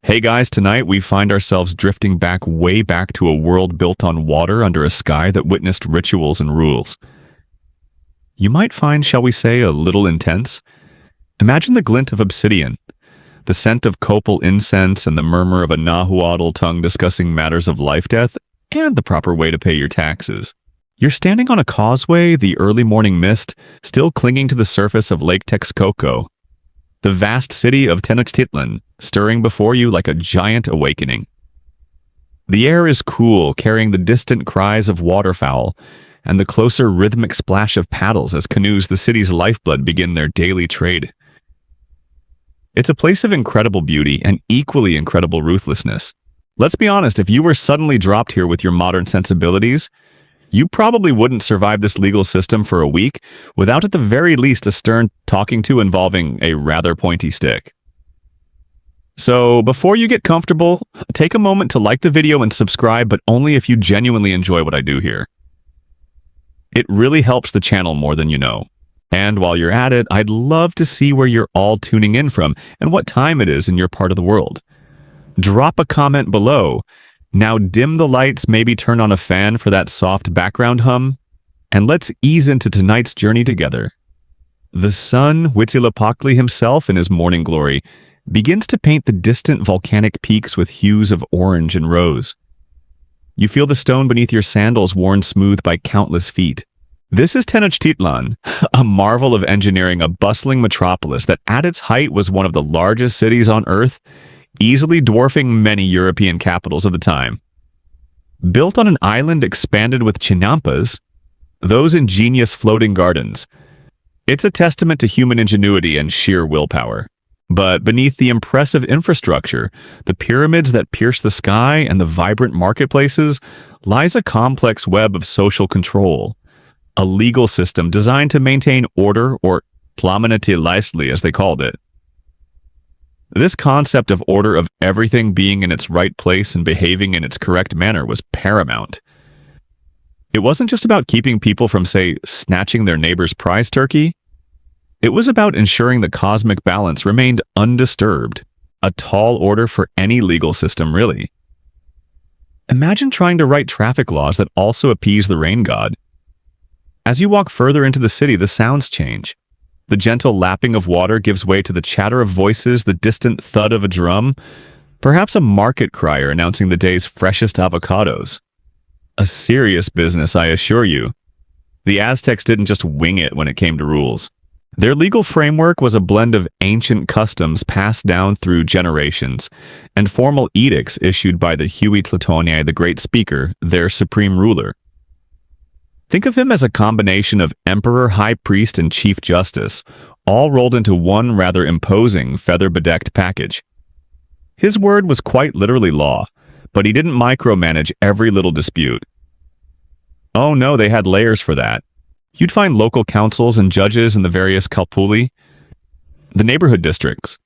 Hey guys, tonight we find ourselves drifting way back to a world built on water under a sky that witnessed rituals and rules. You might find, shall we say, a little intense. Imagine the glint of obsidian, the scent of copal incense, and the murmur of a Nahuatl tongue discussing matters of life-death and the proper way to pay your taxes. You're standing on a causeway, the early morning mist still clinging to the surface of Lake Texcoco, the vast city of Tenochtitlan stirring before you like a giant awakening. The air is cool, carrying the distant cries of waterfowl and the closer rhythmic splash of paddles as canoes, the city's lifeblood, begin their daily trade. It's a place of incredible beauty and equally incredible ruthlessness. Let's be honest, if you were suddenly dropped here with your modern sensibilities, you probably wouldn't survive this legal system for a week without at the very least a stern talking to involving a rather pointy stick. So before you get comfortable, take a moment to like the video and subscribe, but only if you genuinely enjoy what I do here. It really helps the channel more than you know. And while you're at it, I'd love to see where you're all tuning in from and what time it is in your part of the world. Drop a comment below. Now dim the lights, maybe turn on a fan for that soft background hum, and let's ease into tonight's journey together. The sun, Huitzilopochtli himself in his morning glory, begins to paint the distant volcanic peaks with hues of orange and rose. You feel the stone beneath your sandals worn smooth by countless feet. This is Tenochtitlan, a marvel of engineering, a bustling metropolis that at its height was one of the largest cities on Earth, easily dwarfing many European capitals of the time. Built on an island expanded with chinampas, those ingenious floating gardens, it's a testament to human ingenuity and sheer willpower. But beneath the impressive infrastructure, the pyramids that pierce the sky, and the vibrant marketplaces, lies a complex web of social control, a legal system designed to maintain order, or Tlamanati Leisli as they called it. This concept of order, of everything being in its right place and behaving in its correct manner, was paramount. It wasn't just about keeping people from, say, snatching their neighbor's prize turkey. It was about ensuring the cosmic balance remained undisturbed, a tall order for any legal system, really. Imagine trying to write traffic laws that also appease the rain god. As you walk further into the city, the sounds change. The gentle lapping of water gives way to the chatter of voices, the distant thud of a drum, perhaps a market crier announcing the day's freshest avocados. A serious business, I assure you. The Aztecs didn't just wing it when it came to rules. Their legal framework was a blend of ancient customs passed down through generations and formal edicts issued by the Huitzilopochtli, the Great Speaker, their supreme ruler. Think of him as a combination of emperor, high priest, and chief justice, all rolled into one rather imposing, feather-bedecked package. His word was quite literally law, but he didn't micromanage every little dispute. Oh no, they had layers for that. You'd find local councils and judges in the various kalpuli, the neighborhood districts.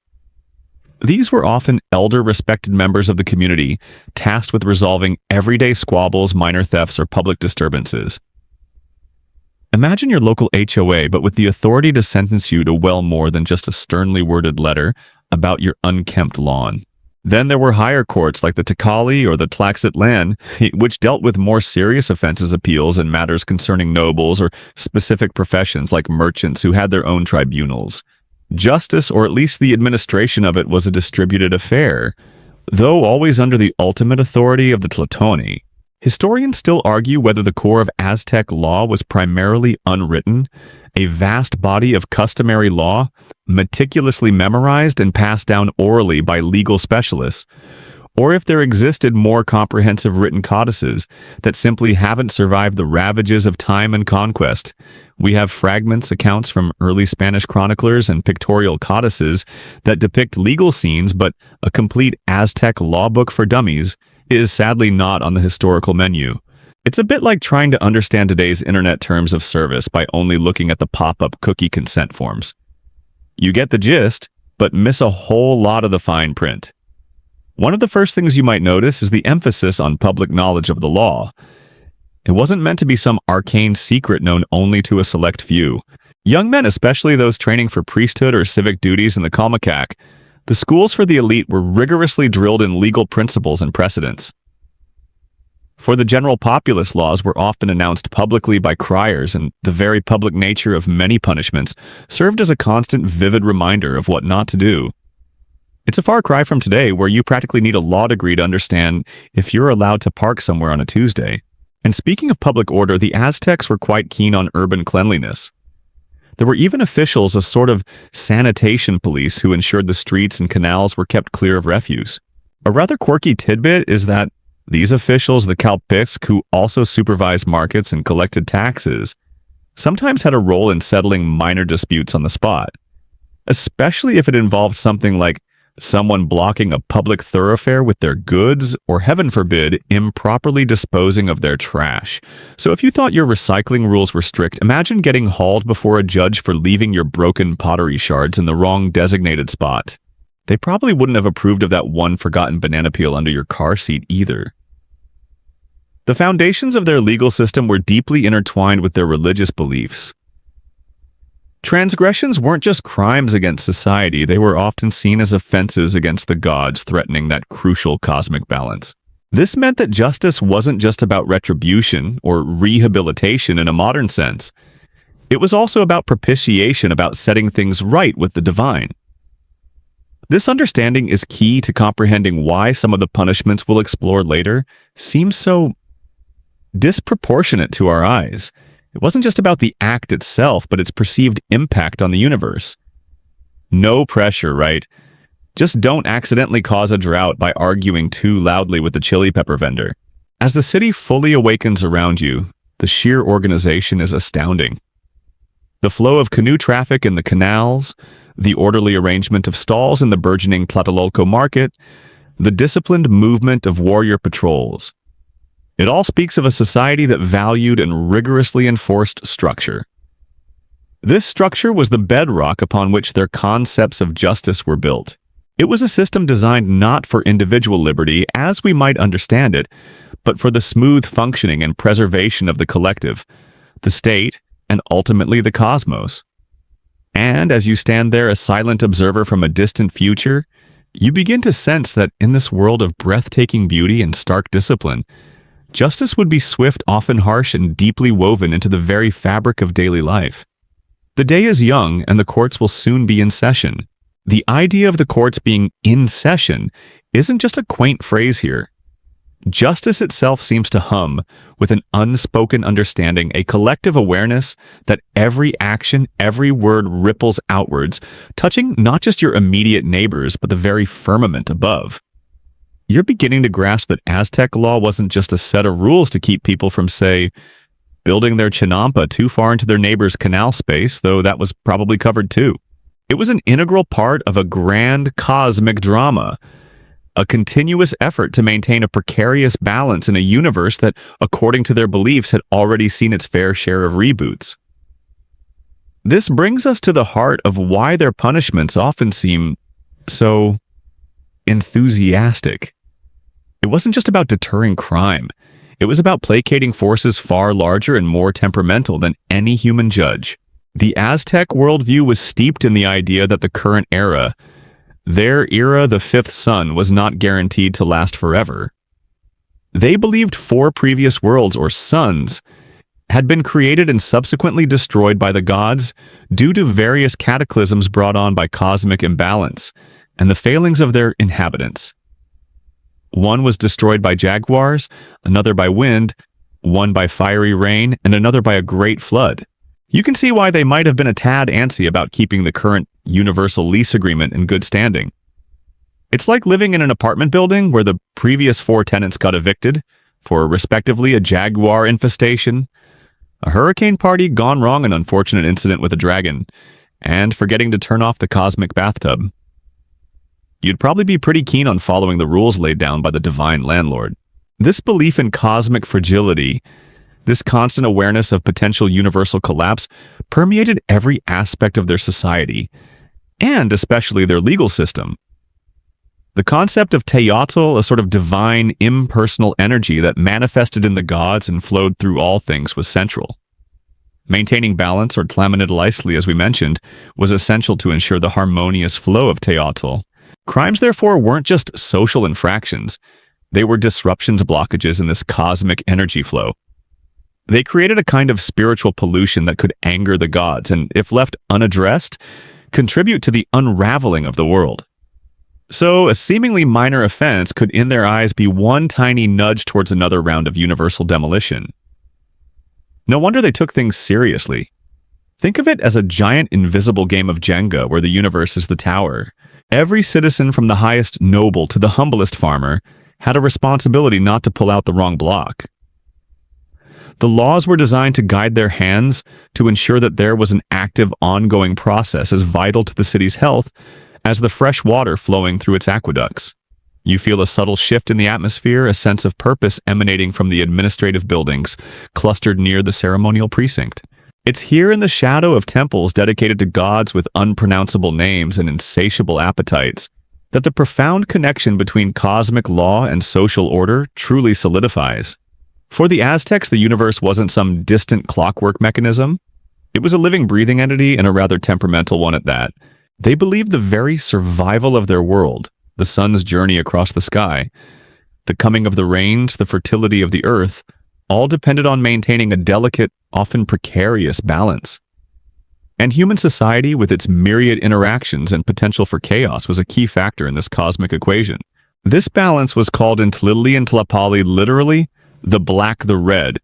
These were often elder, respected members of the community, tasked with resolving everyday squabbles, minor thefts, or public disturbances. Imagine your local HOA, but with the authority to sentence you to well more than just a sternly worded letter about your unkempt lawn. Then there were higher courts like the Tekali or the Tlaxcatlan, which dealt with more serious offenses, appeals, and matters concerning nobles or specific professions like merchants who had their own tribunals. Justice, or at least the administration of it, was a distributed affair, though always under the ultimate authority of the Tlatoani. Historians still argue whether the core of Aztec law was primarily unwritten, a vast body of customary law, meticulously memorized and passed down orally by legal specialists, or if there existed more comprehensive written codices that simply haven't survived the ravages of time and conquest. We have fragments, accounts from early Spanish chroniclers, and pictorial codices that depict legal scenes, but a complete Aztec law book for dummies is sadly not on the historical menu. It's a bit like trying to understand today's internet terms of service by only looking at the pop-up cookie consent forms. You get the gist, but miss a whole lot of the fine print. One of the first things you might notice is the emphasis on public knowledge of the law. It wasn't meant to be some arcane secret known only to a select few. Young men, especially those training for priesthood or civic duties in the Kalmakak, The schools for the elite were rigorously drilled in legal principles and precedents. For the general populace, laws were often announced publicly by criers, and the very public nature of many punishments served as a constant, vivid reminder of what not to do. It's a far cry from today, where you practically need a law degree to understand if you're allowed to park somewhere on a Tuesday. And speaking of public order, the Aztecs were quite keen on urban cleanliness. There were even officials, a sort of sanitation police, who ensured the streets and canals were kept clear of refuse. A rather quirky tidbit is that these officials, the Kalpiks, who also supervised markets and collected taxes, sometimes had a role in settling minor disputes on the spot, especially if it involved something like someone blocking a public thoroughfare with their goods, or heaven forbid, improperly disposing of their trash. So if you thought your recycling rules were strict, imagine getting hauled before a judge for leaving your broken pottery shards in the wrong designated spot. They probably wouldn't have approved of that one forgotten banana peel under your car seat either. The foundations of their legal system were deeply intertwined with their religious beliefs. Transgressions weren't just crimes against society, they were often seen as offenses against the gods, threatening that crucial cosmic balance. This meant that justice wasn't just about retribution or rehabilitation in a modern sense. It was also about propitiation, about setting things right with the divine. This understanding is key to comprehending why some of the punishments we'll explore later seem so disproportionate to our eyes. It wasn't just about the act itself, but its perceived impact on the universe. No pressure, right? Just don't accidentally cause a drought by arguing too loudly with the chili pepper vendor. As the city fully awakens around you, the sheer organization is astounding. The flow of canoe traffic in the canals, the orderly arrangement of stalls in the burgeoning Tlatelolco market, the disciplined movement of warrior patrols. It all speaks of a society that valued and rigorously enforced structure. This structure was the bedrock upon which their concepts of justice were built. It was a system designed not for individual liberty, as we might understand it, but for the smooth functioning and preservation of the collective, the state, and ultimately the cosmos. And as you stand there a silent observer from a distant future, you begin to sense that in this world of breathtaking beauty and stark discipline, justice would be swift, often harsh, and deeply woven into the very fabric of daily life. The day is young, and the courts will soon be in session. The idea of the courts being in session isn't just a quaint phrase here. Justice itself seems to hum with an unspoken understanding, a collective awareness that every action, every word ripples outwards, touching not just your immediate neighbors, but the very firmament above. You're beginning to grasp that Aztec law wasn't just a set of rules to keep people from, say, building their chinampa too far into their neighbor's canal space, though that was probably covered too. It was an integral part of a grand cosmic drama, a continuous effort to maintain a precarious balance in a universe that, according to their beliefs, had already seen its fair share of reboots. This brings us to the heart of why their punishments often seem so enthusiastic. It wasn't just about deterring crime. It was about placating forces far larger and more temperamental than any human judge. The Aztec worldview was steeped in the idea that the current era, their era, the fifth sun, was not guaranteed to last forever. They believed 4 previous worlds, or suns, had been created and subsequently destroyed by the gods due to various cataclysms brought on by cosmic imbalance and the failings of their inhabitants. One was destroyed by jaguars, another by wind, one by fiery rain, and another by a great flood. You can see why they might have been a tad antsy about keeping the current universal lease agreement in good standing. It's like living in an apartment building where the previous 4 tenants got evicted for, respectively, a jaguar infestation, a hurricane party gone wrong, an unfortunate incident with a dragon, and forgetting to turn off the cosmic bathtub. You'd probably be pretty keen on following the rules laid down by the divine landlord. This belief in cosmic fragility, this constant awareness of potential universal collapse, permeated every aspect of their society, and especially their legal system. The concept of teotl, a sort of divine, impersonal energy that manifested in the gods and flowed through all things, was central. Maintaining balance, or tlamanidalisli as we mentioned, was essential to ensure the harmonious flow of teotl. Crimes, therefore, weren't just social infractions. They were disruptions, blockages in this cosmic energy flow. They created a kind of spiritual pollution that could anger the gods and, if left unaddressed, contribute to the unraveling of the world. So, a seemingly minor offense could, in their eyes, be one tiny nudge towards another round of universal demolition. No wonder they took things seriously. Think of it as a giant invisible game of Jenga where the universe is the tower. Every citizen, from the highest noble to the humblest farmer, had a responsibility not to pull out the wrong block. The laws were designed to guide their hands, to ensure that there was an active, ongoing process as vital to the city's health as the fresh water flowing through its aqueducts. You feel a subtle shift in the atmosphere, a sense of purpose emanating from the administrative buildings clustered near the ceremonial precinct. It's here in the shadow of temples dedicated to gods with unpronounceable names and insatiable appetites that the profound connection between cosmic law and social order truly solidifies. For the Aztecs, the universe wasn't some distant clockwork mechanism. It was a living, breathing entity, and a rather temperamental one at that. They believed the very survival of their world, the sun's journey across the sky, the coming of the rains, the fertility of the earth, all depended on maintaining a delicate, often precarious balance. And human society, with its myriad interactions and potential for chaos, was a key factor in this cosmic equation. This balance was called in Tlilli and Tlapali literally the black, the red,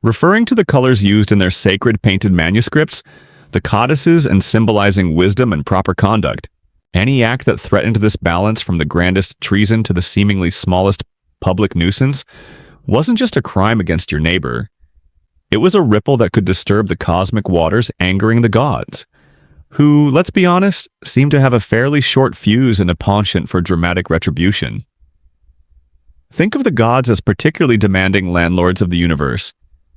referring to the colors used in their sacred painted manuscripts, the codices, and symbolizing wisdom and proper conduct. Any act that threatened this balance, from the grandest treason to the seemingly smallest public nuisance, wasn't just a crime against your neighbor. It was a ripple that could disturb the cosmic waters, angering the gods, who, let's be honest, seem to have a fairly short fuse and a penchant for dramatic retribution. Think of the gods as particularly demanding landlords of the universe,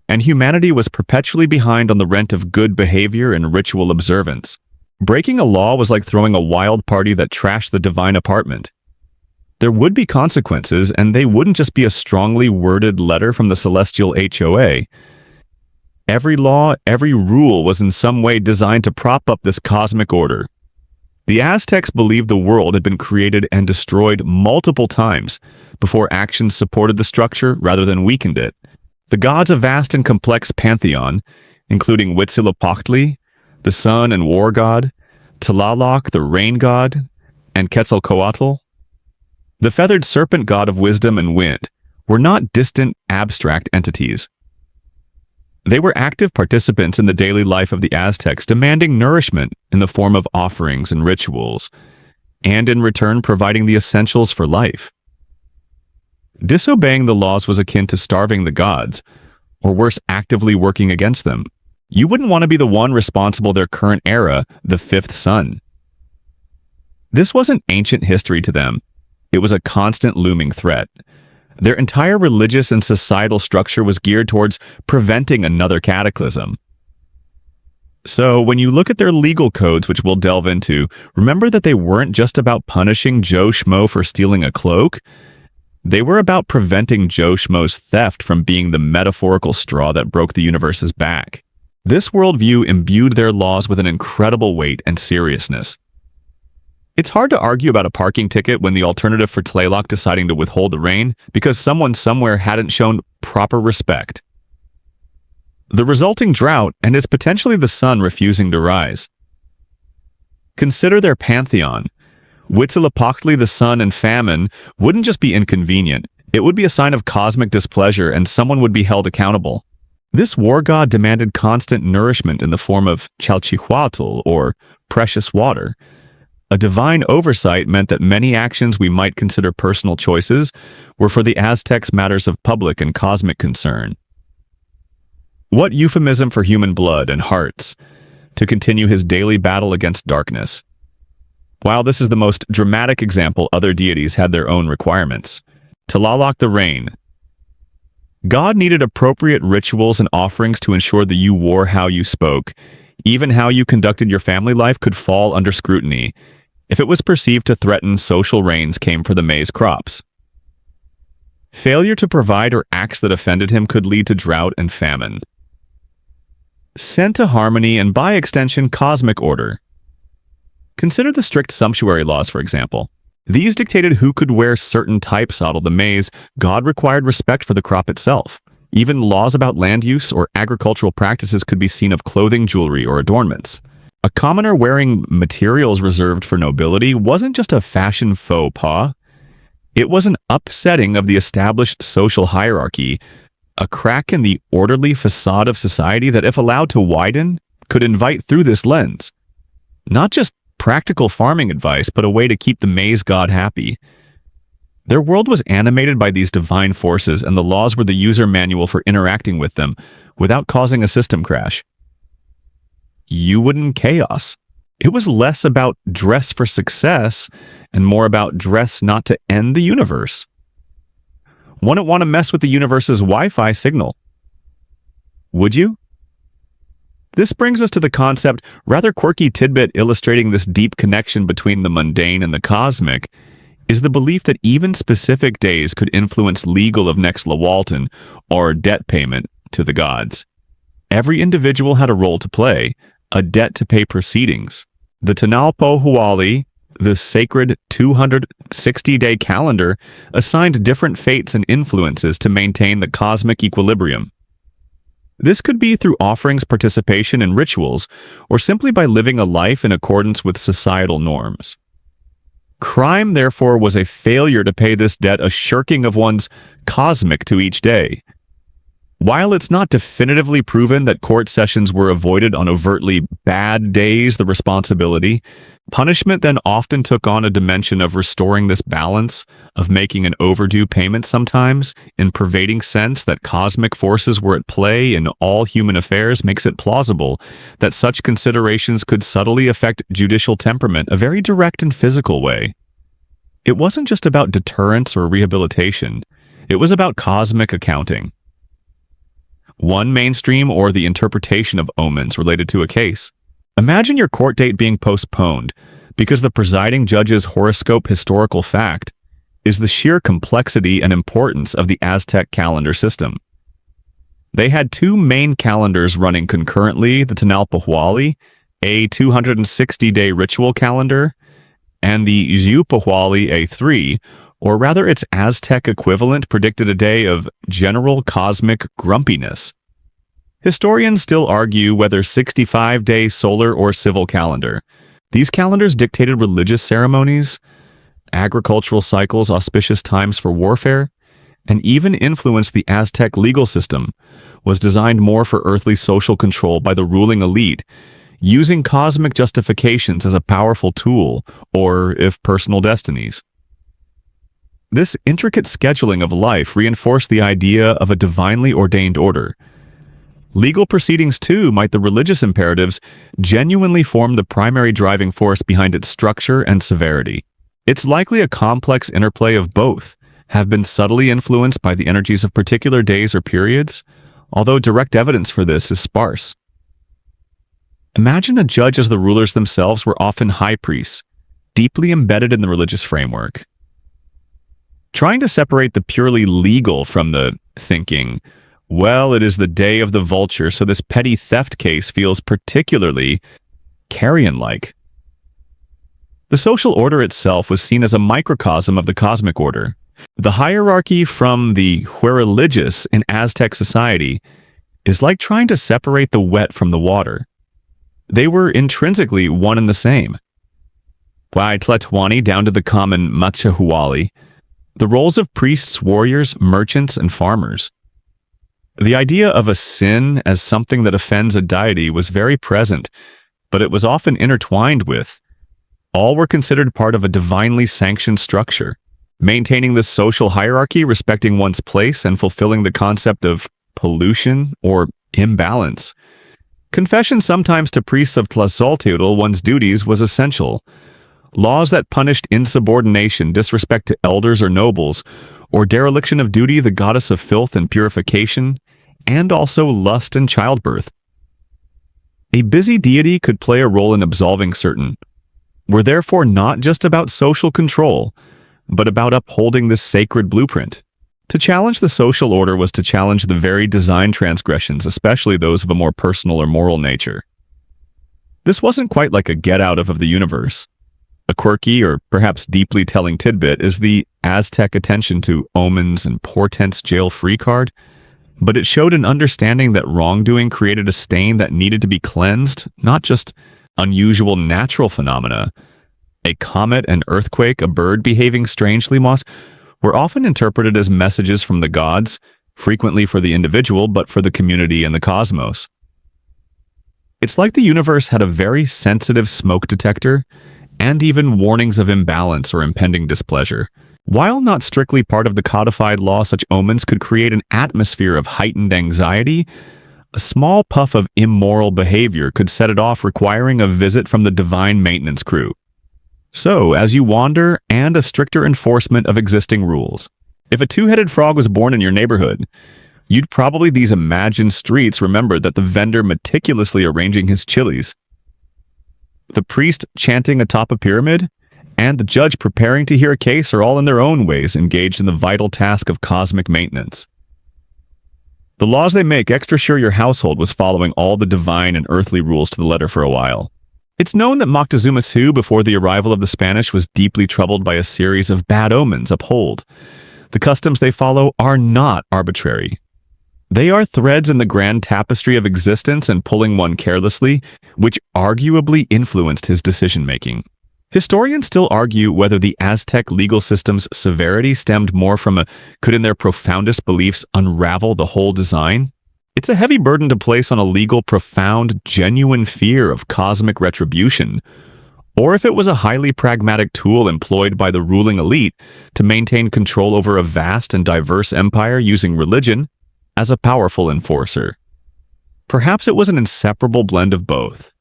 and humanity was perpetually behind on the rent of good behavior and ritual observance. Breaking a law was like throwing a wild party that trashed the divine apartment. There would be consequences, and they wouldn't just be a strongly worded letter from the celestial HOA. Every law, every rule was in some way designed to prop up this cosmic order. The Aztecs believed the world had been created and destroyed multiple times before actions supported the structure rather than weakened it. The gods, a vast and complex pantheon, including Huitzilopochtli, the sun and war god, Tlaloc, the rain god, and Quetzalcoatl, the feathered serpent god of wisdom and wind, were not distant, abstract entities. They were active participants in the daily life of the Aztecs, demanding nourishment in the form of offerings and rituals, and in return providing the essentials for life. Disobeying the laws was akin to starving the gods, or worse, actively working against them. You wouldn't want to be the one responsible their current era, the fifth sun. This wasn't ancient history to them. It was a constant looming threat. Their entire religious and societal structure was geared towards preventing another cataclysm. So, when you look at their legal codes, which we'll delve into, remember that they weren't just about punishing Joe Schmo for stealing a cloak. They were about preventing Joe Schmo's theft from being the metaphorical straw that broke the universe's back. This worldview imbued their laws with an incredible weight and seriousness. It's hard to argue about a parking ticket when the alternative for Tlaloc deciding to withhold the rain because someone somewhere hadn't shown proper respect. The resulting drought, and is potentially the sun refusing to rise. Consider their pantheon. Huitzilopochtli, the sun, and famine wouldn't just be inconvenient. It would be a sign of cosmic displeasure, and someone would be held accountable. This war god demanded constant nourishment in the form of chalchihuatl, or precious water. A divine oversight meant that many actions we might consider personal choices were for the Aztecs matters of public and cosmic concern. What euphemism for human blood and hearts to continue his daily battle against darkness. While this is the most dramatic example, other deities had their own requirements. Tlaloc, the rain. God needed appropriate rituals and offerings to ensure that you wore how you spoke. Even how you conducted your family life could fall under scrutiny if it was perceived to threaten social rains came for the maize crops. Failure to provide or acts that offended him could lead to drought and famine. Sent to harmony and, by extension, cosmic order. Consider the strict sumptuary laws, for example. These dictated who could wear certain types out of the maize. God required respect for the crop itself. Even laws about land use or agricultural practices could be seen of clothing, jewelry, or adornments. A commoner wearing materials reserved for nobility wasn't just a fashion faux pas. It was an upsetting of the established social hierarchy, a crack in the orderly facade of society that, if allowed to widen, could invite through this lens. Not just practical farming advice, but a way to keep the maize god happy. Their world was animated by these divine forces, and the laws were the user manual for interacting with them without causing a system crash. You wouldn't chaos. It was less about dress for success and more about dress not to end the universe. Wouldn't want to mess with the universe's Wi-Fi signal. Would you? This brings us to the concept, rather quirky tidbit illustrating this deep connection between the mundane and the cosmic, is the belief that even specific days could influence legal of next Lawalton or debt payment to the gods. Every individual had a role to play, a debt to pay proceedings. The Tanalpohuali, the sacred 260-day calendar, assigned different fates and influences to maintain the cosmic equilibrium. This could be through offerings, participation in rituals, or simply by living a life in accordance with societal norms. Crime, therefore, was a failure to pay this debt, a shirking of one's cosmic to each day. While it's not definitively proven that court sessions were avoided on overtly bad days, the responsibility, punishment then often took on a dimension of restoring this balance, of making an overdue payment sometimes, in pervading sense that cosmic forces were at play in all human affairs makes it plausible that such considerations could subtly affect judicial temperament a very direct and physical way. It wasn't just about deterrence or rehabilitation, it was about cosmic accounting. One mainstream or the interpretation of omens related to a case. Imagine your court date being postponed because the presiding judge's horoscope historical fact is the sheer complexity and importance of the Aztec calendar system. They had two main calendars running concurrently, the Tanalpohualli, a 260-day ritual calendar, and the Xiupohualli, a 3, or rather its Aztec equivalent, predicted a day of general cosmic grumpiness. Historians still argue whether 65-day solar or civil calendar. These calendars dictated religious ceremonies, agricultural cycles, auspicious times for warfare, and even influenced the Aztec legal system, was designed more for earthly social control by the ruling elite, using cosmic justifications as a powerful tool, or, if personal destinies. This intricate scheduling of life reinforced the idea of a divinely ordained order. Legal proceedings, too, might the religious imperatives genuinely form the primary driving force behind its structure and severity. It's likely a complex interplay of both, have been subtly influenced by the energies of particular days or periods, although direct evidence for this is sparse. Imagine a judge as the rulers themselves were often high priests, deeply embedded in the religious framework. Trying to separate the purely legal from the thinking, well, it is the day of the vulture, so this petty theft case feels particularly carrion-like. The social order itself was seen as a microcosm of the cosmic order. The hierarchy from the religious in Aztec society is like trying to separate the wet from the water. They were intrinsically one and the same. By Tletwani down to the common Machahuali, the roles of priests, warriors, merchants, and farmers. The idea of a sin as something that offends a deity was very present, but it was often intertwined with. All were considered part of a divinely sanctioned structure, maintaining the social hierarchy, respecting one's place, and fulfilling the concept of pollution or imbalance. Confession sometimes to priests of Tlazolteotl one's duties was essential. Laws that punished insubordination, disrespect to elders or nobles, or dereliction of duty, the goddess of filth and purification, and also lust and childbirth. A busy deity could play a role in absolving certain, were therefore not just about social control, but about upholding this sacred blueprint. To challenge the social order was to challenge the very design transgressions, especially those of a more personal or moral nature. This wasn't quite like a get out of the universe. A quirky or perhaps deeply telling tidbit is the Aztec attention to omens and portents jail-free card, but it showed an understanding that wrongdoing created a stain that needed to be cleansed, not just unusual natural phenomena. A comet, an earthquake, a bird behaving strangely were often interpreted as messages from the gods, frequently for the individual, but for the community and the cosmos. It's like the universe had a very sensitive smoke detector, and even warnings of imbalance or impending displeasure. While not strictly part of the codified law, such omens could create an atmosphere of heightened anxiety. A small puff of immoral behavior could set it off, requiring a visit from the divine maintenance crew. So, as you wander, and a stricter enforcement of existing rules. If a two-headed frog was born in your neighborhood, you'd probably these imagined streets remember that the vendor meticulously arranging his chilies, the priest chanting atop a pyramid, and the judge preparing to hear a case are all in their own ways engaged in the vital task of cosmic maintenance. The laws they make extra sure your household was following all the divine and earthly rules to the letter for a while. It's known that Moctezuma's who, before the arrival of the Spanish, was deeply troubled by a series of bad omens. Uphold. The customs they follow are not arbitrary. They are threads in the grand tapestry of existence, and pulling one carelessly, which arguably influenced his decision-making. Historians still argue whether the Aztec legal system's severity stemmed more from could in their profoundest beliefs unravel the whole design? It's a heavy burden to place on a legal, profound, genuine fear of cosmic retribution, or if it was a highly pragmatic tool employed by the ruling elite to maintain control over a vast and diverse empire using religion as a powerful enforcer. Perhaps it was an inseparable blend of both.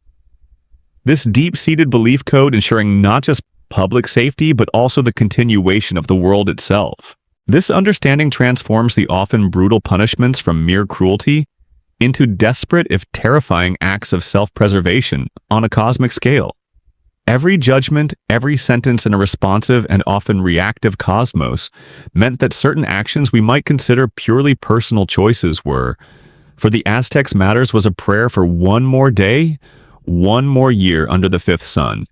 This deep-seated belief code ensuring not just public safety, but also the continuation of the world itself. This understanding transforms the often brutal punishments from mere cruelty into desperate, if terrifying, acts of self-preservation on a cosmic scale. Every judgment, every sentence in a responsive and often reactive cosmos meant that certain actions we might consider purely personal choices were, for the Aztecs, matters was a prayer for one more day, one more year under the fifth sun.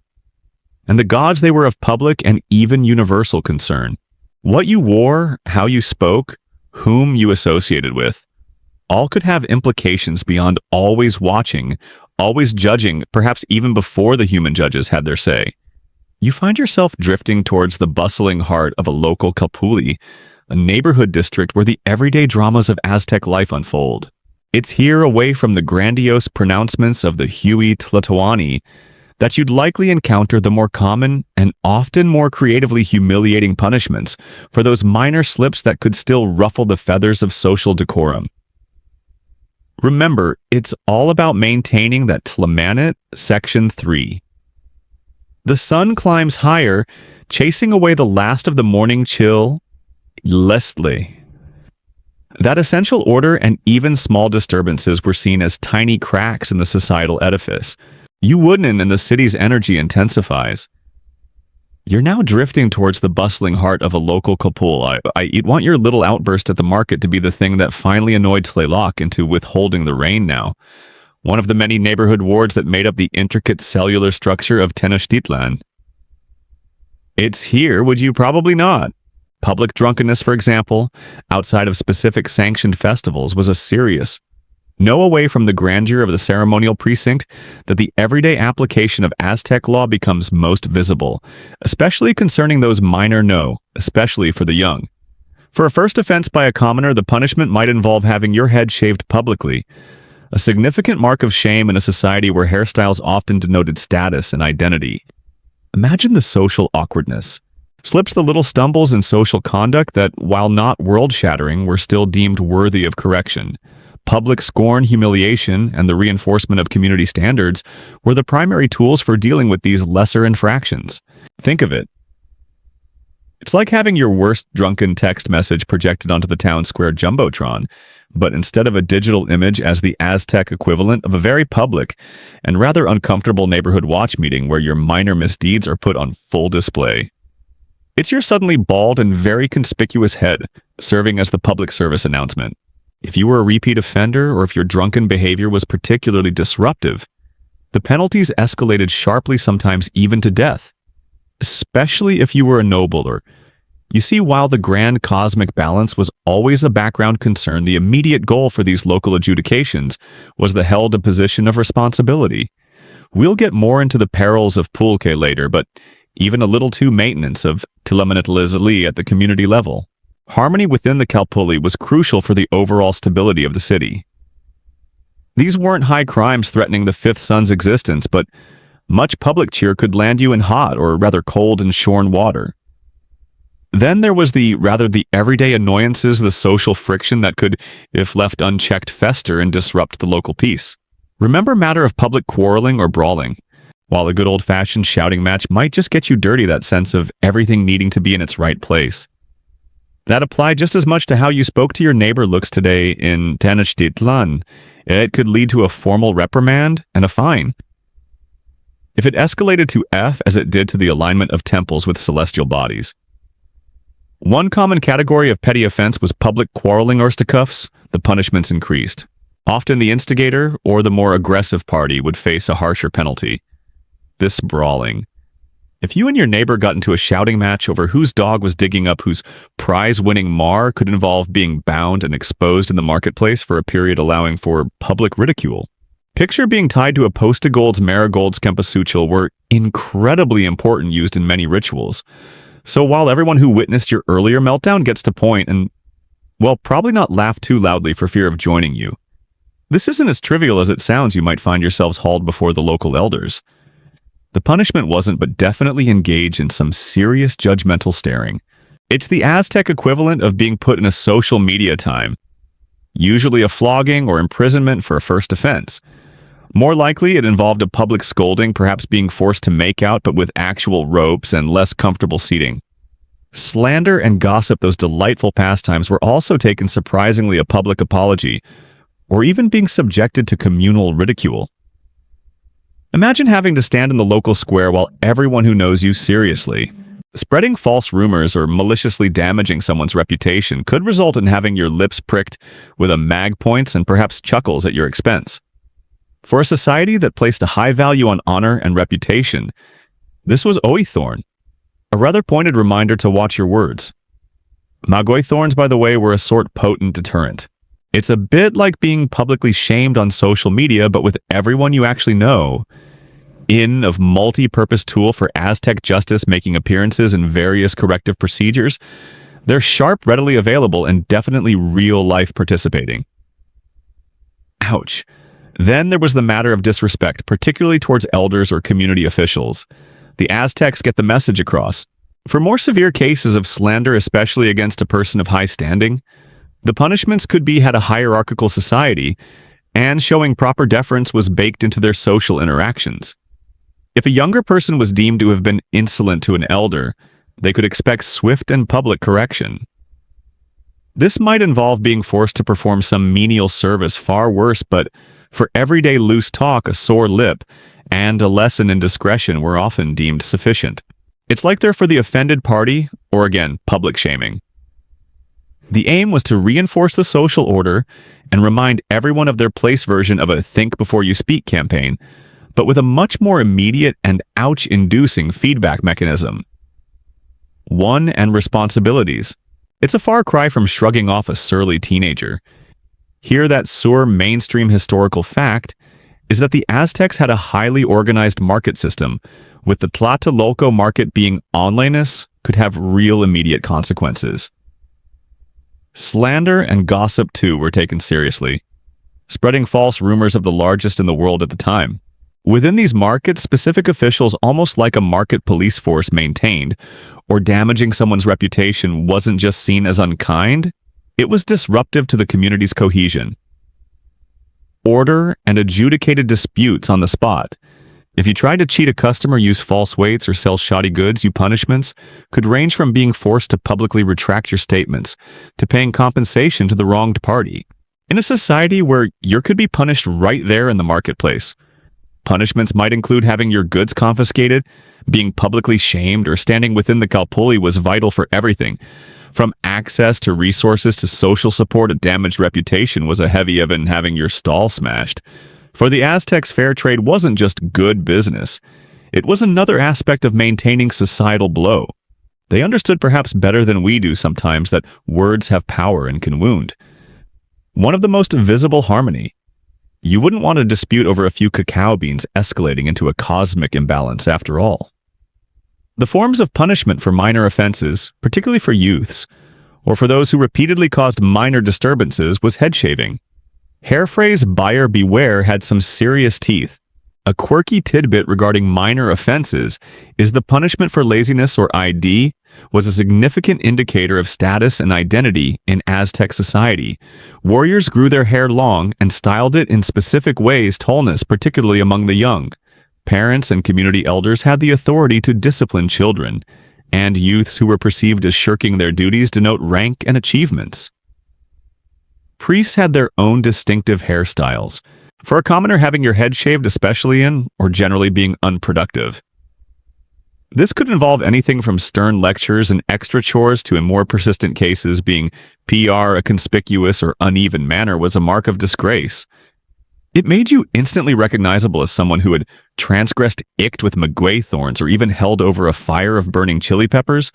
And the gods, they were of public and even universal concern. What you wore, how you spoke, whom you associated with, all could have implications beyond always watching, always judging, perhaps even before the human judges had their say. You find yourself drifting towards the bustling heart of a local Capuli, a neighborhood district where the everyday dramas of Aztec life unfold. It's here, away from the grandiose pronouncements of the Huey Tlatoani, that you'd likely encounter the more common and often more creatively humiliating punishments for those minor slips that could still ruffle the feathers of social decorum. Remember, it's all about maintaining that Tlamanet Section 3. The sun climbs higher, chasing away the last of the morning chill, Leslie. That essential order and even small disturbances were seen as tiny cracks in the societal edifice. You wouldn't, and the city's energy intensifies. You're now drifting towards the bustling heart of a local Kapul. You'd want your little outburst at the market to be the thing that finally annoyed Tlaloc into withholding the rain now. One of the many neighborhood wards that made up the intricate cellular structure of Tenochtitlan. It's here, would you probably not? Public drunkenness, for example, outside of specific sanctioned festivals, was a serious. Know away from the grandeur of the ceremonial precinct that the everyday application of Aztec law becomes most visible, especially concerning those minor especially for the young. For a first offense by a commoner, the punishment might involve having your head shaved publicly, a significant mark of shame in a society where hairstyles often denoted status and identity. Imagine the social awkwardness. Slips, the little stumbles in social conduct that, while not world-shattering, were still deemed worthy of correction. Public scorn, humiliation, and the reinforcement of community standards were the primary tools for dealing with these lesser infractions. Think of it. It's like having your worst drunken text message projected onto the town square jumbotron, but instead of a digital image as the Aztec equivalent of a very public and rather uncomfortable neighborhood watch meeting where your minor misdeeds are put on full display. It's your suddenly bald and very conspicuous head serving as the public service announcement. If you were a repeat offender, or if your drunken behavior was particularly disruptive, the penalties escalated sharply, sometimes even to death. especially if you were a nobler. You see, while the grand cosmic balance was always a background concern, the immediate goal for these local adjudications was the held a position of responsibility. We'll get more into the perils of pulque later, but even a little too maintenance of tilamanitalizali at the community level. Harmony within the Kalpuli was crucial for the overall stability of the city. These weren't high crimes threatening the fifth son's existence, but much public cheer could land you in hot, or rather cold and shorn water. Then there was the everyday annoyances, the social friction that could, if left unchecked, fester and disrupt the local peace. Remember matter of public quarreling or brawling? While a good old-fashioned shouting match might just get you dirty, that sense of everything needing to be in its right place. That applied just as much to how you spoke to your neighbor looks today in Tenochtitlan. It could lead to a formal reprimand and a fine. If it escalated to F as it did to the alignment of temples with celestial bodies. One common category of petty offense was public quarreling or sticuffs. The punishments increased. Often the instigator or the more aggressive party would face a harsher penalty. This brawling. If you and your neighbor got into a shouting match over whose dog was digging up whose prize-winning mar, could involve being bound and exposed in the marketplace for a period, allowing for public ridicule. Picture being tied to a post of gold's marigolds kempasuchil were incredibly important, used in many rituals. So while everyone who witnessed your earlier meltdown gets to point and, well, probably not laugh too loudly for fear of joining you. This isn't as trivial as it sounds. You might find yourselves hauled before the local elders. The punishment wasn't, but definitely engage in some serious judgmental staring. It's the Aztec equivalent of being put in a social media time, usually a flogging or imprisonment for a first offense. More likely, it involved a public scolding, perhaps being forced to make out, but with actual ropes and less comfortable seating. Slander and gossip, those delightful pastimes, were also taken surprisingly a public apology, or even being subjected to communal ridicule. Imagine having to stand in the local square while everyone who knows you seriously. Spreading false rumors or maliciously damaging someone's reputation could result in having your lips pricked with a mag points and perhaps chuckles at your expense. For a society that placed a high value on honor and reputation, this was oithorn, a rather pointed reminder to watch your words. Magoy thorns, by the way, were a sort potent deterrent. It's a bit like being publicly shamed on social media, but with everyone you actually know. Of multi-purpose tool for Aztec justice making appearances in various corrective procedures. They're sharp, readily available, and definitely real-life participating. Ouch. Then there was the matter of disrespect, particularly towards elders or community officials. The Aztecs get the message across. For more severe cases of slander, especially against a person of high standing, the punishments could be had a hierarchical society, and showing proper deference was baked into their social interactions. If a younger person was deemed to have been insolent to an elder, they could expect swift and public correction. This might involve being forced to perform some menial service, far worse, but for everyday loose talk, a sore lip and a lesson in discretion were often deemed sufficient. It's like they're for the offended party, or again, public shaming. The aim was to reinforce the social order and remind everyone of their place version of a think before you speak campaign, but with a much more immediate and ouch-inducing feedback mechanism. One and responsibilities. It's a far cry from shrugging off a surly teenager. Here, that sour mainstream historical fact is that the Aztecs had a highly organized market system, with the Tlatelolco market being onliness could have real immediate consequences. Slander and gossip, too, were taken seriously, spreading false rumors of the largest in the world at the time. Within these markets, specific officials, almost like a market police force, maintained, or damaging someone's reputation wasn't just seen as unkind, it was disruptive to the community's cohesion. Order and adjudicated disputes on the spot. If you tried to cheat a customer, use false weights, or sell shoddy goods, your punishments could range from being forced to publicly retract your statements to paying compensation to the wronged party. In a society where you could be punished right there in the marketplace, punishments might include having your goods confiscated, being publicly shamed, or standing within the Kalpuli was vital for everything. From access to resources to social support, a damaged reputation was a heavy even having your stall smashed. For the Aztecs, fair trade wasn't just good business. It was another aspect of maintaining societal blow. They understood perhaps better than we do sometimes that words have power and can wound. One of the most visible harmony. You wouldn't want a dispute over a few cacao beans escalating into a cosmic imbalance after all. The forms of punishment for minor offenses, particularly for youths, or for those who repeatedly caused minor disturbances, was head shaving. Hair phrase buyer beware had some serious teeth. A quirky tidbit regarding minor offenses is the punishment for laziness or ID was a significant indicator of status and identity in Aztec society. Warriors grew their hair long and styled it in specific ways, tallness, particularly among the young. Parents and community elders had the authority to discipline children, and youths who were perceived as shirking their duties denote rank and achievements. Priests had their own distinctive hairstyles. For a commoner, having your head shaved especially in, or generally being unproductive. This could involve anything from stern lectures and extra chores to, in more persistent cases, being PR. A conspicuous or uneven manner was a mark of disgrace. It made you instantly recognizable as someone who had transgressed icked with maguey thorns or even held over a fire of burning chili peppers,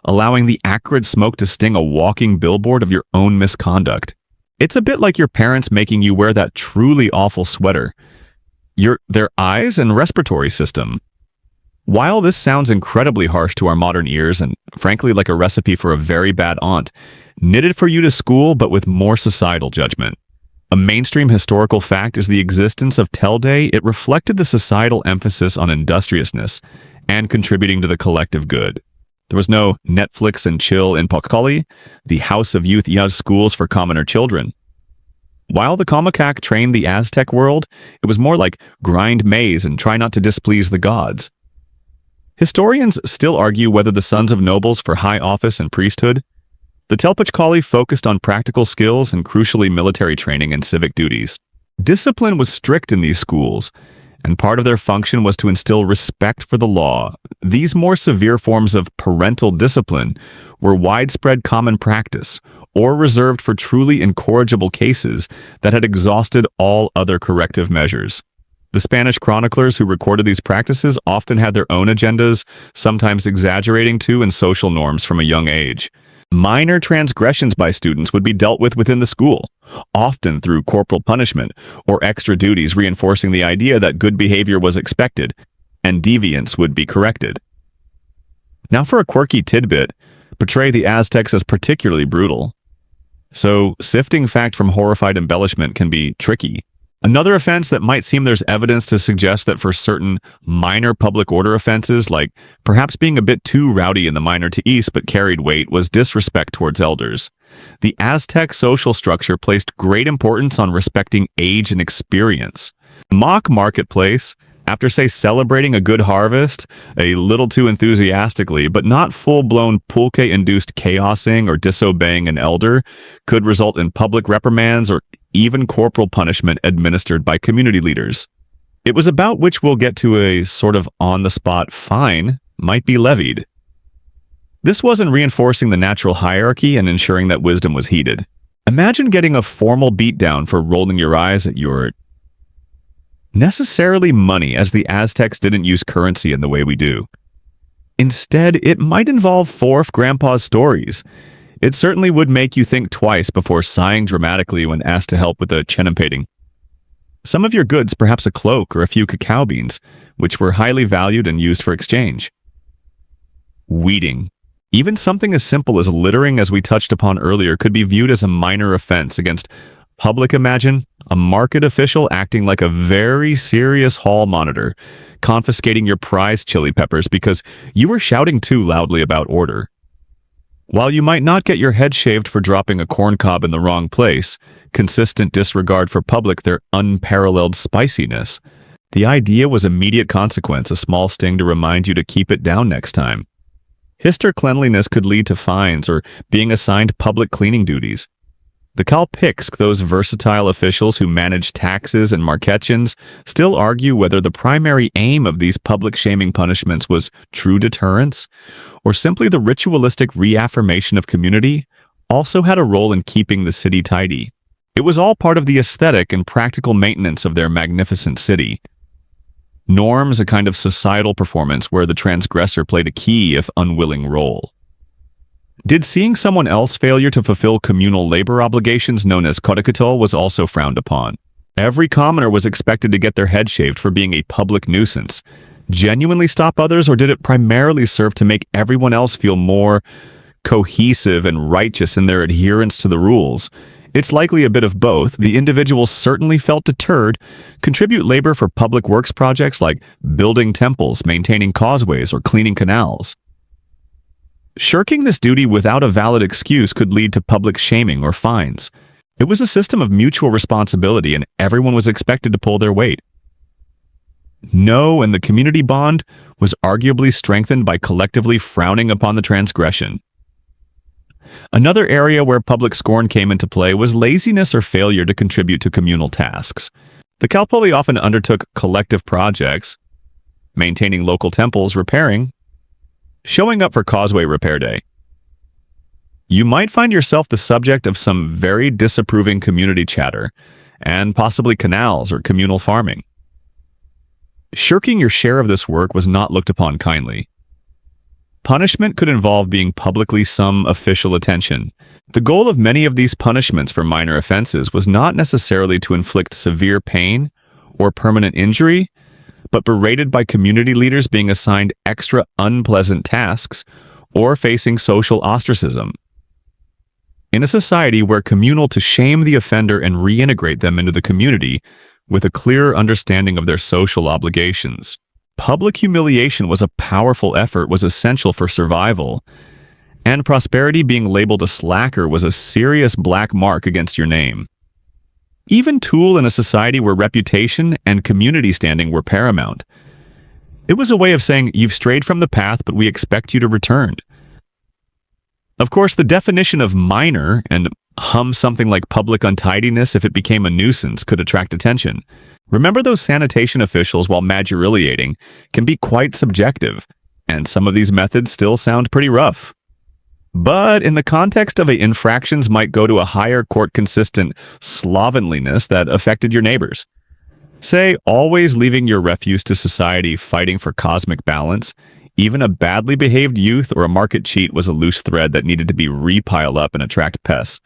allowing the acrid smoke to sting a walking billboard of your own misconduct. It's a bit like your parents making you wear that truly awful sweater. Their eyes and respiratory system. While this sounds incredibly harsh to our modern ears and frankly like a recipe for a very bad aunt, knitted for you to school but with more societal judgment. A mainstream historical fact is the existence of Tell Day. It reflected the societal emphasis on industriousness and contributing to the collective good. There was no Netflix and chill in Pocali, the house of youth schools for commoner children. While the Comicac trained the Aztec world, it was more like grind maize and try not to displease the gods. Historians still argue whether the sons of nobles for high office and priesthood. The Telpachkali focused on practical skills and crucially military training and civic duties. Discipline was strict in these schools, and part of their function was to instill respect for the law. These more severe forms of parental discipline were widespread common practice, or reserved for truly incorrigible cases that had exhausted all other corrective measures. The Spanish chroniclers who recorded these practices often had their own agendas, sometimes exaggerating to and social norms from a young age. Minor transgressions by students would be dealt with within the school, often through corporal punishment or extra duties reinforcing the idea that good behavior was expected and deviance would be corrected. Now for a quirky tidbit, portray the Aztecs as particularly brutal. So sifting fact from horrified embellishment can be tricky. Another offense that might seem there's evidence to suggest that for certain minor public order offenses, like perhaps being a bit too rowdy in the minor to east but carried weight, was disrespect towards elders. The Aztec social structure placed great importance on respecting age and experience. Mock marketplace, after say celebrating a good harvest, a little too enthusiastically, but not full-blown pulque-induced chaosing or disobeying an elder, could result in public reprimands or even corporal punishment administered by community leaders. It was about which we'll get to a sort of on-the-spot fine might be levied. This wasn't reinforcing the natural hierarchy and ensuring that wisdom was heeded. Imagine getting a formal beatdown for rolling your eyes at your necessarily money, as the Aztecs didn't use currency in the way we do. Instead, it might involve Forf Grandpa's stories. It certainly would make you think twice before sighing dramatically when asked to help with a chenampating. Some of your goods, perhaps a cloak or a few cacao beans, which were highly valued and used for exchange. Weeding. Even something as simple as littering, as we touched upon earlier, could be viewed as a minor offense against public. Imagine a market official acting like a very serious hall monitor, confiscating your prized chili peppers because you were shouting too loudly about order. While you might not get your head shaved for dropping a corn cob in the wrong place, consistent disregard for their unparalleled spiciness, the idea was immediate consequence, a small sting to remind you to keep it down next time. Hister cleanliness could lead to fines or being assigned public cleaning duties. The Kalpixk, those versatile officials who manage taxes and marketchins, still argue whether the primary aim of these public shaming punishments was true deterrence, or simply the ritualistic reaffirmation of community, also had a role in keeping the city tidy. It was all part of the aesthetic and practical maintenance of their magnificent city. Norms, a kind of societal performance where the transgressor played a key, if unwilling, role. Did seeing someone else failure to fulfill communal labor obligations known as kodakato was also frowned upon. Every commoner was expected to get their head shaved for being a public nuisance. Genuinely stop others, or did it primarily serve to make everyone else feel more cohesive and righteous in their adherence to the rules? It's likely a bit of both. The individual certainly felt deterred. Contribute labor for public works projects like building temples, maintaining causeways, or cleaning canals. Shirking this duty without a valid excuse could lead to public shaming or fines. It was a system of mutual responsibility, and everyone was expected to pull their weight. No, and the community bond was arguably strengthened by collectively frowning upon the transgression. Another area where public scorn came into play was laziness or failure to contribute to communal tasks. The Kalpoli often undertook collective projects, maintaining local temples, repairing, showing up for causeway repair day. You might find yourself the subject of some very disapproving community chatter, and possibly canals or communal farming. Shirking your share of this work was not looked upon kindly. Punishment could involve being publicly some official attention. The goal of many of these punishments for minor offenses was not necessarily to inflict severe pain or permanent injury, but berated by community leaders being assigned extra unpleasant tasks or facing social ostracism. In a society where communal to shame the offender and reintegrate them into the community with a clearer understanding of their social obligations, public humiliation was a powerful effort, was essential for survival, and prosperity. Being labeled a slacker was a serious black mark against your name. Even tool in a society where reputation and community standing were paramount. It was a way of saying, you've strayed from the path, but we expect you to return. Of course, the definition of minor and something like public untidiness if it became a nuisance could attract attention. Remember, those sanitation officials, while majoriliating, can be quite subjective, and some of these methods still sound pretty rough. But in the context of infractions might go to a higher court-consistent slovenliness that affected your neighbors. Say, always leaving your refuse to society, fighting for cosmic balance. Even a badly behaved youth or a market cheat was a loose thread that needed to be repiled up and attract pests.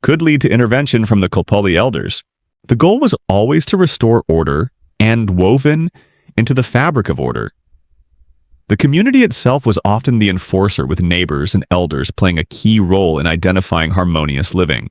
Could lead to intervention from the Kalpoli elders. The goal was always to restore order and woven into the fabric of order. The community itself was often the enforcer, with neighbors and elders playing a key role in identifying harmonious living.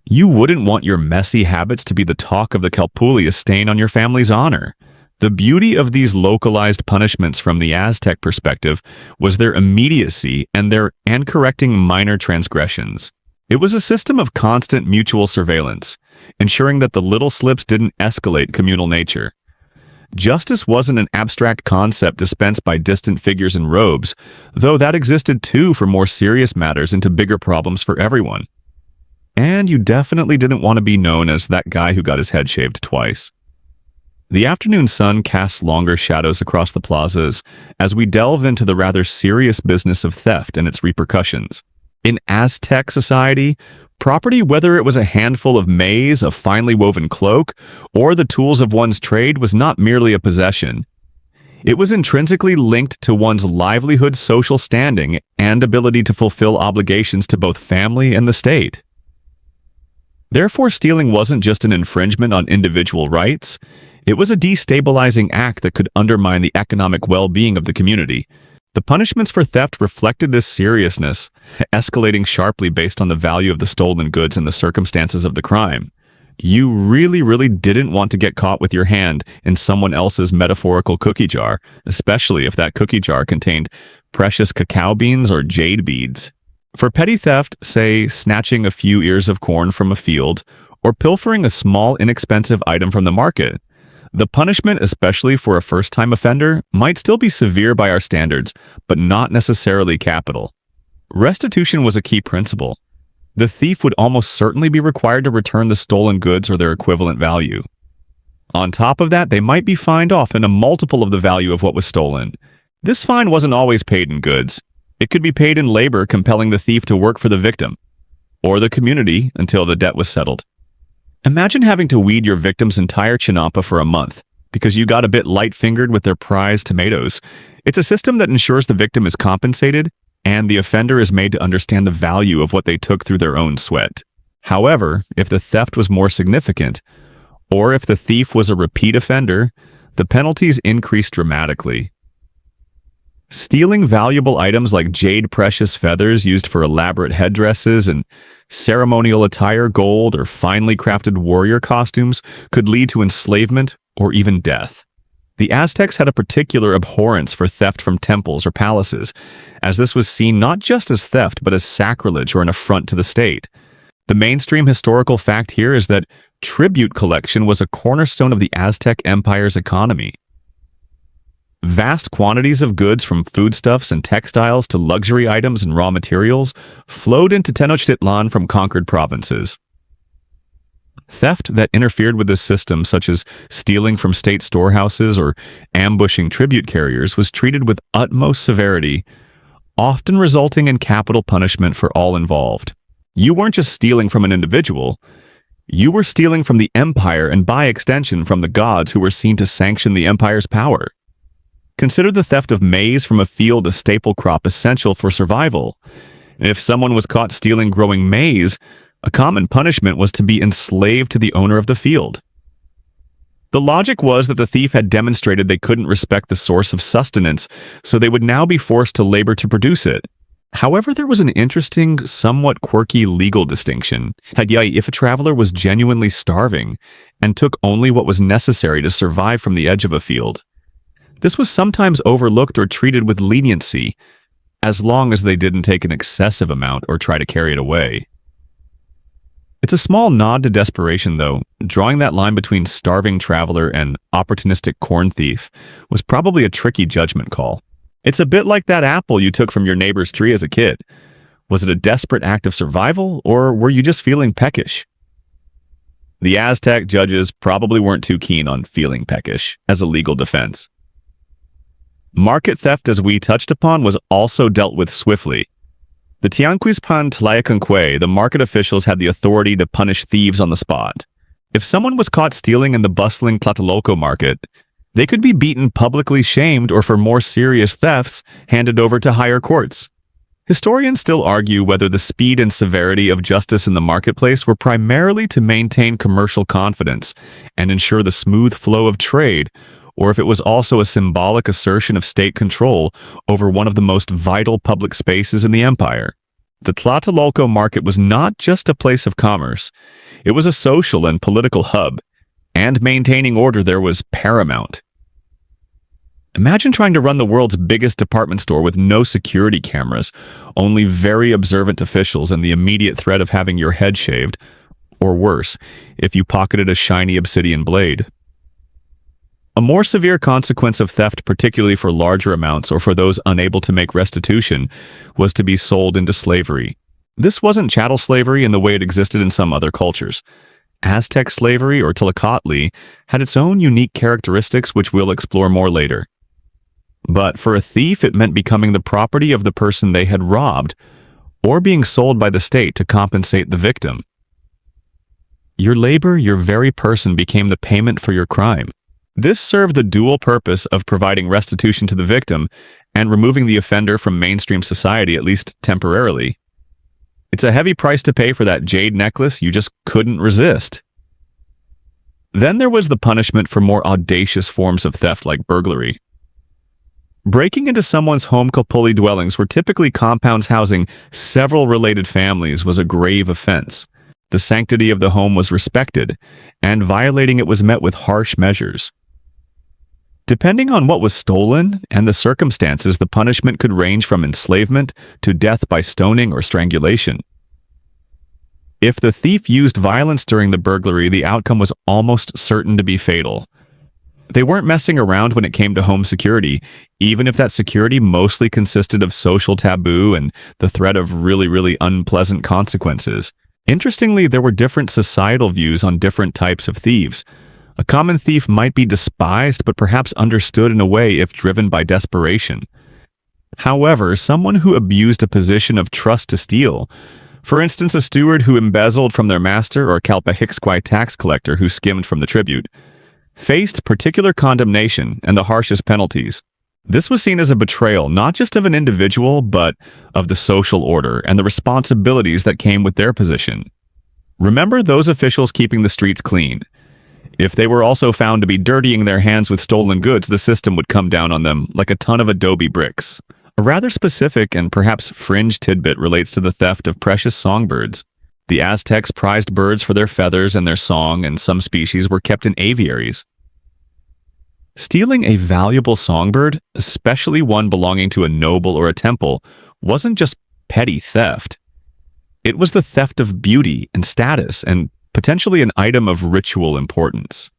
You wouldn't want your messy habits to be the talk of the Kalpuli, a stain on your family's honor. The beauty of these localized punishments from the Aztec perspective was their immediacy and correcting minor transgressions. It was a system of constant mutual surveillance, ensuring that the little slips didn't escalate communal nature. Justice wasn't an abstract concept dispensed by distant figures in robes, though that existed too for more serious matters into bigger problems for everyone. And you definitely didn't want to be known as that guy who got his head shaved twice. The afternoon sun casts longer shadows across the plazas as we delve into the rather serious business of theft and its repercussions. In Aztec society, property, whether it was a handful of maize, a finely woven cloak, or the tools of one's trade, was not merely a possession. It was intrinsically linked to one's livelihood, social standing, and ability to fulfill obligations to both family and the state. Therefore, stealing wasn't just an infringement on individual rights. It was a destabilizing act that could undermine the economic well-being of the community. The punishments for theft reflected this seriousness, escalating sharply based on the value of the stolen goods and the circumstances of the crime. You really didn't want to get caught with your hand in someone else's metaphorical cookie jar, especially if that cookie jar contained precious cacao beans or jade beads. For petty theft, say snatching a few ears of corn from a field, or pilfering a small inexpensive item from the market, the punishment, especially for a first-time offender, might still be severe by our standards, but not necessarily capital. Restitution was a key principle. The thief would almost certainly be required to return the stolen goods or their equivalent value. On top of that, they might be fined often a multiple of the value of what was stolen. This fine wasn't always paid in goods. It could be paid in labor, compelling the thief to work for the victim, or the community until the debt was settled. Imagine having to weed your victim's entire chinampa for a month, because you got a bit light-fingered with their prized tomatoes. It's a system that ensures the victim is compensated and the offender is made to understand the value of what they took through their own sweat. However, if the theft was more significant, or if the thief was a repeat offender, the penalties increased dramatically. Stealing valuable items like jade precious feathers used for elaborate headdresses and ceremonial attire, gold, or finely crafted warrior costumes could lead to enslavement or even death. The Aztecs had a particular abhorrence for theft from temples or palaces, as this was seen not just as theft but as sacrilege or an affront to the state. The mainstream historical fact here is that tribute collection was a cornerstone of the Aztec Empire's economy. Vast quantities of goods from foodstuffs and textiles to luxury items and raw materials flowed into Tenochtitlan from conquered provinces. Theft that interfered with this system, such as stealing from state storehouses or ambushing tribute carriers, was treated with utmost severity, often resulting in capital punishment for all involved. You weren't just stealing from an individual, you were stealing from the empire and by extension from the gods who were seen to sanction the empire's power. Consider the theft of maize from a field, a staple crop essential for survival. If someone was caught stealing growing maize, a common punishment was to be enslaved to the owner of the field. The logic was that the thief had demonstrated they couldn't respect the source of sustenance, so they would now be forced to labor to produce it. However, there was an interesting, somewhat quirky legal distinction. If a traveler was genuinely starving and took only what was necessary to survive from the edge of a field, this was sometimes overlooked or treated with leniency, as long as they didn't take an excessive amount or try to carry it away. It's a small nod to desperation, though. Drawing that line between starving traveler and opportunistic corn thief was probably a tricky judgment call. It's a bit like that apple you took from your neighbor's tree as a kid. Was it a desperate act of survival, or were you just feeling peckish? The Aztec judges probably weren't too keen on feeling peckish as a legal defense. Market theft, as we touched upon, was also dealt with swiftly. The Tianquispan Tlayacanque, the market officials had the authority to punish thieves on the spot. If someone was caught stealing in the bustling Tlatelolco market, they could be beaten, publicly shamed, or for more serious thefts, handed over to higher courts. Historians still argue whether the speed and severity of justice in the marketplace were primarily to maintain commercial confidence and ensure the smooth flow of trade, or if it was also a symbolic assertion of state control over one of the most vital public spaces in the empire. The Tlatelolco market was not just a place of commerce, it was a social and political hub, and maintaining order there was paramount. Imagine trying to run the world's biggest department store with no security cameras, only very observant officials, and the immediate threat of having your head shaved, or worse, if you pocketed a shiny obsidian blade. A more severe consequence of theft, particularly for larger amounts or for those unable to make restitution, was to be sold into slavery. This wasn't chattel slavery in the way it existed in some other cultures. Aztec slavery, or Tlaxcatli, had its own unique characteristics which we'll explore more later. But for a thief, it meant becoming the property of the person they had robbed, or being sold by the state to compensate the victim. Your labor, your very person, became the payment for your crime. This served the dual purpose of providing restitution to the victim and removing the offender from mainstream society, at least temporarily. It's a heavy price to pay for that jade necklace you just couldn't resist. Then there was the punishment for more audacious forms of theft like burglary. Breaking into someone's home kapuli dwellings, were typically compounds housing several related families, was a grave offense. The sanctity of the home was respected, and violating it was met with harsh measures. Depending on what was stolen and the circumstances, the punishment could range from enslavement to death by stoning or strangulation. If the thief used violence during the burglary, the outcome was almost certain to be fatal. They weren't messing around when it came to home security, even if that security mostly consisted of social taboo and the threat of really unpleasant consequences. Interestingly, there were different societal views on different types of thieves. A common thief might be despised but perhaps understood in a way if driven by desperation. However, someone who abused a position of trust to steal, for instance a steward who embezzled from their master or a Kalpahixquai tax collector who skimmed from the tribute, faced particular condemnation and the harshest penalties. This was seen as a betrayal not just of an individual, but of the social order and the responsibilities that came with their position. Remember those officials keeping the streets clean. If they were also found to be dirtying their hands with stolen goods, the system would come down on them like a ton of adobe bricks. A rather specific and perhaps fringe tidbit relates to the theft of precious songbirds. The Aztecs prized birds for their feathers and their song, and some species were kept in aviaries. Stealing a valuable songbird, especially one belonging to a noble or a temple, wasn't just petty theft. It was the theft of beauty and status, and potentially an item of ritual importance.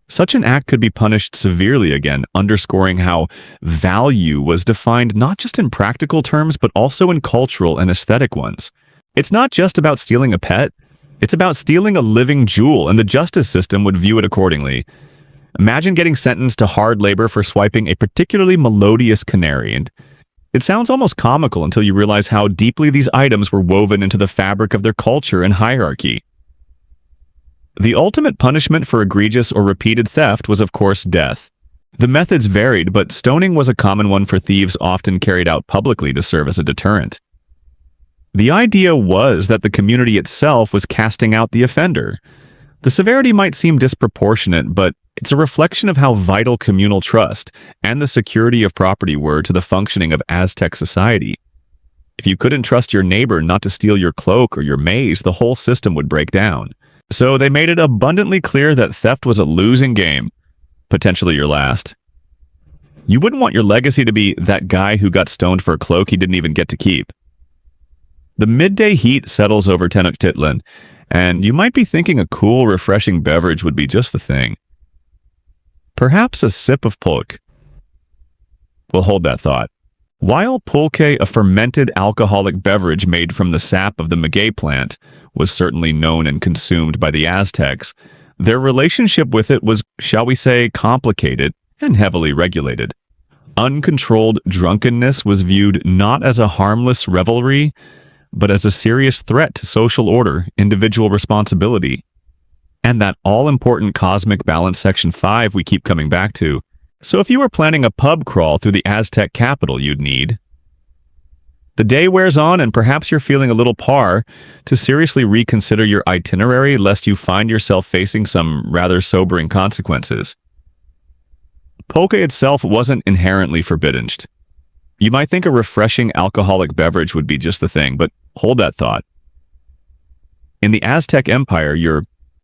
Such an act could be punished severely, again, underscoring how value was defined not just in practical terms, but also in cultural and aesthetic ones. It's not just about stealing a pet, it's about stealing a living jewel, and the justice system would view it accordingly. Imagine getting sentenced to hard labor for swiping a particularly melodious canary, and it sounds almost comical until you realize how deeply these items were woven into the fabric of their culture and hierarchy. The ultimate punishment for egregious or repeated theft was, of course, death. The methods varied, but stoning was a common one for thieves, often carried out publicly to serve as a deterrent. The idea was that the community itself was casting out the offender. The severity might seem disproportionate, but it's a reflection of how vital communal trust and the security of property were to the functioning of Aztec society. If you couldn't trust your neighbor not to steal your cloak or your maize, the whole system would break down. So they made it abundantly clear that theft was a losing game, potentially your last. You wouldn't want your legacy to be that guy who got stoned for a cloak he didn't even get to keep. The midday heat settles over Tenochtitlan, and you might be thinking a cool, refreshing beverage would be just the thing. Perhaps a sip of pulque. We'll hold that thought. While pulque, a fermented alcoholic beverage made from the sap of the maguey plant, was certainly known and consumed by the Aztecs, their relationship with it was, shall we say, complicated and heavily regulated. Uncontrolled drunkenness was viewed not as a harmless revelry, but as a serious threat to social order, individual responsibility, and that all-important cosmic balance section 5 we keep coming back to. So if you were planning a pub crawl through the Aztec capital, you'd need. The day wears on, and perhaps you're feeling a little par to seriously reconsider your itinerary lest you find yourself facing some rather sobering consequences. Pulque itself wasn't inherently forbidden. You might think a refreshing alcoholic beverage would be just the thing, but hold that thought. In the Aztec Empire,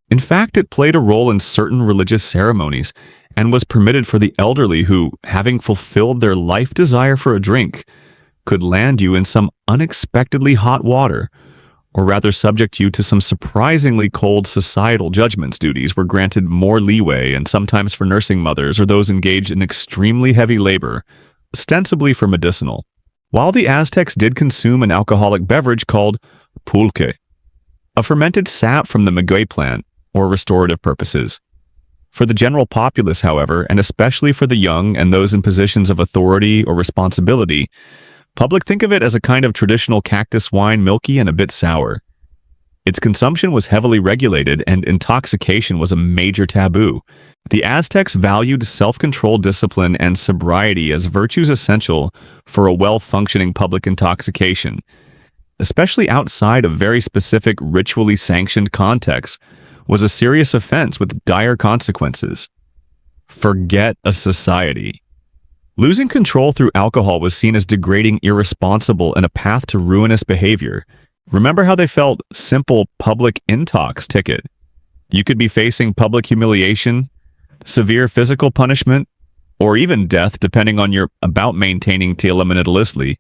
in fact, it played a role in certain religious ceremonies and was permitted for the elderly who, having fulfilled their life desire for a drink, could land you in some unexpectedly hot water, or rather subject you to some surprisingly cold societal judgments. Duties were granted more leeway, and sometimes for nursing mothers or those engaged in extremely heavy labor, ostensibly for medicinal. While the Aztecs did consume an alcoholic beverage called pulque, a fermented sap from the maguey plant, or restorative purposes. For the general populace, however, and especially for the young and those in positions of authority or responsibility, public think of it as a kind of traditional cactus wine, milky and a bit sour. Its consumption was heavily regulated, and intoxication was a major taboo. The Aztecs valued self-control, discipline, and sobriety as virtues essential for a well-functioning public intoxication, especially outside of very specific ritually sanctioned contexts, was a serious offense with dire consequences. Forget a society. Losing control through alcohol was seen as degrading, irresponsible, and a path to ruinous behavior. Remember how they felt simple public intox ticket. You could be facing public humiliation, severe physical punishment, or even death depending on your about maintaining teleminitalistly.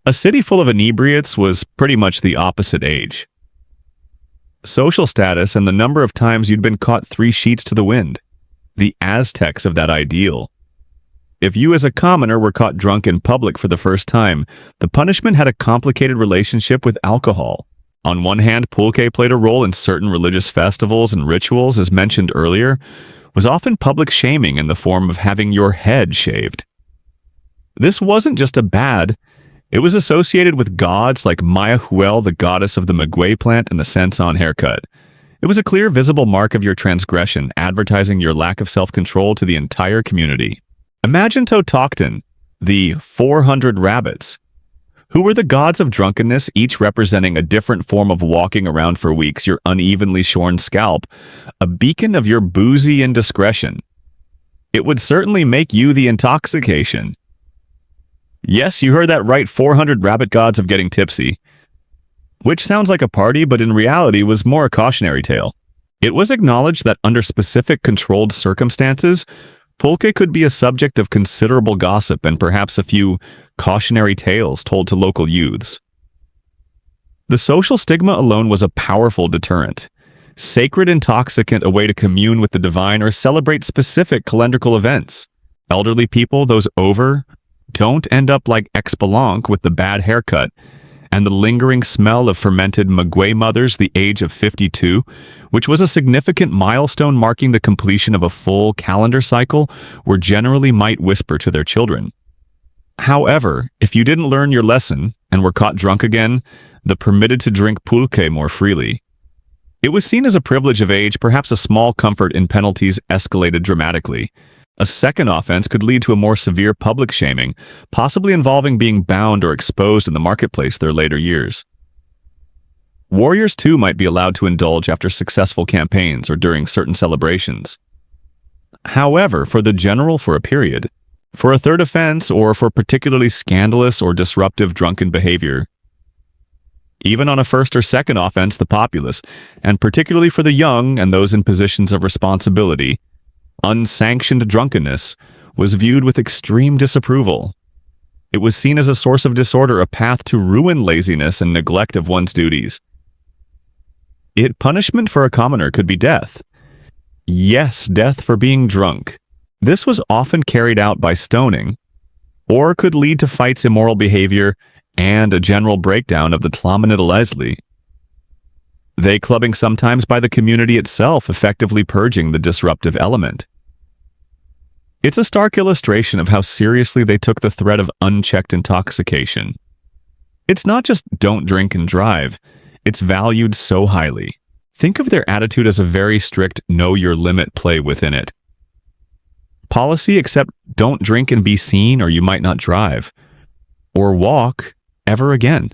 A city full of inebriates was pretty much the opposite age. Social status and the number of times you'd been caught 3 sheets to the wind. The Aztecs of that ideal. If you as a commoner were caught drunk in public for the first time, the punishment had a complicated relationship with alcohol. On one hand, pulque played a role in certain religious festivals and rituals, as mentioned earlier, was often public shaming in the form of having your head shaved. This wasn't just a bad, it was associated with gods like Mayahuel, the goddess of the maguey plant and the Sanson haircut. It was a clear, visible mark of your transgression, advertising your lack of self-control to the entire community. Imagine Totokten, the 400 rabbits, who were the gods of drunkenness, each representing a different form of walking around for weeks, your unevenly shorn scalp, a beacon of your boozy indiscretion. It would certainly make you the intoxication. Yes, you heard that right, 400 rabbit gods of getting tipsy. Which sounds like a party, but in reality was more a cautionary tale. It was acknowledged that under specific controlled circumstances, pulque could be a subject of considerable gossip and perhaps a few cautionary tales told to local youths. The social stigma alone was a powerful deterrent. Sacred intoxicant, a way to commune with the divine or celebrate specific calendrical events. Elderly people, those over, don't end up like Expelanque with the bad haircut, and the lingering smell of fermented maguey mothers, the age of 52, which was a significant milestone marking the completion of a full calendar cycle, were generally might whisper to their children. However, if you didn't learn your lesson and were caught drunk again, the permitted to drink pulque more freely. It was seen as a privilege of age, perhaps a small comfort in penalties escalated dramatically. A second offense could lead to a more severe public shaming, possibly involving being bound or exposed in the marketplace their later years. Warriors, too, might be allowed to indulge after successful campaigns or during certain celebrations. However, for the general, for a period, for a third offense, or for particularly scandalous or disruptive drunken behavior, even on a first or second offense, the populace, and particularly for the young and those in positions of responsibility, unsanctioned drunkenness was viewed with extreme disapproval. It was seen as a source of disorder, a path to ruin, laziness, and neglect of one's duties. Punishment for a commoner could be death. Yes, death for being drunk. This was often carried out by stoning, or could lead to fights, immoral behavior, and a general breakdown of the Tlamanita. They clubbing sometimes by the community itself, effectively purging the disruptive element. It's a stark illustration of how seriously they took the threat of unchecked intoxication. It's not just don't drink and drive, it's valued so highly. Think of their attitude as a very strict know your limit play within it. Policy except don't drink and be seen or you might not drive, or walk ever again.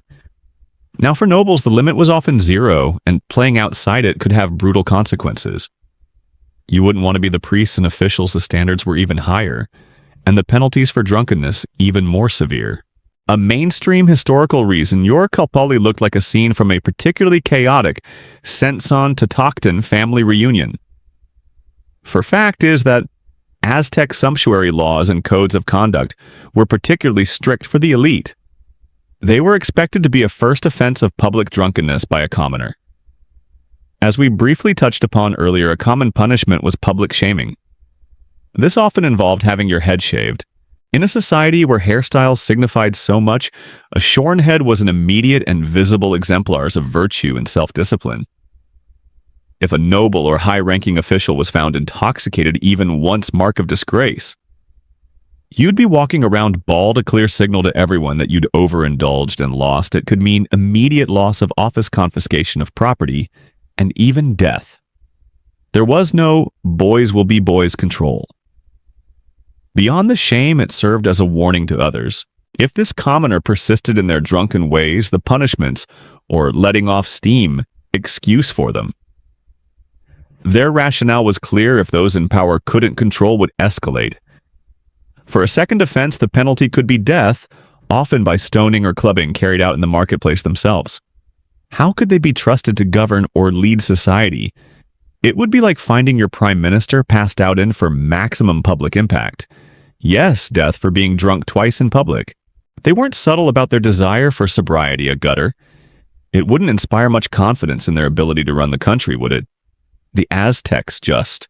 Now for nobles, the limit was often 0, and playing outside it could have brutal consequences. You wouldn't want to be the priests and officials, the standards were even higher, and the penalties for drunkenness even more severe. A mainstream historical reason your Kalpali looked like a scene from a particularly chaotic Senson Totokten family reunion. For fact is that Aztec sumptuary laws and codes of conduct were particularly strict for the elite. They were expected to be a first offense of public drunkenness by a commoner. As we briefly touched upon earlier, a common punishment was public shaming. This often involved having your head shaved. In a society where hairstyles signified so much, a shorn head was an immediate and visible exemplars of virtue and self-discipline. If a noble or high-ranking official was found intoxicated, even once mark of disgrace, you'd be walking around bald, a clear signal to everyone that you'd overindulged and lost. It could mean immediate loss of office, confiscation of property, and even death. There was no boys will be boys control. Beyond the shame, it served as a warning to others. If this commoner persisted in their drunken ways, the punishments, or letting off steam, excuse for them. Their rationale was clear: if those in power couldn't control, would escalate. For a second offense, the penalty could be death, often by stoning or clubbing carried out in the marketplace themselves. How could they be trusted to govern or lead society? It would be like finding your prime minister passed out in for maximum public impact. Yes, death for being drunk twice in public. They weren't subtle about their desire for sobriety, a gutter. It wouldn't inspire much confidence in their ability to run the country, would it? The Aztecs just.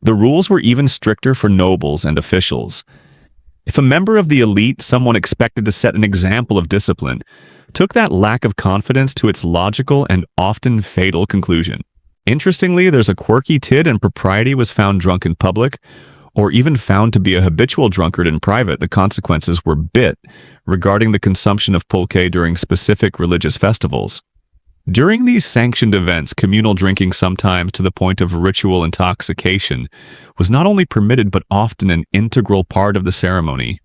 The rules were even stricter for nobles and officials. If a member of the elite, someone expected to set an example of discipline, took that lack of confidence to its logical and often fatal conclusion. Interestingly, there's a quirky tid, and propriety was found drunk in public, or even found to be a habitual drunkard in private. The consequences were bit regarding the consumption of pulque during specific religious festivals. During these sanctioned events, communal drinking, sometimes to the point of ritual intoxication, was not only permitted but often an integral part of the ceremony.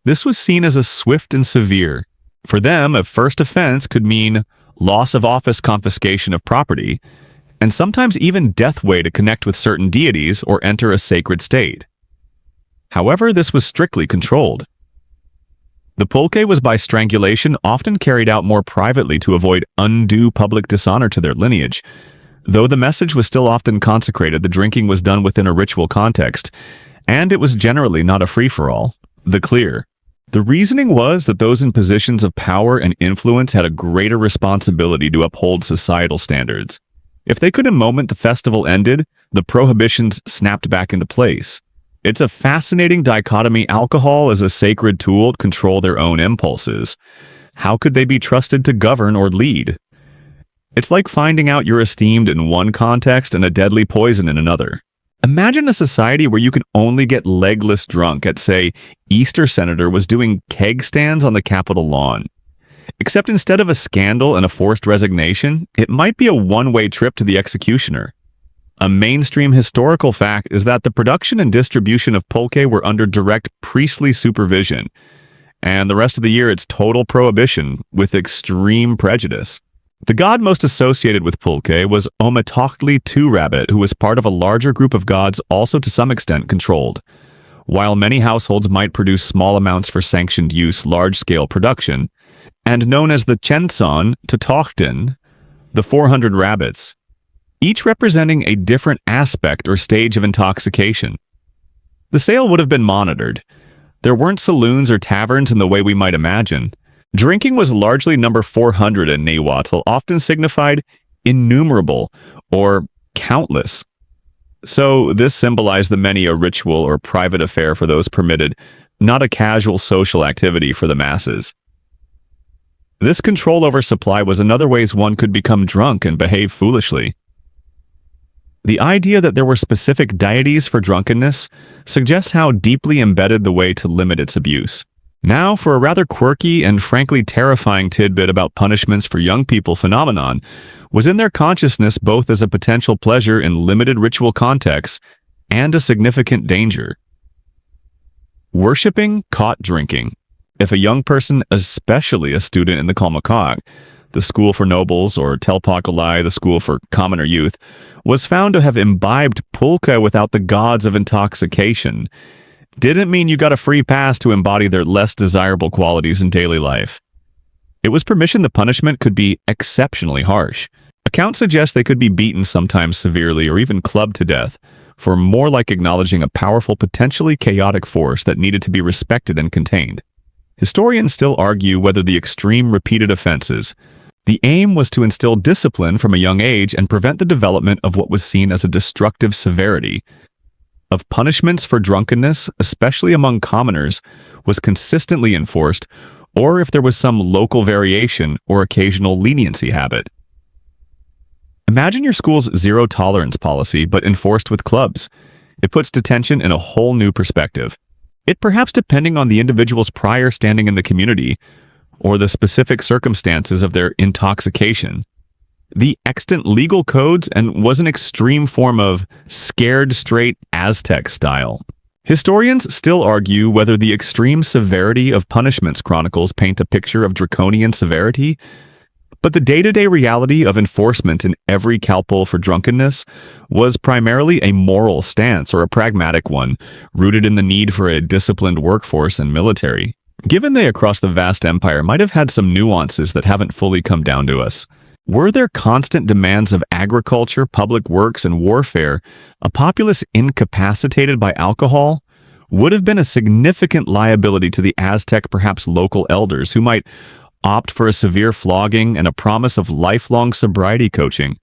This was seen as a swift and severe. For them, a first offense could mean loss of office, confiscation of property, and sometimes even death way to connect with certain deities or enter a sacred state. However, this was strictly controlled. The pulque was by strangulation, often carried out more privately to avoid undue public dishonor to their lineage. Though the message was still often consecrated, the drinking was done within a ritual context, and it was generally not a free-for-all. The reasoning was that those in positions of power and influence had a greater responsibility to uphold societal standards. If they could, in a moment the festival ended, the prohibitions snapped back into place. It's a fascinating dichotomy. Alcohol as a sacred tool to control their own impulses. How could they be trusted to govern or lead? It's like finding out you're esteemed in one context and a deadly poison in another. Imagine a society where you can only get legless drunk at, say, Easter Senator was doing keg stands on the Capitol lawn. Except instead of a scandal and a forced resignation, it might be a one-way trip to the executioner. A mainstream historical fact is that the production and distribution of pulque were under direct priestly supervision, and the rest of the year it's total prohibition with extreme prejudice. The god most associated with pulque was Ometochtli Rabbit, who was part of a larger group of gods also to some extent controlled. While many households might produce small amounts for sanctioned use, large-scale production, and known as the Chenson Totochten, the 400 rabbits, each representing a different aspect or stage of intoxication. The sale would have been monitored. There weren't saloons or taverns in the way we might imagine. Drinking was largely number 400 in Nahuatl, often signified innumerable or countless. So this symbolized the many a ritual or private affair for those permitted, not a casual social activity for the masses. This control over supply was another ways one could become drunk and behave foolishly. The idea that there were specific deities for drunkenness suggests how deeply embedded the way to limit its abuse. Now, for a rather quirky and frankly terrifying tidbit about punishments for young people phenomenon was in their consciousness both as a potential pleasure in limited ritual contexts and a significant danger. Worshipping caught drinking. If a young person, especially a student in the Kalmakag, the school for nobles, or Telpakalai, the school for commoner youth, was found to have imbibed pulque without the gods of intoxication, didn't mean you got a free pass to embody their less desirable qualities in daily life. It was permission the punishment could be exceptionally harsh. Accounts suggest they could be beaten, sometimes severely, or even clubbed to death, for more like acknowledging a powerful, potentially chaotic force that needed to be respected and contained. Historians still argue whether the extreme repeated offenses. The aim was to instill discipline from a young age and prevent the development of what was seen as a destructive severity. Of punishments for drunkenness, especially among commoners, was consistently enforced, or if there was some local variation or occasional leniency habit. Imagine your school's zero-tolerance policy, but enforced with clubs. It puts detention in a whole new perspective. It perhaps depending on the individual's prior standing in the community, or the specific circumstances of their intoxication. The extant legal codes and was an extreme form of scared straight Aztec style. Historians still argue whether the extreme severity of punishments chronicles paint a picture of draconian severity, but the day-to-day reality of enforcement in every calpol for drunkenness was primarily a moral stance or a pragmatic one, rooted in the need for a disciplined workforce and military. Given they across the vast empire might have had some nuances that haven't fully come down to us. Were there constant demands of agriculture, public works, and warfare, a populace incapacitated by alcohol would have been a significant liability to the Aztec, perhaps local elders, who might opt for a severe flogging and a promise of lifelong sobriety coaching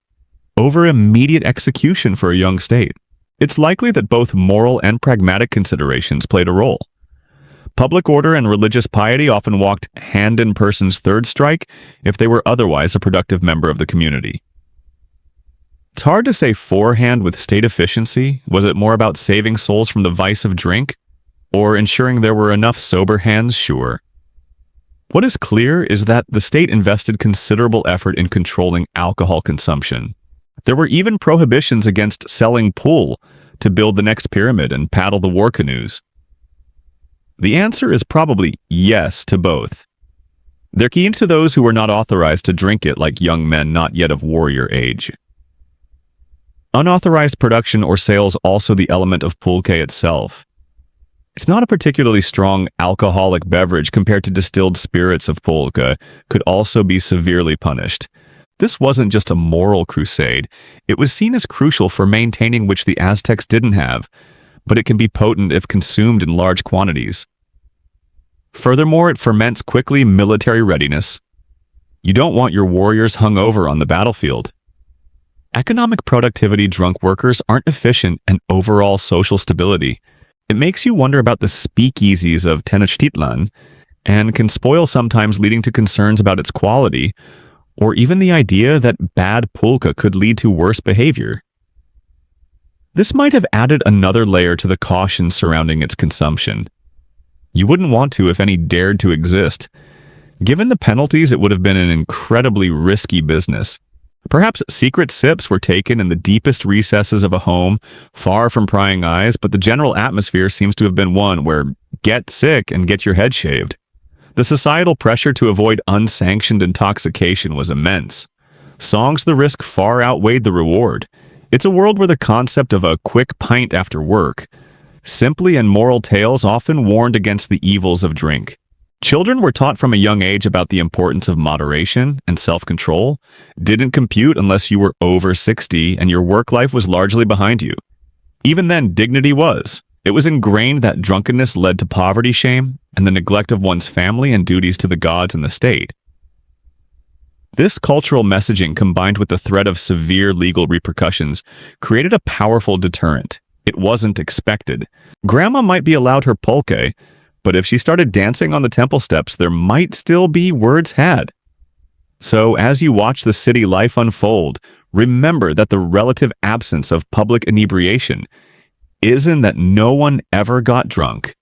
over immediate execution for a young state. It's likely that both moral and pragmatic considerations played a role. Public order and religious piety often walked hand in person's third strike if they were otherwise a productive member of the community. It's hard to say forehand with state efficiency. Was it more about saving souls from the vice of drink, or ensuring there were enough sober hands? Sure. What is clear is that the state invested considerable effort in controlling alcohol consumption. There were even prohibitions against selling pool to build the next pyramid and paddle the war canoes. The answer is probably yes to both. They're keen to those who were not authorized to drink it like young men not yet of warrior age. Unauthorized production or sales also the element of pulque itself. It's not a particularly strong alcoholic beverage compared to distilled spirits of pulque, could also be severely punished. This wasn't just a moral crusade, it was seen as crucial for maintaining which the Aztecs didn't have, but it can be potent if consumed in large quantities. Furthermore, it ferments quickly military readiness. You don't want your warriors hung over on the battlefield. Economic productivity drunk workers aren't efficient and overall social stability. It makes you wonder about the speakeasies of Tenochtitlan and can spoil sometimes leading to concerns about its quality, or even the idea that bad pulque could lead to worse behavior. This might have added another layer to the caution surrounding its consumption. You wouldn't want to if any dared to exist. Given the penalties, it would have been an incredibly risky business. Perhaps secret sips were taken in the deepest recesses of a home, far from prying eyes, but the general atmosphere seems to have been one where get sick and get your head shaved. The societal pressure to avoid unsanctioned intoxication was immense. Songs the risk far outweighed the reward. It's a world where the concept of a quick pint after work, simply and moral tales often warned against the evils of drink. Children were taught from a young age about the importance of moderation and self-control, didn't compute unless you were over 60 and your work life was largely behind you. Even then, dignity was. It was ingrained that drunkenness led to poverty shame and the neglect of one's family and duties to the gods and the state. This cultural messaging, combined with the threat of severe legal repercussions, created a powerful deterrent. It wasn't expected. Grandma might be allowed her pulque, but if she started dancing on the temple steps, there might still be words had. So as you watch the city life unfold, remember that the relative absence of public inebriation isn't that no one ever got drunk.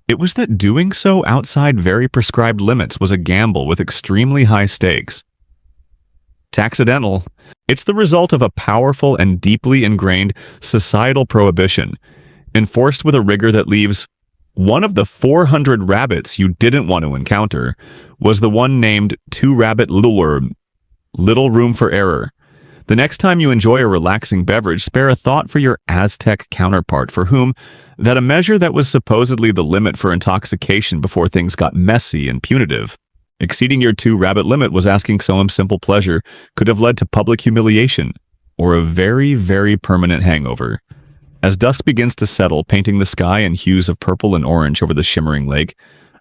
It was that doing so outside very prescribed limits was a gamble with extremely high stakes. Accidental. It's the result of a powerful and deeply ingrained societal prohibition, enforced with a rigor that leaves one of the 400 rabbits you didn't want to encounter was the one named two-rabbit lull, little room for error. The next time you enjoy a relaxing beverage, spare a thought for your Aztec counterpart, for whom that a measure that was supposedly the limit for intoxication before things got messy and punitive. Exceeding your two-rabbit limit was asking some simple pleasure could have led to public humiliation or a very, very permanent hangover. As dusk begins to settle, painting the sky in hues of purple and orange over the shimmering lake,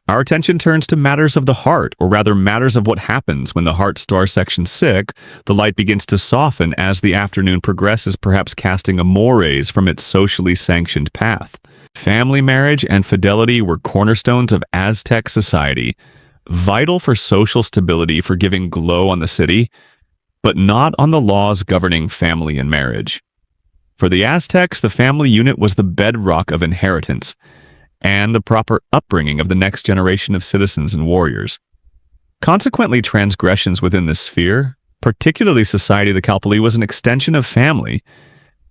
our attention turns to matters of the heart, or rather matters of what happens when the heart star section's sick. The light begins to soften as the afternoon progresses, perhaps casting a mores from its socially sanctioned path. Family marriage and fidelity were cornerstones of Aztec society, vital for social stability, for giving glow on the city, but not on the laws governing family and marriage. For the Aztecs, the family unit was the bedrock of inheritance and the proper upbringing of the next generation of citizens and warriors. Consequently, transgressions within this sphere, particularly society of the Kalpali, was an extension of family,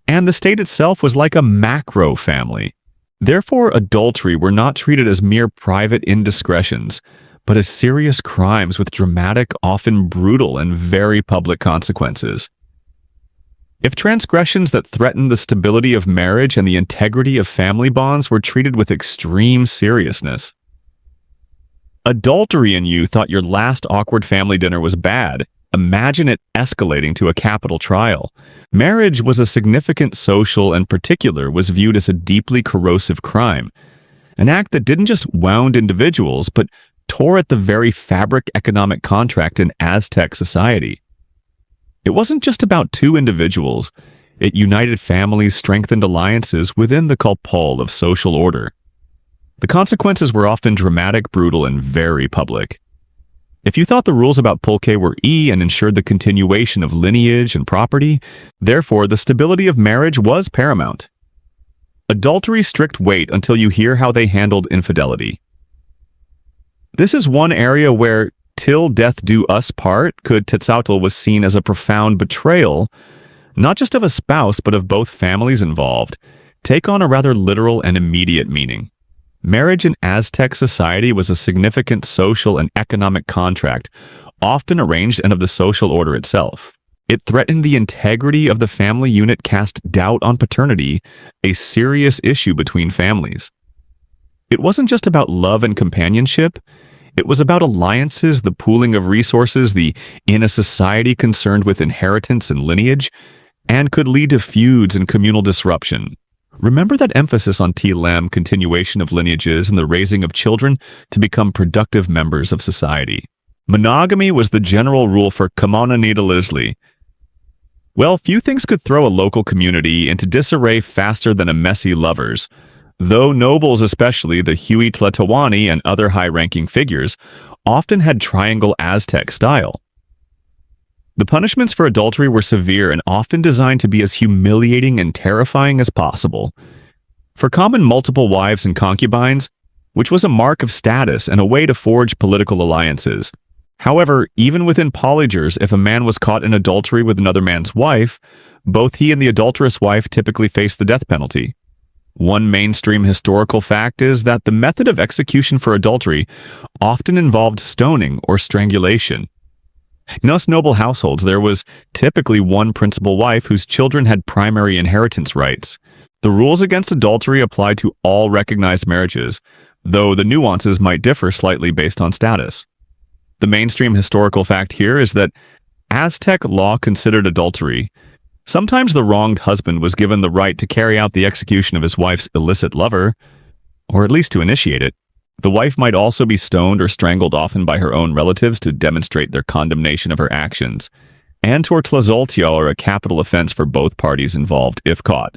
and the state itself was like a macro family. Therefore, adultery were not treated as mere private indiscretions, but as serious crimes with dramatic, often brutal, and very public consequences. If transgressions that threatened the stability of marriage and the integrity of family bonds were treated with extreme seriousness, adultery in you thought your last awkward family dinner was bad. Imagine it escalating to a capital trial. Marriage was a significant social and particular was viewed as a deeply corrosive crime, an act that didn't just wound individuals, but tore at the very fabric economic contract in Aztec society. It wasn't just about two individuals. It united families, strengthened alliances within the culpole of social order. The consequences were often dramatic, brutal, and very public. If you thought the rules about pulque were and ensured the continuation of lineage and property, therefore the stability of marriage was paramount. Adultery strict wait until you hear how they handled infidelity. This is one area where "till death do us part" Quetzalcoatl was seen as a profound betrayal, not just of a spouse but of both families involved, take on a rather literal and immediate meaning. Marriage in Aztec society was a significant social and economic contract, often arranged and of the social order itself. It threatened the integrity of the family unit, cast doubt on paternity, a serious issue between families. It wasn't just about love and companionship. It was about alliances, the pooling of resources, in a society concerned with inheritance and lineage, and could lead to feuds and communal disruption. Remember that emphasis on Tlem, continuation of lineages, and the raising of children to become productive members of society. Monogamy was the general rule for Kamonanidalisli. Well, few things could throw a local community into disarray faster than a messy lovers, though nobles, especially the Huitlatawani and other high-ranking figures, often had triangle Aztec style. The punishments for adultery were severe and often designed to be as humiliating and terrifying as possible. For common multiple wives and concubines, which was a mark of status and a way to forge political alliances. However, even within polygers, if a man was caught in adultery with another man's wife, both he and the adulterous wife typically faced the death penalty. One mainstream historical fact is that the method of execution for adultery often involved stoning or strangulation. In us noble households, there was typically one principal wife whose children had primary inheritance rights. The rules against adultery applied to all recognized marriages, though the nuances might differ slightly based on status. The mainstream historical fact here is that Aztec law considered adultery. Sometimes the wronged husband was given the right to carry out the execution of his wife's illicit lover, or at least to initiate it. The wife might also be stoned or strangled, often by her own relatives, to demonstrate their condemnation of her actions, and tortlazoltio, or a capital offense for both parties involved if caught.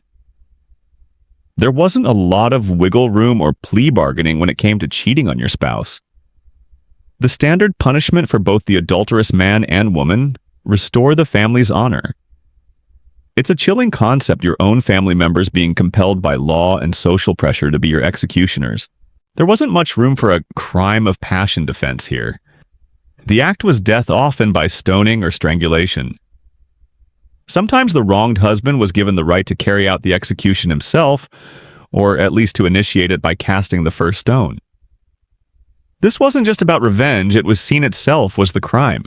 There wasn't a lot of wiggle room or plea bargaining when it came to cheating on your spouse. The standard punishment for both the adulterous man and woman: restore the family's honor. It's a chilling concept, your own family members being compelled by law and social pressure to be your executioners. There wasn't much room for a crime of passion defense here. The act was death, often by stoning or strangulation. Sometimes the wronged husband was given the right to carry out the execution himself, or at least to initiate it by casting the first stone. This wasn't just about revenge, it was seen itself was the crime.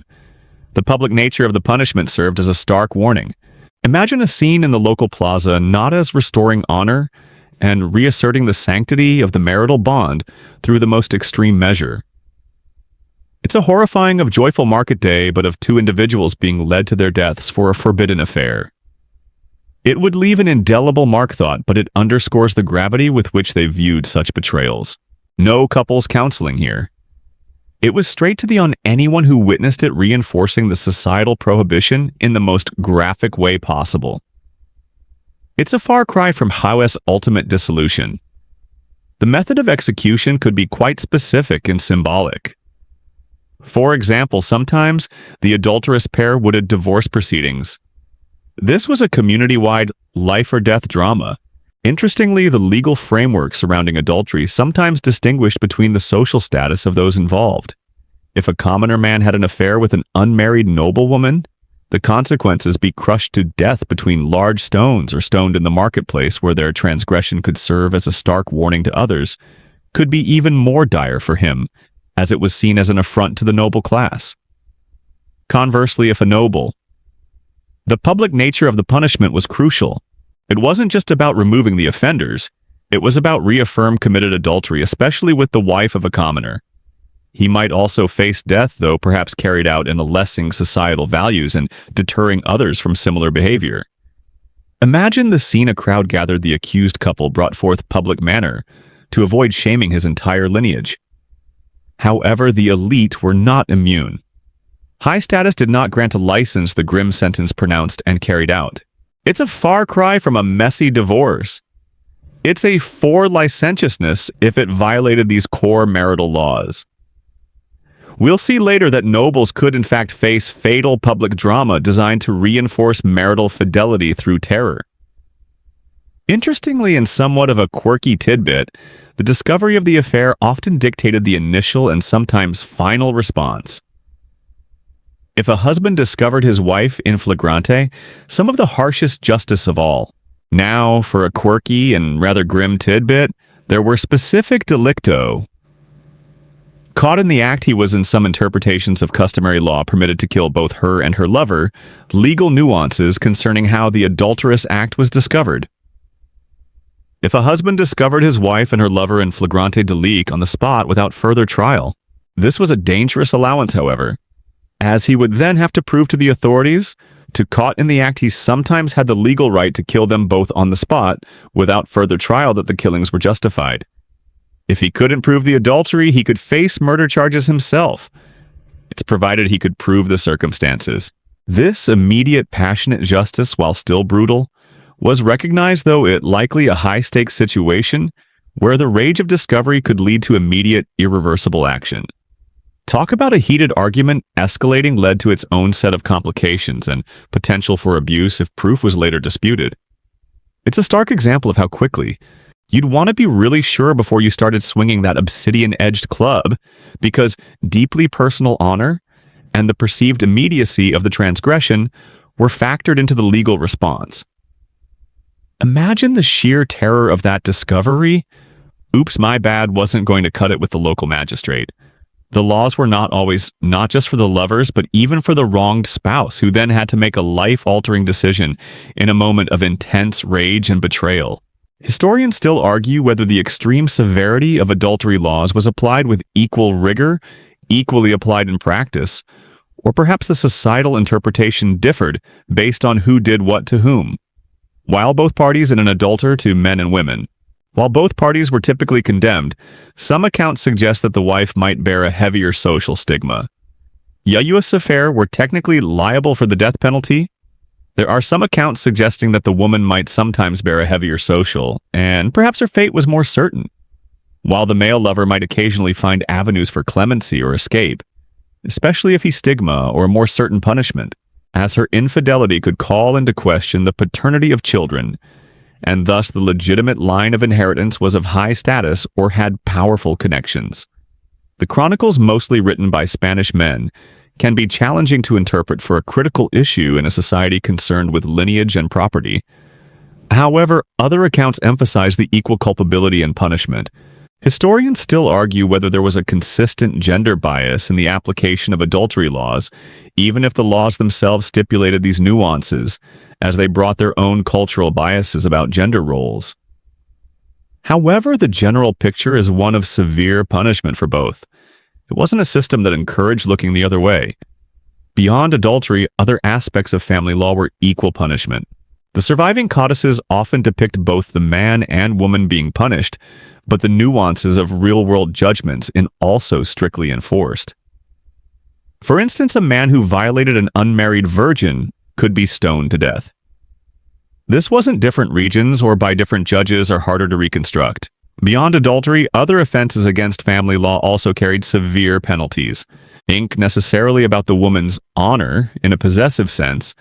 The public nature of the punishment served as a stark warning. Imagine a scene in the local plaza not as restoring honor and reasserting the sanctity of the marital bond through the most extreme measure. It's a horrifying of joyful market day, but of two individuals being led to their deaths for a forbidden affair. It would leave an indelible mark, thought, but it underscores the gravity with which they viewed such betrayals. No couples counseling here. It was straight to the on anyone who witnessed it, reinforcing the societal prohibition in the most graphic way possible. It's a far cry from Hau's ultimate dissolution. The method of execution could be quite specific and symbolic. For example, sometimes the adulterous pair would have divorce proceedings. This was a community-wide life or death drama. Interestingly, the legal framework surrounding adultery sometimes distinguished between the social status of those involved. If a commoner man had an affair with an unmarried noblewoman, the consequences be crushed to death between large stones, or stoned in the marketplace, where their transgression could serve as a stark warning to others, could be even more dire for him, as it was seen as an affront to the noble class. Conversely, if a noble, the public nature of the punishment was crucial. It wasn't just about removing the offenders, it was about reaffirm committed adultery, especially with the wife of a commoner. He might also face death, though perhaps carried out in a lessening societal values and deterring others from similar behavior. Imagine the scene: a crowd gathered, the accused couple brought forth public manner to avoid shaming his entire lineage. However, the elite were not immune. High status did not grant a license the grim sentence pronounced and carried out. It's a far cry from a messy divorce. It's a for licentiousness if it violated these core marital laws. We'll see later that nobles could in fact face fatal public drama designed to reinforce marital fidelity through terror. Interestingly, and somewhat of a quirky tidbit, the discovery of the affair often dictated the initial and sometimes final response. If a husband discovered his wife in flagrante, some of the harshest justice of all. Now, for a quirky and rather grim tidbit, there were specific delicto. Caught in the act, he was in some interpretations of customary law permitted to kill both her and her lover, legal nuances concerning how the adulterous act was discovered. If a husband discovered his wife and her lover in flagrante delict on the spot without further trial, this was a dangerous allowance, however, as he would then have to prove to the authorities, to caught in the act, he sometimes had the legal right to kill them both on the spot without further trial that the killings were justified. If he couldn't prove the adultery, he could face murder charges himself. It's provided he could prove the circumstances. This immediate passionate justice, while still brutal, was recognized, though it likely a high-stakes situation where the rage of discovery could lead to immediate, irreversible action. Talk about a heated argument escalating led to its own set of complications and potential for abuse if proof was later disputed. It's a stark example of how quickly you'd want to be really sure before you started swinging that obsidian-edged club, because deeply personal honor and the perceived immediacy of the transgression were factored into the legal response. Imagine the sheer terror of that discovery. Oops, my bad wasn't going to cut it with the local magistrate. The laws were not always, not just for the lovers, but even for the wronged spouse, who then had to make a life-altering decision in a moment of intense rage and betrayal. Historians still argue whether the extreme severity of adultery laws was applied with equal rigor, equally applied in practice, or perhaps the societal interpretation differed based on who did what to whom. While both parties in an adulterer to men and women, while both parties were typically condemned, some accounts suggest that the wife might bear a heavier social stigma. Yayua affair were technically liable for the death penalty. There are some accounts suggesting that the woman might sometimes bear a heavier social, and perhaps her fate was more certain, while the male lover might occasionally find avenues for clemency or escape, especially if he stigma or a more certain punishment, as her infidelity could call into question the paternity of children, and thus the legitimate line of inheritance was of high status or had powerful connections. The chronicles, mostly written by Spanish men, can be challenging to interpret for a critical issue in a society concerned with lineage and property. However, other accounts emphasize the equal culpability and punishment. Historians still argue whether there was a consistent gender bias in the application of adultery laws, even if the laws themselves stipulated these nuances, as they brought their own cultural biases about gender roles. However, the general picture is one of severe punishment for both. It wasn't a system that encouraged looking the other way. Beyond adultery, other aspects of family law were equal punishment. The surviving codices often depict both the man and woman being punished, but the nuances of real-world judgments in also strictly enforced. For instance, a man who violated an unmarried virgin could be stoned to death. This wasn't different regions or by different judges or harder to reconstruct. Beyond adultery, other offenses against family law also carried severe penalties. Ain't necessarily about the woman's honor in a possessive sense,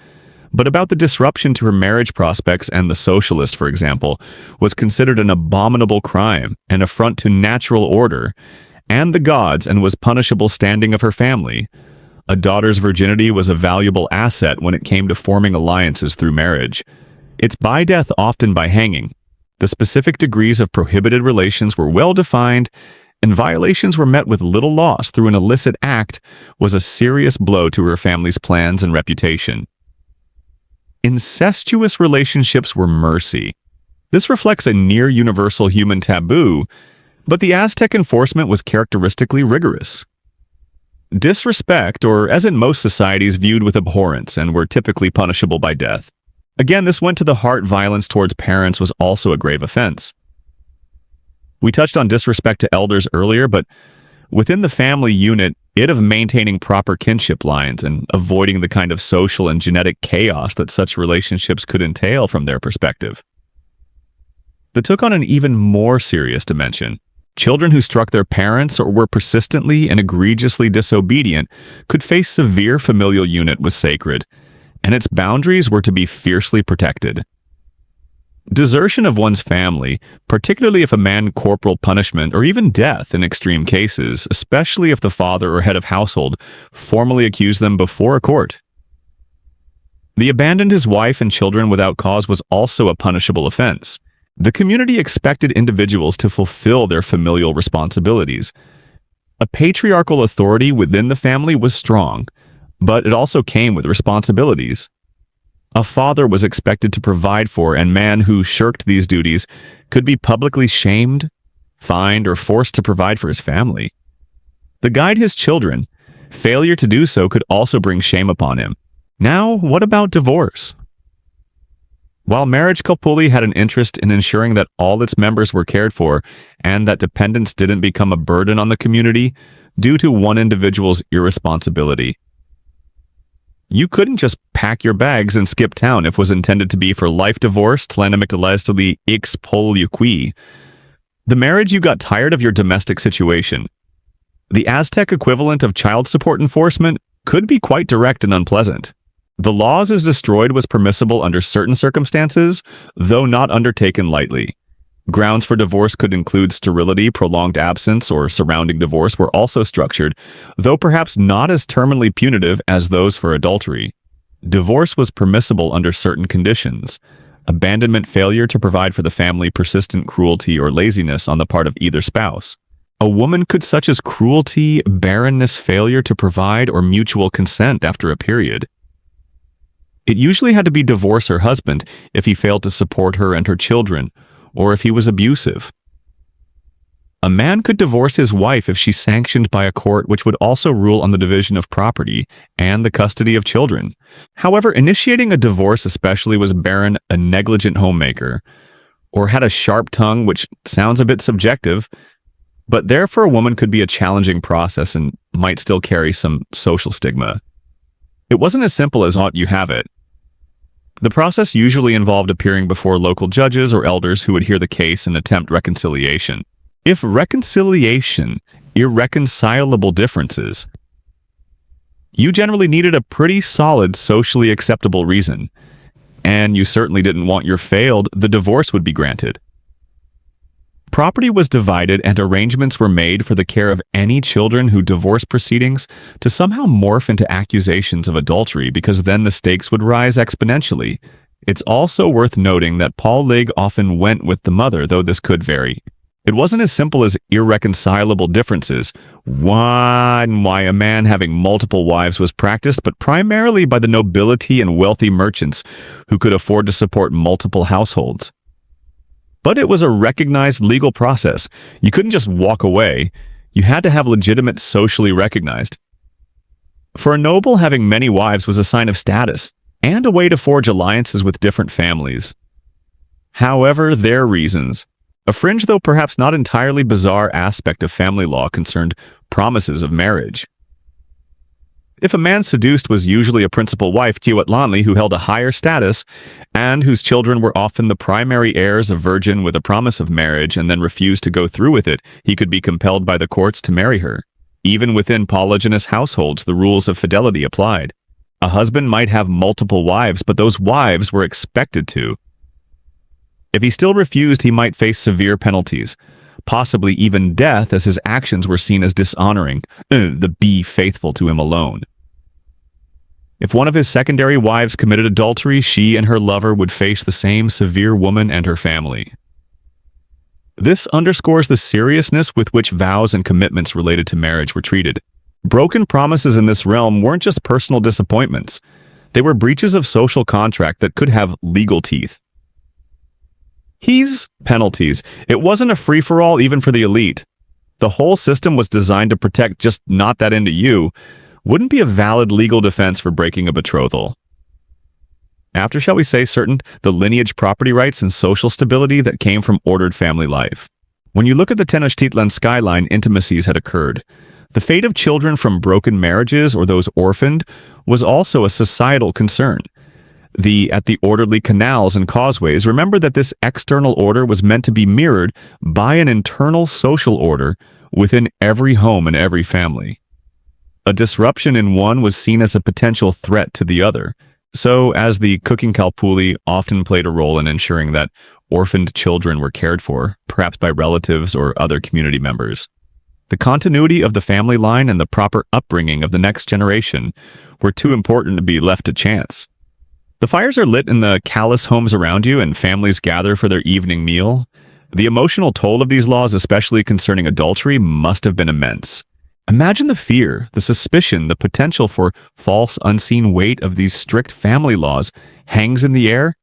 but about the disruption to her marriage prospects, and the socialist, for example, was considered an abominable crime, an affront to natural order, and the gods, and was punishable standing of her family. A daughter's virginity was a valuable asset when it came to forming alliances through marriage. It's by death, often by hanging. The specific degrees of prohibited relations were well defined, and violations were met with little loss through an illicit act was a serious blow to her family's plans and reputation. Incestuous relationships were mercy. This reflects a near-universal human taboo, but the Aztec enforcement was characteristically rigorous. Disrespect, or as in most societies, viewed with abhorrence and were typically punishable by death. Again, this went to the heart. Violence towards parents was also a grave offense. We touched on disrespect to elders earlier, but within the family unit, it of maintaining proper kinship lines and avoiding the kind of social and genetic chaos that such relationships could entail from their perspective. That took on an even more serious dimension. Children who struck their parents or were persistently and egregiously disobedient could face severe. Familial unit was sacred, and its boundaries were to be fiercely protected. Desertion of one's family, particularly if a man corporal punishment or even death in extreme cases, especially if the father or head of household formally accused them before a court. The abandoned his wife and children without cause was also a punishable offense. The community expected individuals to fulfill their familial responsibilities. A patriarchal authority within the family was strong, but it also came with responsibilities. A father was expected to provide for, and man who shirked these duties could be publicly shamed, fined, or forced to provide for his family. To guide his children, failure to do so could also bring shame upon him. Now, what about divorce? While marriage couples had an interest in ensuring that all its members were cared for and that dependents didn't become a burden on the community due to one individual's irresponsibility. You couldn't just pack your bags and skip town if it was intended to be for life divorce, tlanamictalestali expolluqui. The marriage you got tired of your domestic situation. The Aztec equivalent of child support enforcement could be quite direct and unpleasant. The laws as destroyed was permissible under certain circumstances, though not undertaken lightly. Grounds for divorce could include sterility, prolonged absence, or surrounding divorce were also structured, though perhaps not as terminally punitive as those for adultery. Divorce was permissible under certain conditions. Abandonment, failure to provide for the family, persistent cruelty, or laziness on the part of either spouse. A woman could such as cruelty, barrenness, failure to provide, or mutual consent after a period. It usually had to be divorce her husband if he failed to support her and her children, or if he was abusive. A man could divorce his wife if she's sanctioned by a court which would also rule on the division of property and the custody of children. However, initiating a divorce especially was barren, a negligent homemaker, or had a sharp tongue, which sounds a bit subjective, but there for a woman could be a challenging process and might still carry some social stigma. It wasn't as simple as "ought you have it." The process usually involved appearing before local judges or elders who would hear the case and attempt reconciliation. If reconciliation, irreconcilable differences, you generally needed a pretty solid, socially acceptable reason, and you certainly didn't want your failed, the divorce would be granted. Property was divided and arrangements were made for the care of any children who divorce proceedings to somehow morph into accusations of adultery because then the stakes would rise exponentially. It's also worth noting that Paul Ligg often went with the mother, though this could vary. It wasn't as simple as irreconcilable differences, why a man having multiple wives was practiced, but primarily by the nobility and wealthy merchants who could afford to support multiple households. But it was a recognized legal process. You couldn't just walk away. You had to have legitimate socially recognized. For a noble, having many wives was a sign of status and a way to forge alliances with different families. However, their reasons. A fringe, though perhaps not entirely bizarre aspect of family law concerned promises of marriage. If a man seduced was usually a principal wife, Tiwatlanli, who held a higher status and whose children were often the primary heirs, a virgin with a promise of marriage, and then refused to go through with it, he could be compelled by the courts to marry her. Even within polygynous households, the rules of fidelity applied. A husband might have multiple wives, but those wives were expected to. If he still refused, he might face severe penalties, possibly even death, as his actions were seen as dishonoring, the be faithful to him alone. If one of his secondary wives committed adultery, she and her lover would face the same severe woman and her family. This underscores the seriousness with which vows and commitments related to marriage were treated. Broken promises in this realm weren't just personal disappointments. They were breaches of social contract that could have legal teeth. Penalties. It wasn't a free-for-all even for the elite. The whole system was designed to protect just not that into you. Wouldn't be a valid legal defense for breaking a betrothal. After, shall we say, the lineage property rights and social stability that came from ordered family life. When you look at the Tenochtitlan skyline, intimacies had occurred. The fate of children from broken marriages or those orphaned was also a societal concern. At the orderly canals and causeways, remember that this external order was meant to be mirrored by an internal social order within every home and every family. A disruption in one was seen as a potential threat to the other. So, as the cooking kalpuli often played a role in ensuring that orphaned children were cared for, perhaps by relatives or other community members. The continuity of the family line and the proper upbringing of the next generation were too important to be left to chance. The fires are lit in the callous homes around you and families gather for their evening meal. The emotional toll of these laws, especially concerning adultery, must have been immense. Imagine the fear, the suspicion, the potential for false, unseen weight of these strict family laws hangs in the air.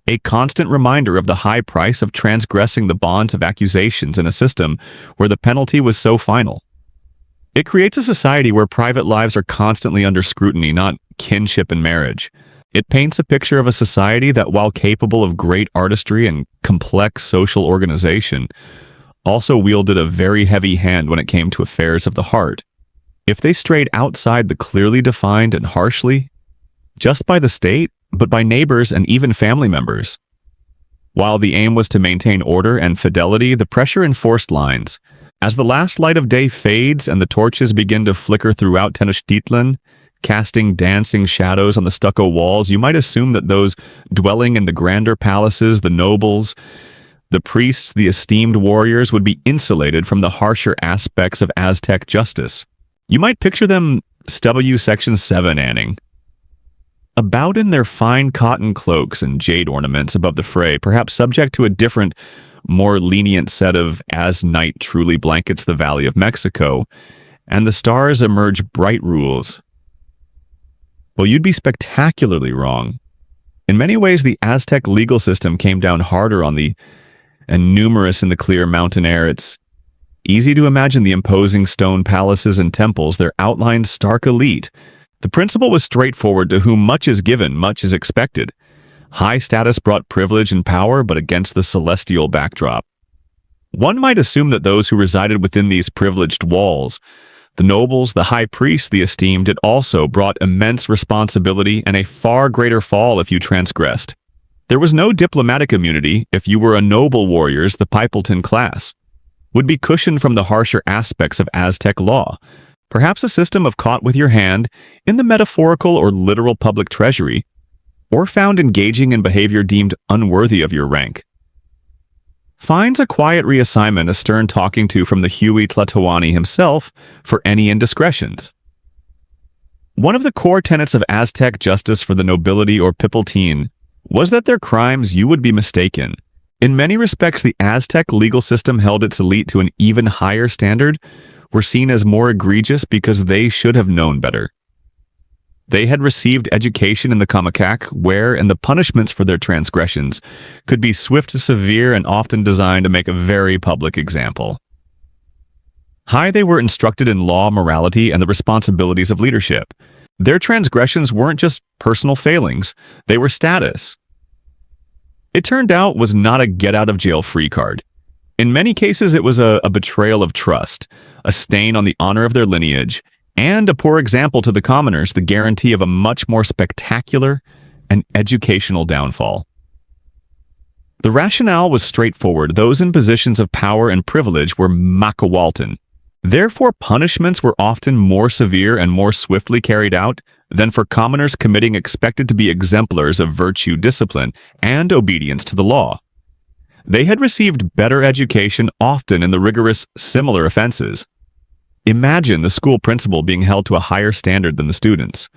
A constant reminder of the high price of transgressing the bonds of accusations in a system where the penalty was so final. It creates a society where private lives are constantly under scrutiny, not kinship and marriage. It paints a picture of a society that, while capable of great artistry and complex social organization, also wielded a very heavy hand when it came to affairs of the heart. If they strayed outside the clearly defined and harshly, just by the state, but by neighbors and even family members. While the aim was to maintain order and fidelity, the pressure enforced lines. As the last light of day fades and the torches begin to flicker throughout Tenochtitlan, casting dancing shadows on the stucco walls, you might assume that those dwelling in the grander palaces, the nobles, the priests, the esteemed warriors, would be insulated from the harsher aspects of Aztec justice. You might picture them SW Section 7 Anning, about in their fine cotton cloaks and jade ornaments above the fray, perhaps subject to a different, more lenient set of as night truly blankets the Valley of Mexico, and the stars emerge bright rules. Well, you'd be spectacularly wrong. In many ways, the Aztec legal system came down harder on the and numerous in the clear mountain air. It's easy to imagine the imposing stone palaces and temples, their outlines stark elite. The principle was straightforward: to whom much is given, much is expected. High status brought privilege and power, but against the celestial backdrop. One might assume that those who resided within these privileged walls, the nobles, the high priests, the esteemed, it also brought immense responsibility and a far greater fall if you transgressed. There was no diplomatic immunity if you were a noble warriors. The Pipelton class would be cushioned from the harsher aspects of Aztec law, perhaps a system of caught with your hand in the metaphorical or literal public treasury, or found engaging in behavior deemed unworthy of your rank. Finds a quiet reassignment, a stern talking to from the Huey Tlatoani himself for any indiscretions. One of the core tenets of Aztec justice for the nobility or Pipiltine was that their crimes you would be mistaken. In many respects, the Aztec legal system held its elite to an even higher standard, were seen as more egregious because they should have known better. They had received education in the Comicac, where, and the punishments for their transgressions could be swift, severe, and often designed to make a very public example. High, they were instructed in law, morality, and the responsibilities of leadership. Their transgressions weren't just personal failings, they were status. It turned out was not a get-out-of-jail-free card. In many cases, it was a betrayal of trust, a stain on the honor of their lineage, and a poor example to the commoners, the guarantee of a much more spectacular and educational downfall. The rationale was straightforward. Those in positions of power and privilege were Makawalton. Therefore, punishments were often more severe and more swiftly carried out than for commoners committing expected to be exemplars of virtue, discipline, and obedience to the law. They had received better education, often in the rigorous similar offenses. Imagine the school principal being held to a higher standard than the students,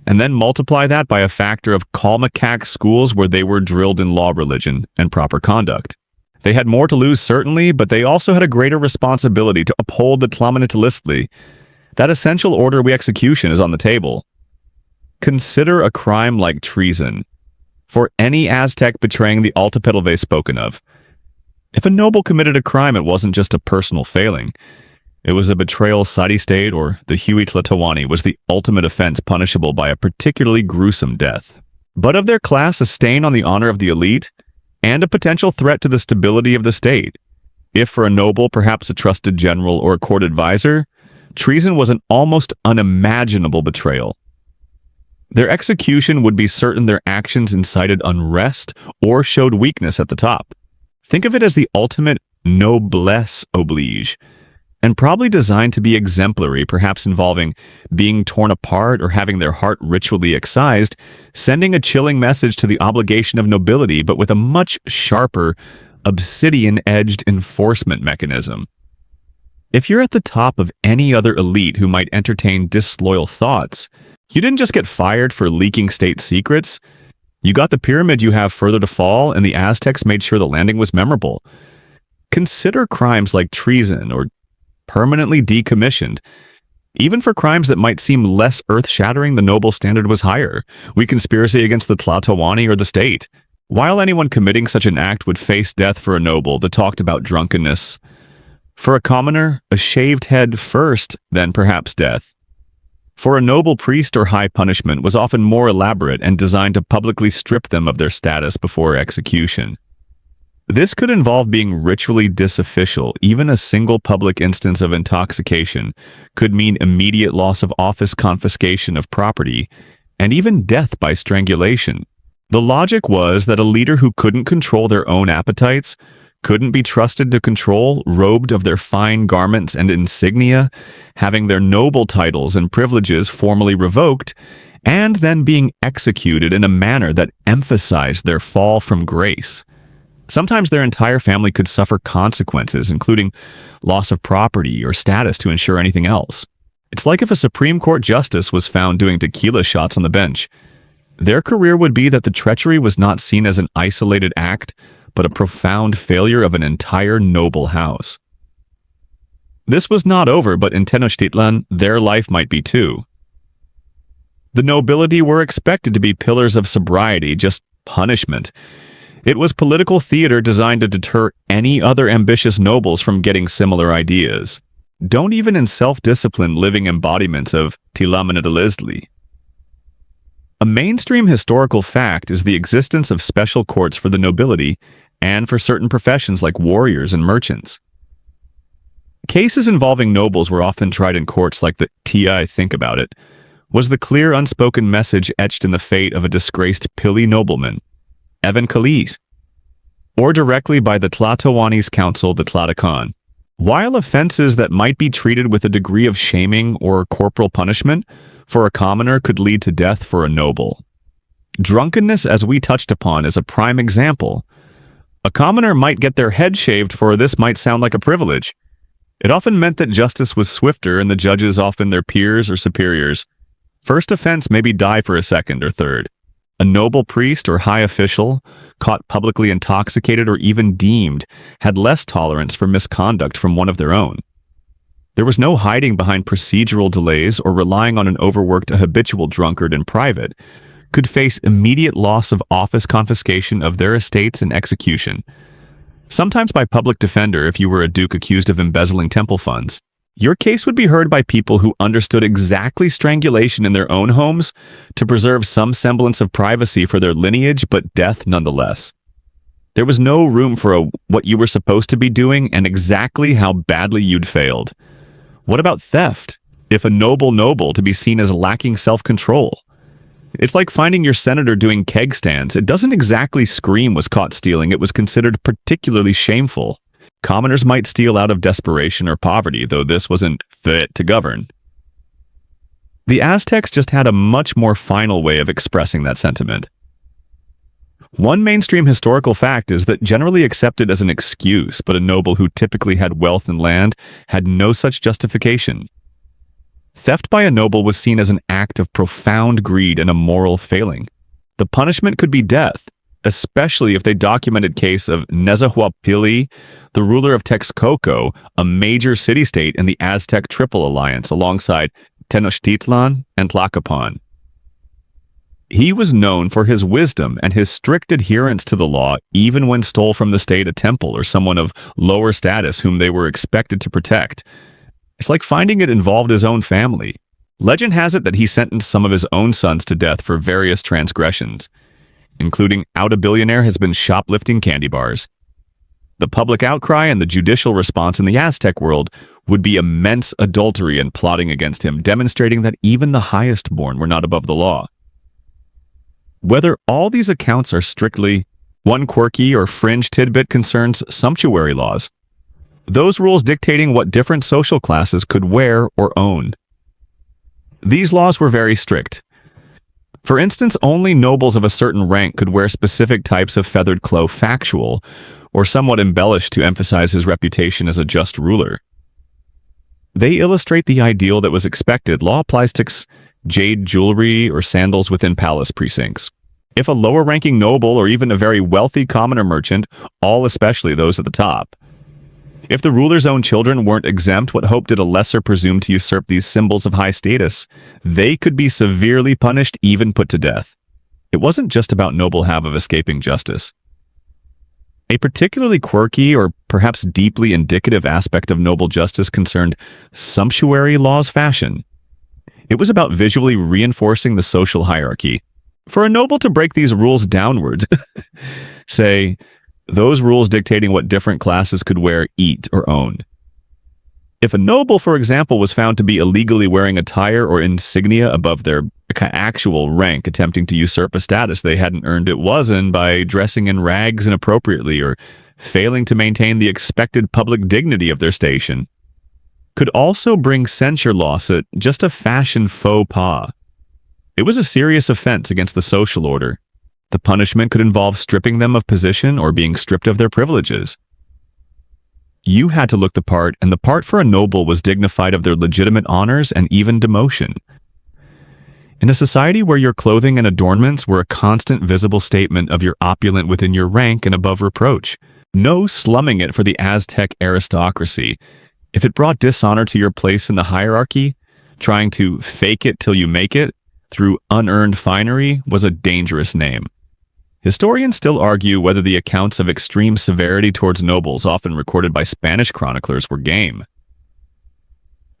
and then multiply that by a factor of Kalmakak schools where they were drilled in law, religion, and proper conduct. They had more to lose, certainly, but they also had a greater responsibility to uphold the Tlamanitalisli. That essential order we execution is on the table. Consider a crime like treason. For any Aztec betraying the Altepetl spoken of. If a noble committed a crime, it wasn't just a personal failing. It was a betrayal sadi-state, or the Huey Tlatoani was the ultimate offense punishable by a particularly gruesome death. But of their class, a stain on the honor of the elite, and a potential threat to the stability of the state. If for a noble, perhaps a trusted general or a court advisor, treason was an almost unimaginable betrayal. Their execution would be certain their actions incited unrest or showed weakness at the top. Think of it as the ultimate noblesse oblige. and probably designed to be exemplary, perhaps involving being torn apart or having their heart ritually excised, sending a chilling message to the obligation of nobility, but with a much sharper, obsidian-edged enforcement mechanism. If you're at the top of any other elite who might entertain disloyal thoughts, you didn't just get fired for leaking state secrets. You got the pyramid you have further to fall, and the Aztecs made sure the landing was memorable. Consider crimes like treason or permanently decommissioned. Even for crimes that might seem less earth-shattering, the noble standard was higher. We conspiracy against the Tlatoani or the state. While anyone committing such an act would face death for a noble, the talked about drunkenness. For a commoner, a shaved head first, then perhaps death. For a noble priest or high punishment was often more elaborate and designed to publicly strip them of their status before execution. This could involve being ritually disofficial. Even a single public instance of intoxication could mean immediate loss of office, confiscation of property, and even death by strangulation. The logic was that a leader who couldn't control their own appetites couldn't be trusted to control, robed of their fine garments and insignia, having their noble titles and privileges formally revoked, and then being executed in a manner that emphasized their fall from grace. Sometimes their entire family could suffer consequences, including loss of property or status to ensure anything else. It's like if a Supreme Court justice was found doing tequila shots on the bench. Their career would be that the treachery was not seen as an isolated act, but a profound failure of an entire noble house. This was not over, but in Tenochtitlan, their life might be too. The nobility were expected to be pillars of sobriety, just punishment. It was political theater designed to deter any other ambitious nobles from getting similar ideas. Don't even in self-discipline living embodiments of Tilamanidalisli. A mainstream historical fact is the existence of special courts for the nobility and for certain professions like warriors and merchants. Cases involving nobles were often tried in courts like the Ti Think About It, was the clear unspoken message etched in the fate of a disgraced Pili nobleman, Evan Kalis, or directly by the Tlatoani's council, the Tlatocan. While offenses that might be treated with a degree of shaming or corporal punishment for a commoner could lead to death for a noble. Drunkenness, as we touched upon, is a prime example. A commoner might get their head shaved for this might sound like a privilege. It often meant that justice was swifter and the judges often their peers or superiors. First offense maybe die for a second or third. A noble priest or high official, caught publicly intoxicated or even deemed, had less tolerance for misconduct from one of their own. There was no hiding behind procedural delays or relying on an overworked habitual drunkard in private, could face immediate loss of office, confiscation of their estates, and execution. Sometimes by public defender if you were a duke accused of embezzling temple funds. Your case would be heard by people who understood exactly strangulation in their own homes to preserve some semblance of privacy for their lineage, but death nonetheless. There was no room for what you were supposed to be doing and exactly how badly you'd failed. What about theft? If a noble to be seen as lacking self-control? It's like finding your senator doing keg stands. It doesn't exactly scream was caught stealing. It was considered particularly shameful. Commoners might steal out of desperation or poverty, though this wasn't fit to govern. The Aztecs just had a much more final way of expressing that sentiment. One mainstream historical fact is that generally accepted as an excuse, but a noble who typically had wealth and land had no such justification. Theft by a noble was seen as an act of profound greed and a moral failing. The punishment could be death, especially if they documented case of Nezahualpilli, the ruler of Texcoco, a major city-state in the Aztec Triple Alliance alongside Tenochtitlan and Tlacopan. He was known for his wisdom and his strict adherence to the law even when stole from the state a temple or someone of lower status whom they were expected to protect. It's like finding it involved his own family. Legend has it that he sentenced some of his own sons to death for various transgressions, including out a billionaire has been shoplifting candy bars. The public outcry and the judicial response in the Aztec world would be immense adultery and plotting against him, demonstrating that even the highest born were not above the law. Whether all these accounts are strictly one quirky or fringe tidbit concerns sumptuary laws. those rules dictating what different social classes could wear or own. These laws were very strict. For instance, only nobles of a certain rank could wear specific types of feathered cloth, factual, or somewhat embellished to emphasize his reputation as a just ruler. They illustrate the ideal that was expected. Law applies to jade jewelry or sandals within palace precincts. If a lower-ranking noble or even a very wealthy commoner merchant, all especially those at the top, if the ruler's own children weren't exempt, what hope did a lesser presume to usurp these symbols of high status? They could be severely punished, even put to death. It wasn't just about noble have of escaping justice. A particularly quirky or perhaps deeply indicative aspect of noble justice concerned sumptuary laws fashion. It was about visually reinforcing the social hierarchy. For a noble to break these rules downwards, say, those rules dictating what different classes could wear, eat, or own. If a noble, for example, was found to be illegally wearing attire or insignia above their actual rank, attempting to usurp a status they hadn't earned, it wasn't by dressing in rags inappropriately or failing to maintain the expected public dignity of their station, could also bring censure lawsuit, just a fashion faux pas. It was a serious offense against the social order. The punishment could involve stripping them of position or being stripped of their privileges. You had to look the part, and the part for a noble was dignified of their legitimate honors and even demotion. In a society where your clothing and adornments were a constant visible statement of your opulent within your rank and above reproach, no slumming it for the Aztec aristocracy. If it brought dishonor to your place in the hierarchy, trying to fake it till you make it through unearned finery was a dangerous name. Historians still argue whether the accounts of extreme severity towards nobles often recorded by Spanish chroniclers were game.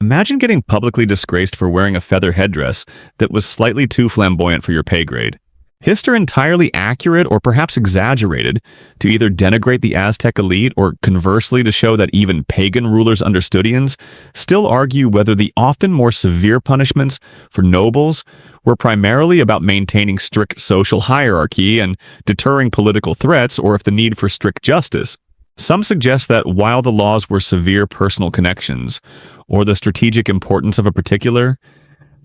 Imagine getting publicly disgraced for wearing a feather headdress that was slightly too flamboyant for your pay grade. History entirely accurate or perhaps exaggerated to either denigrate the Aztec elite or conversely to show that even pagan rulers understood Indians, still argue whether the often more severe punishments for nobles were primarily about maintaining strict social hierarchy and deterring political threats, or if the need for strict justice. Some suggest that while the laws were severe personal connections or the strategic importance of a particular,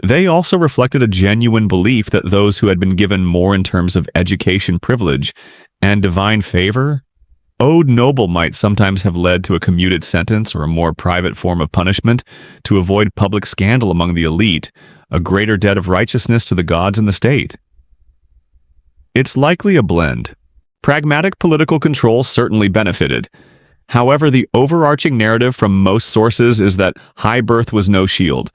they also reflected a genuine belief that those who had been given more in terms of education privilege and divine favor, owed noble might sometimes have led to a commuted sentence or a more private form of punishment to avoid public scandal among the elite, a greater debt of righteousness to the gods and the state. It's likely a blend. Pragmatic political control certainly benefited. However, the overarching narrative from most sources is that high birth was no shield.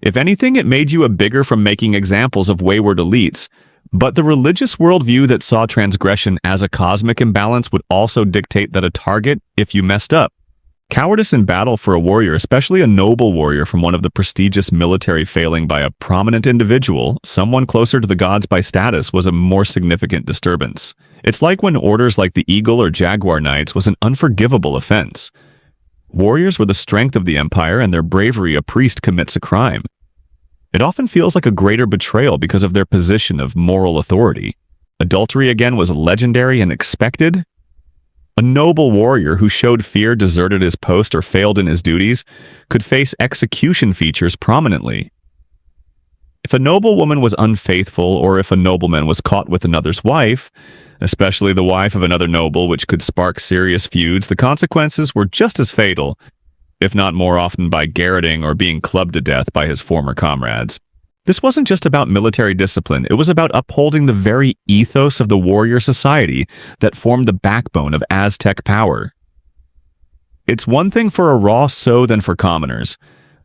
If anything, it made you a bigger from making examples of wayward elites, but the religious worldview that saw transgression as a cosmic imbalance would also dictate that a target if you messed up. Cowardice in battle for a warrior, especially a noble warrior from one of the prestigious military failing by a prominent individual, someone closer to the gods by status, was a more significant disturbance. It's like when orders like the Eagle or Jaguar Knights was an unforgivable offense. Warriors were the strength of the empire, and their bravery a priest commits a crime. It often feels like a greater betrayal because of their position of moral authority. Adultery again was legendary and expected. A noble warrior who showed fear, deserted his post, or failed in his duties could face execution features prominently. If a noblewoman was unfaithful, or if a nobleman was caught with another's wife, especially the wife of another noble, which could spark serious feuds, the consequences were just as fatal, if not more often by garroting or being clubbed to death by his former comrades. This wasn't just about military discipline, it was about upholding the very ethos of the warrior society that formed the backbone of Aztec power. It's one thing for a raw sow than for commoners.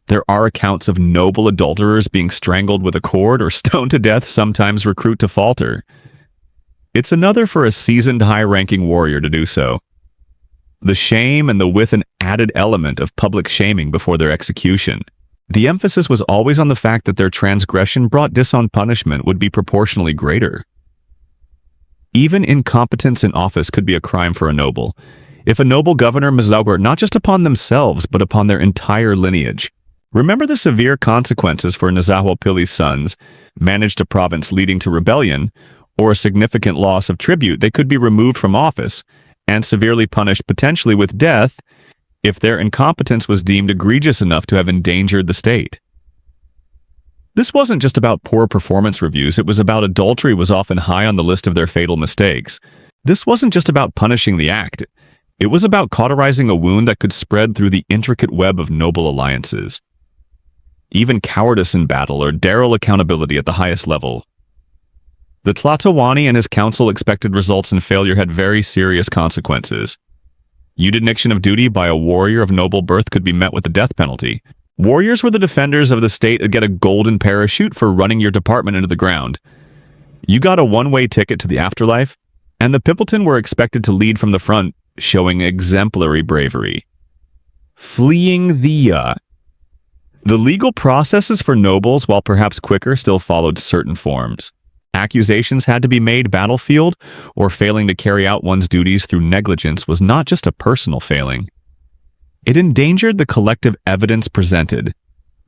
There are accounts of noble adulterers being strangled with a cord or stoned to death, sometimes recruit to falter. It's another for a seasoned high-ranking warrior to do so. The shame and with an added element of public shaming before their execution. The emphasis was always on the fact that their transgression brought dishonest punishment would be proportionally greater. Even incompetence in office could be a crime for a noble. If a noble governor mislooked not just upon themselves, but upon their entire lineage. Remember the severe consequences for Nazahualpilli's sons, managed a province leading to rebellion, or a significant loss of tribute. They could be removed from office and severely punished, potentially with death, if their incompetence was deemed egregious enough to have endangered the state. This wasn't just about poor performance reviews, it was about adultery was often high on the list of their fatal mistakes. This wasn't just about punishing the act, it was about cauterizing a wound that could spread through the intricate web of noble alliances. Even cowardice in battle or daring accountability at the highest level. The Tlatoani and his council expected results, and failure had very serious consequences. Eudyniction of duty by a warrior of noble birth could be met with the death penalty. Warriors were the defenders of the state and get a golden parachute for running your department into the ground. You got a one-way ticket to the afterlife, and the Pippleton were expected to lead from the front, showing exemplary bravery. Fleeing the legal processes for nobles, while perhaps quicker, still followed certain forms. Accusations had to be made battlefield, or failing to carry out one's duties through negligence was not just a personal failing. It endangered the collective evidence presented,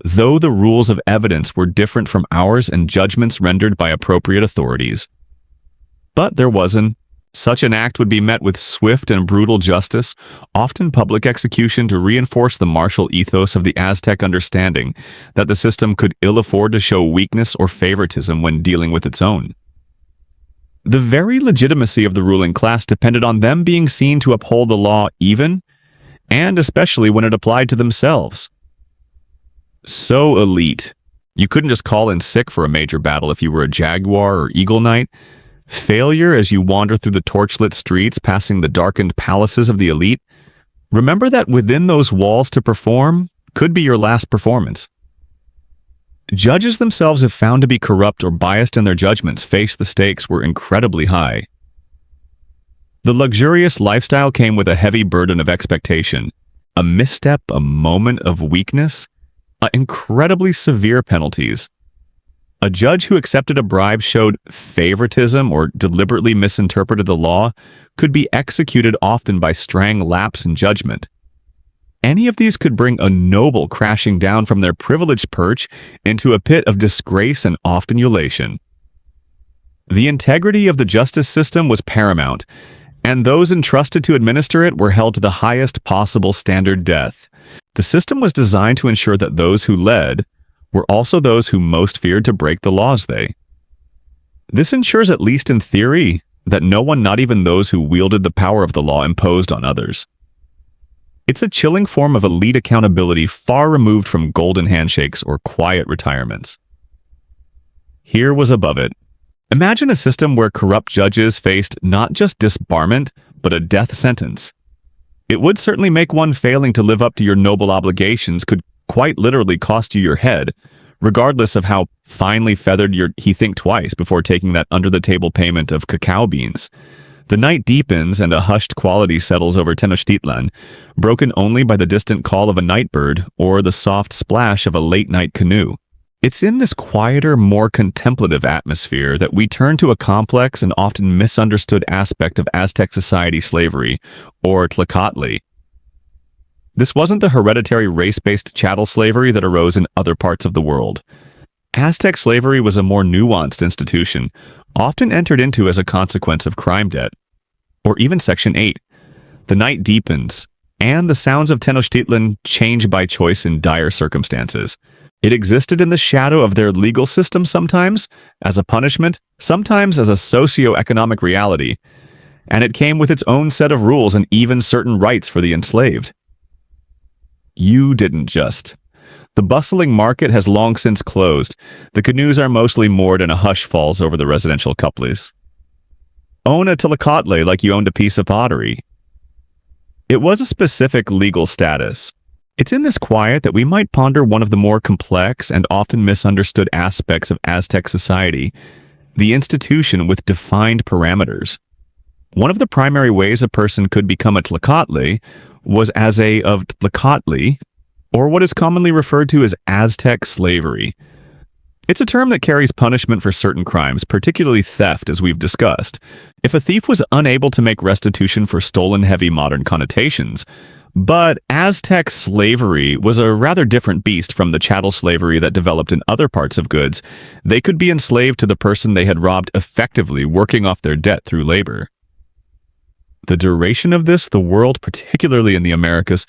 though the rules of evidence were different from ours and judgments rendered by appropriate authorities. But there wasn't. Such an act would be met with swift and brutal justice, often public execution, to reinforce the martial ethos of the Aztec understanding that the system could ill afford to show weakness or favoritism when dealing with its own. The very legitimacy of the ruling class depended on them being seen to uphold the law even, and especially when it applied to themselves. So elite. You couldn't just call in sick for a major battle if you were a Jaguar or Eagle Knight. Failure as you wander through the torchlit streets, passing the darkened palaces of the elite. Remember that within those walls to perform could be your last performance. Judges themselves, if found to be corrupt or biased in their judgments, faced the stakes were incredibly high. The luxurious lifestyle came with a heavy burden of expectation. A misstep, a moment of weakness, incredibly severe penalties. A judge who accepted a bribe, showed favoritism, or deliberately misinterpreted the law could be executed, often by strang lapse in judgment. Any of these could bring a noble crashing down from their privileged perch into a pit of disgrace and often ululation. The integrity of the justice system was paramount, and those entrusted to administer it were held to the highest possible standard: death. The system was designed to ensure that those who led were also those who most feared to break the laws This ensures, at least in theory, that no one, not even those who wielded the power of the law, imposed on others. It's a chilling form of elite accountability, far removed from golden handshakes or quiet retirements. Here was above it. Imagine a system where corrupt judges faced not just disbarment, but a death sentence. It would certainly make one failing to live up to your noble obligations could quite literally cost you your head, regardless of how finely feathered he think twice before taking that under-the-table payment of cacao beans. The night deepens and a hushed quality settles over Tenochtitlan, broken only by the distant call of a nightbird or the soft splash of a late-night canoe. It's in this quieter, more contemplative atmosphere that we turn to a complex and often misunderstood aspect of Aztec society: slavery, or tlacatli. This wasn't the hereditary race-based chattel slavery that arose in other parts of the world. Aztec slavery was a more nuanced institution, often entered into as a consequence of crime debt. Or even Section 8. The night deepens, and the sounds of Tenochtitlan change by choice in dire circumstances. It existed in the shadow of their legal system, sometimes as a punishment, sometimes as a socio-economic reality, and it came with its own set of rules and even certain rights for the enslaved. You didn't just. The bustling market has long since closed. The canoes are mostly moored and a hush falls over the residential couples. Own a tlacatle like you owned a piece of pottery. It was a specific legal status. It's in this quiet that we might ponder one of the more complex and often misunderstood aspects of Aztec society: the institution with defined parameters. One of the primary ways a person could become a tlacatle was as a of tlacatli, or what is commonly referred to as Aztec slavery. It's a term that carries punishment for certain crimes, particularly theft, as we've discussed. If a thief was unable to make restitution for stolen, heavy modern connotations, but Aztec slavery was a rather different beast from the chattel slavery that developed in other parts of goods. They could be enslaved to the person they had robbed, effectively working off their debt through labor. The duration of this, the world, particularly in the Americas,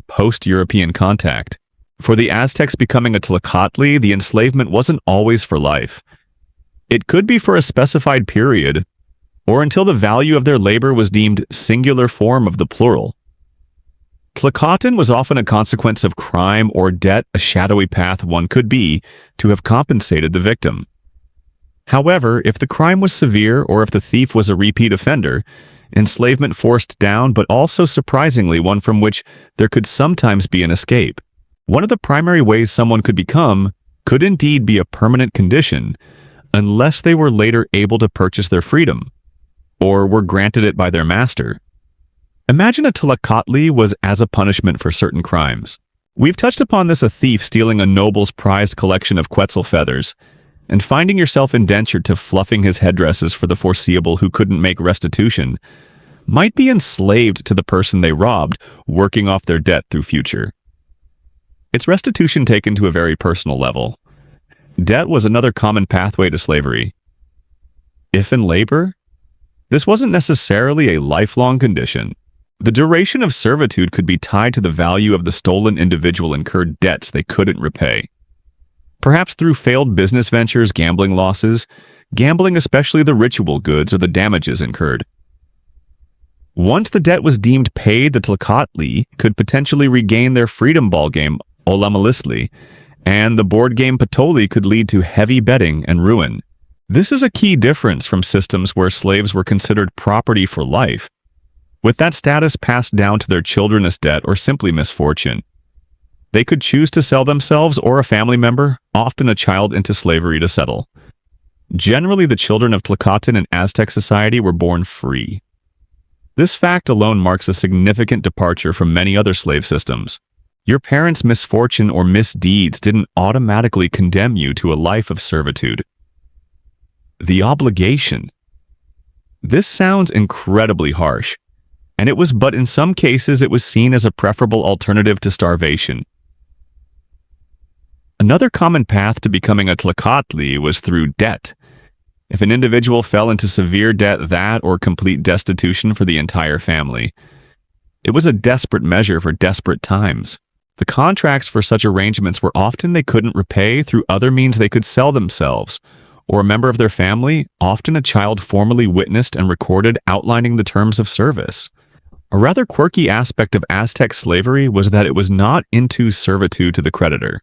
post-European contact. For the Aztecs becoming a Tlaxcatli, the enslavement wasn't always for life. It could be for a specified period, or until the value of their labor was deemed singular form of the plural. Tlaxcatan was often a consequence of crime or debt, a shadowy path one could be to have compensated the victim. However, if the crime was severe or if the thief was a repeat offender, enslavement forced down, but also surprisingly one from which there could sometimes be an escape. One of the primary ways someone could become could indeed be a permanent condition, unless they were later able to purchase their freedom, or were granted it by their master. Imagine a Tlaxcatli was as a punishment for certain crimes. We've touched upon this: a thief stealing a noble's prized collection of quetzal feathers, and finding yourself indentured to fluffing his headdresses for the foreseeable who couldn't make restitution, might be enslaved to the person they robbed, working off their debt through future. It's restitution taken to a very personal level. Debt was another common pathway to slavery. If in labor, this wasn't necessarily a lifelong condition. The duration of servitude could be tied to the value of the stolen individual incurred debts they couldn't repay. Perhaps through failed business ventures, gambling losses, gambling especially the ritual goods or the damages incurred. Once the debt was deemed paid, the Tlaxcatli could potentially regain their freedom ball game, Olamalistli, and the board game Patoli could lead to heavy betting and ruin. This is a key difference from systems where slaves were considered property for life, with that status passed down to their children as debt or simply misfortune. They could choose to sell themselves or a family member, often a child, into slavery to settle. Generally, the children of Tlaxcatan and Aztec society were born free. This fact alone marks a significant departure from many other slave systems. Your parents' misfortune or misdeeds didn't automatically condemn you to a life of servitude. The obligation. This sounds incredibly harsh, and it was, but in some cases it was seen as a preferable alternative to starvation. Another common path to becoming a Tlaxcatli was through debt. If an individual fell into severe debt, that or complete destitution for the entire family, it was a desperate measure for desperate times. The contracts for such arrangements were often they couldn't repay. Through other means they could sell themselves, or a member of their family, often a child, formally witnessed and recorded outlining the terms of service. A rather quirky aspect of Aztec slavery was that it was not into servitude to the creditor.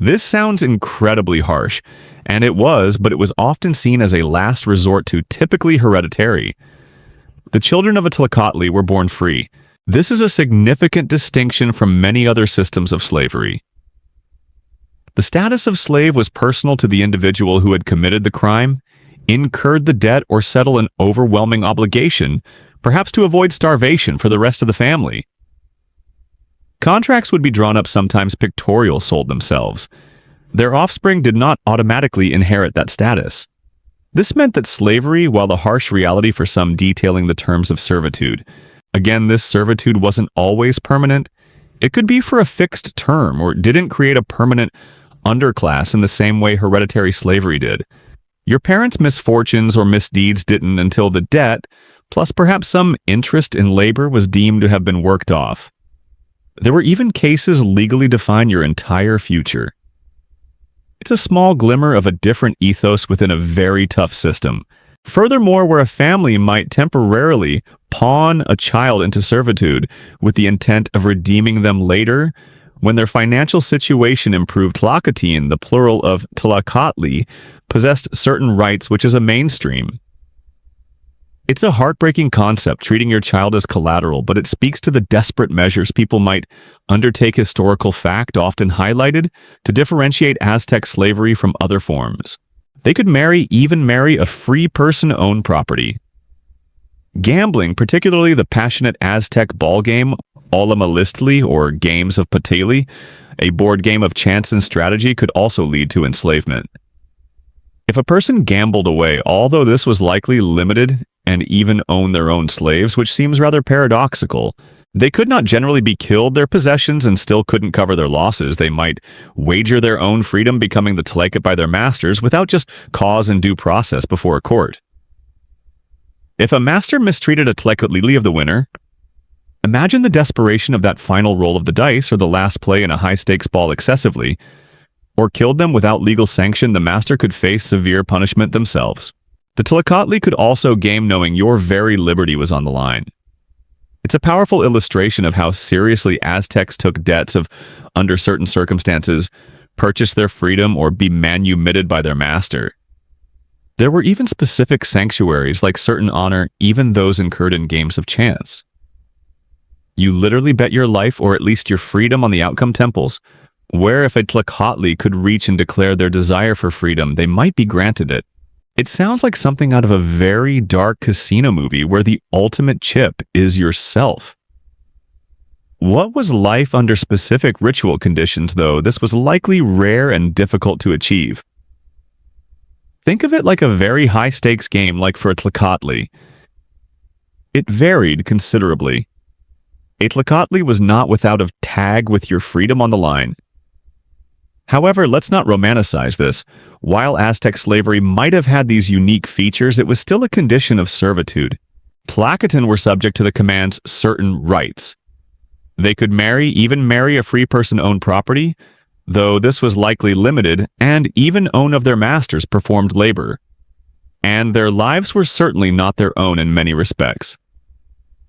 This sounds incredibly harsh, and it was, but it was often seen as a last resort to typically hereditary. The children of a Tlaxcatli were born free. This is a significant distinction from many other systems of slavery. The status of slave was personal to the individual who had committed the crime, incurred the debt, or settled an overwhelming obligation, perhaps to avoid starvation for the rest of the family. Contracts would be drawn up, sometimes pictorial, sold themselves. Their offspring did not automatically inherit that status. This meant that slavery, while the harsh reality for some detailing the terms of servitude, again, this servitude wasn't always permanent. It could be for a fixed term or didn't create a permanent underclass in the same way hereditary slavery did. Your parents' misfortunes or misdeeds didn't until the debt, plus perhaps some interest in labor, was deemed to have been worked off. There were even cases legally define your entire future. It's a small glimmer of a different ethos within a very tough system. Furthermore, where a family might temporarily pawn a child into servitude with the intent of redeeming them later, when their financial situation improved, Tlaxcatan, the plural of Tlaxcatli, possessed certain rights, which is a mainstream. It's a heartbreaking concept, treating your child as collateral, but it speaks to the desperate measures people might undertake. Historical fact often highlighted to differentiate Aztec slavery from other forms. They could even marry a free person to own property. Gambling, particularly the passionate Aztec ball game, Olamalistli, or games of Pateli, a board game of chance and strategy, could also lead to enslavement. If a person gambled away, although this was likely limited, and even owned their own slaves, which seems rather paradoxical, they could not generally be killed. Their possessions and still couldn't cover their losses. They might wager their own freedom, becoming the Tlaxcatli by their masters without just cause and due process before a court. If a master mistreated a Tlaxcatli of the winner, Imagine the desperation of that final roll of the dice or the last play in a high-stakes ball excessively, or killed them without legal sanction. The master could face severe punishment themselves. The Tlaxcatli could also game knowing your very liberty was on the line. It's a powerful illustration of how seriously Aztecs took debts of, under certain circumstances, purchase their freedom or be manumitted by their master. There were even specific sanctuaries like certain honor, even those incurred in games of chance. You literally bet your life or at least your freedom on the outcome temples, where if a Tlaxcatli could reach and declare their desire for freedom, they might be granted it. It sounds like something out of a very dark casino movie where the ultimate chip is yourself. What was life under specific ritual conditions, though? This was likely rare and difficult to achieve. Think of it like a very high-stakes game like for a Tlaxcatli. It varied considerably. A Tlaxcatli was not without a tag with your freedom on the line. However, let's not romanticize this. While Aztec slavery might have had these unique features, it was still a condition of servitude. Tlaxcatan were subject to the command's certain rights. They could even marry a free person-owned property, though this was likely limited, and even own of their masters performed labor. And their lives were certainly not their own in many respects.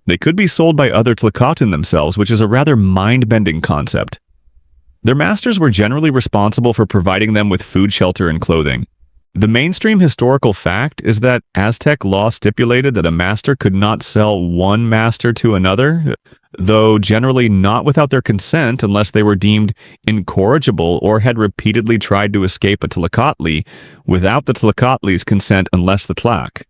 They could be sold by other Tlaxcatan themselves, which is a rather mind-bending concept. Their masters were generally responsible for providing them with food, shelter, and clothing. The mainstream historical fact is that Aztec law stipulated that a master could not sell one master to another, though generally not without their consent unless they were deemed incorrigible or had repeatedly tried to escape a Tlaxcatli without the Tlaxcatli's consent unless the Tlax.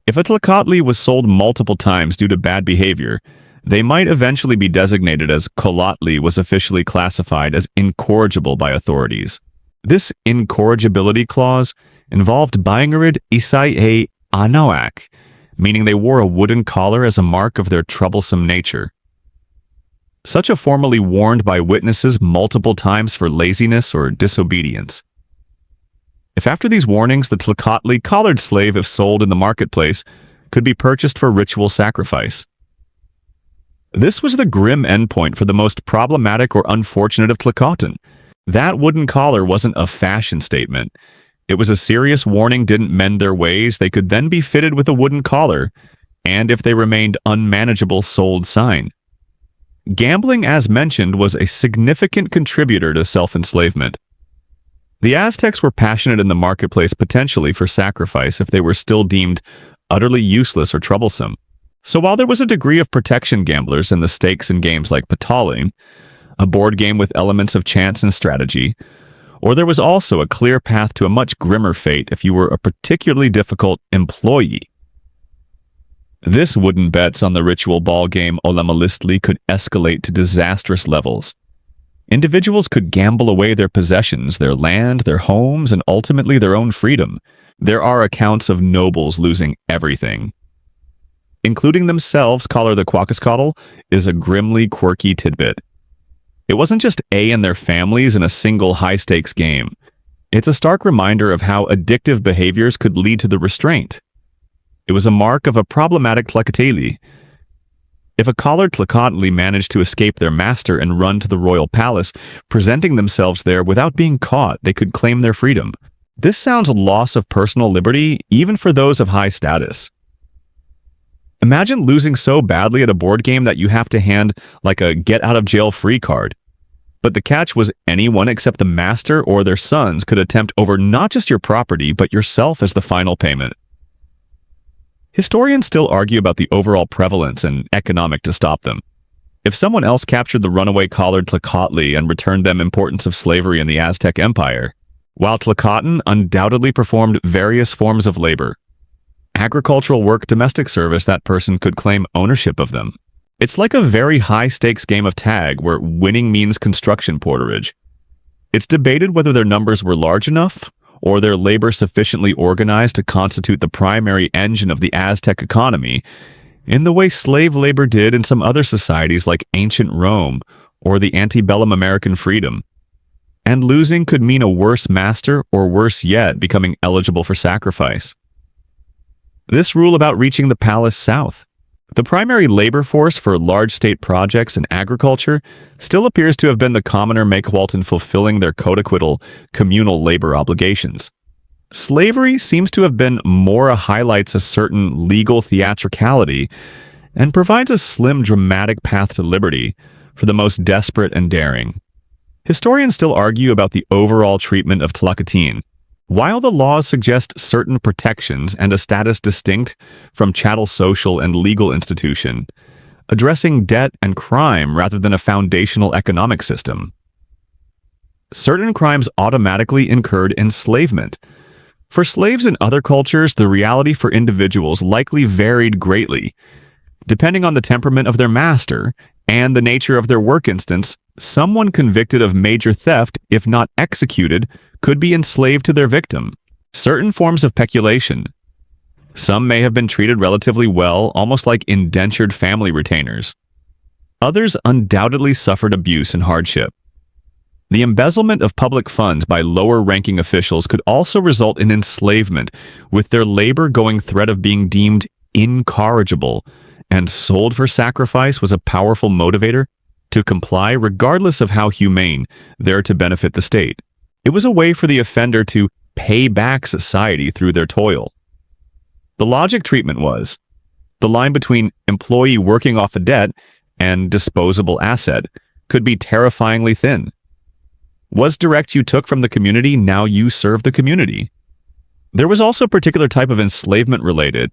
If a Tlaxcatli was sold multiple times due to bad behavior, they might eventually be designated as Colotli was officially classified as incorrigible by authorities. This incorrigibility clause involved Bangarid Isai a Anawak, meaning they wore a wooden collar as a mark of their troublesome nature. Such a formally warned by witnesses multiple times for laziness or disobedience. If after these warnings the Tlaxcatli collared slave, if sold in the marketplace, could be purchased for ritual sacrifice. This was the grim endpoint for the most problematic or unfortunate of Tlaxcatan. That wooden collar wasn't a fashion statement. It was a serious warning. Didn't mend their ways, they could then be fitted with a wooden collar, and if they remained unmanageable, sold sign. Gambling, as mentioned, was a significant contributor to self-enslavement. The Aztecs were passionate in the marketplace potentially for sacrifice if they were still deemed utterly useless or troublesome. So while there was a degree of protection gamblers in the stakes in games like Patali, a board game with elements of chance and strategy, or there was also a clear path to a much grimmer fate if you were a particularly difficult employee. This wooden bets on the ritual ball game Olamalistli could escalate to disastrous levels. Individuals could gamble away their possessions, their land, their homes, and ultimately their own freedom. There are accounts of nobles losing everything. Including themselves, Collar the Quackascotl is a grimly quirky tidbit. It wasn't just A and their families in a single high-stakes game. It's a stark reminder of how addictive behaviors could lead to the restraint. It was a mark of a problematic Tlaxcatli. If a collared Tlaxcatli managed to escape their master and run to the royal palace, presenting themselves there without being caught, they could claim their freedom. This sounds a loss of personal liberty, even for those of high status. Imagine losing so badly at a board game that you have to hand like a get-out-of-jail-free card. But the catch was anyone except the master or their sons could attempt over not just your property, but yourself as the final payment. Historians still argue about the overall prevalence and economic to stop them. If someone else captured the runaway collared Tlaxcatli and returned them importance of slavery in the Aztec Empire, while Tlaxcatan undoubtedly performed various forms of labor, agricultural work, domestic service, that person could claim ownership of them. It's like a very high-stakes game of tag where winning means construction porterage. It's debated whether their numbers were large enough or their labor sufficiently organized to constitute the primary engine of the Aztec economy, in the way slave labor did in some other societies like ancient Rome or the antebellum American freedom. And losing could mean a worse master, or worse yet, becoming eligible for sacrifice. This rule about reaching the palace south. The primary labor force for large state projects in agriculture still appears to have been the commoner Makewalton fulfilling their codacquittal communal labor obligations. Slavery seems to have been more highlights a certain legal theatricality and provides a slim dramatic path to liberty for the most desperate and daring. Historians still argue about the overall treatment of Tlacatin. While the laws suggest certain protections and a status distinct from chattel social and legal institution, addressing debt and crime rather than a foundational economic system. Certain crimes automatically incurred enslavement. For slaves in other cultures, the reality for individuals likely varied greatly. Depending on the temperament of their master and the nature of their work instance, someone convicted of major theft, if not executed, could be enslaved to their victim. Certain forms of peculation. Some may have been treated relatively well, almost like indentured family retainers. Others undoubtedly suffered abuse and hardship. The embezzlement of public funds by lower-ranking officials could also result in enslavement, with their labor going threat of being deemed incorrigible, and sold for sacrifice was a powerful motivator to comply regardless of how humane they're to benefit the state. It was a way for the offender to pay back society through their toil. The logic treatment was, the line between employee working off a debt and disposable asset could be terrifyingly thin. Was direct you took from the community, now you serve the community. There was also a particular type of enslavement related.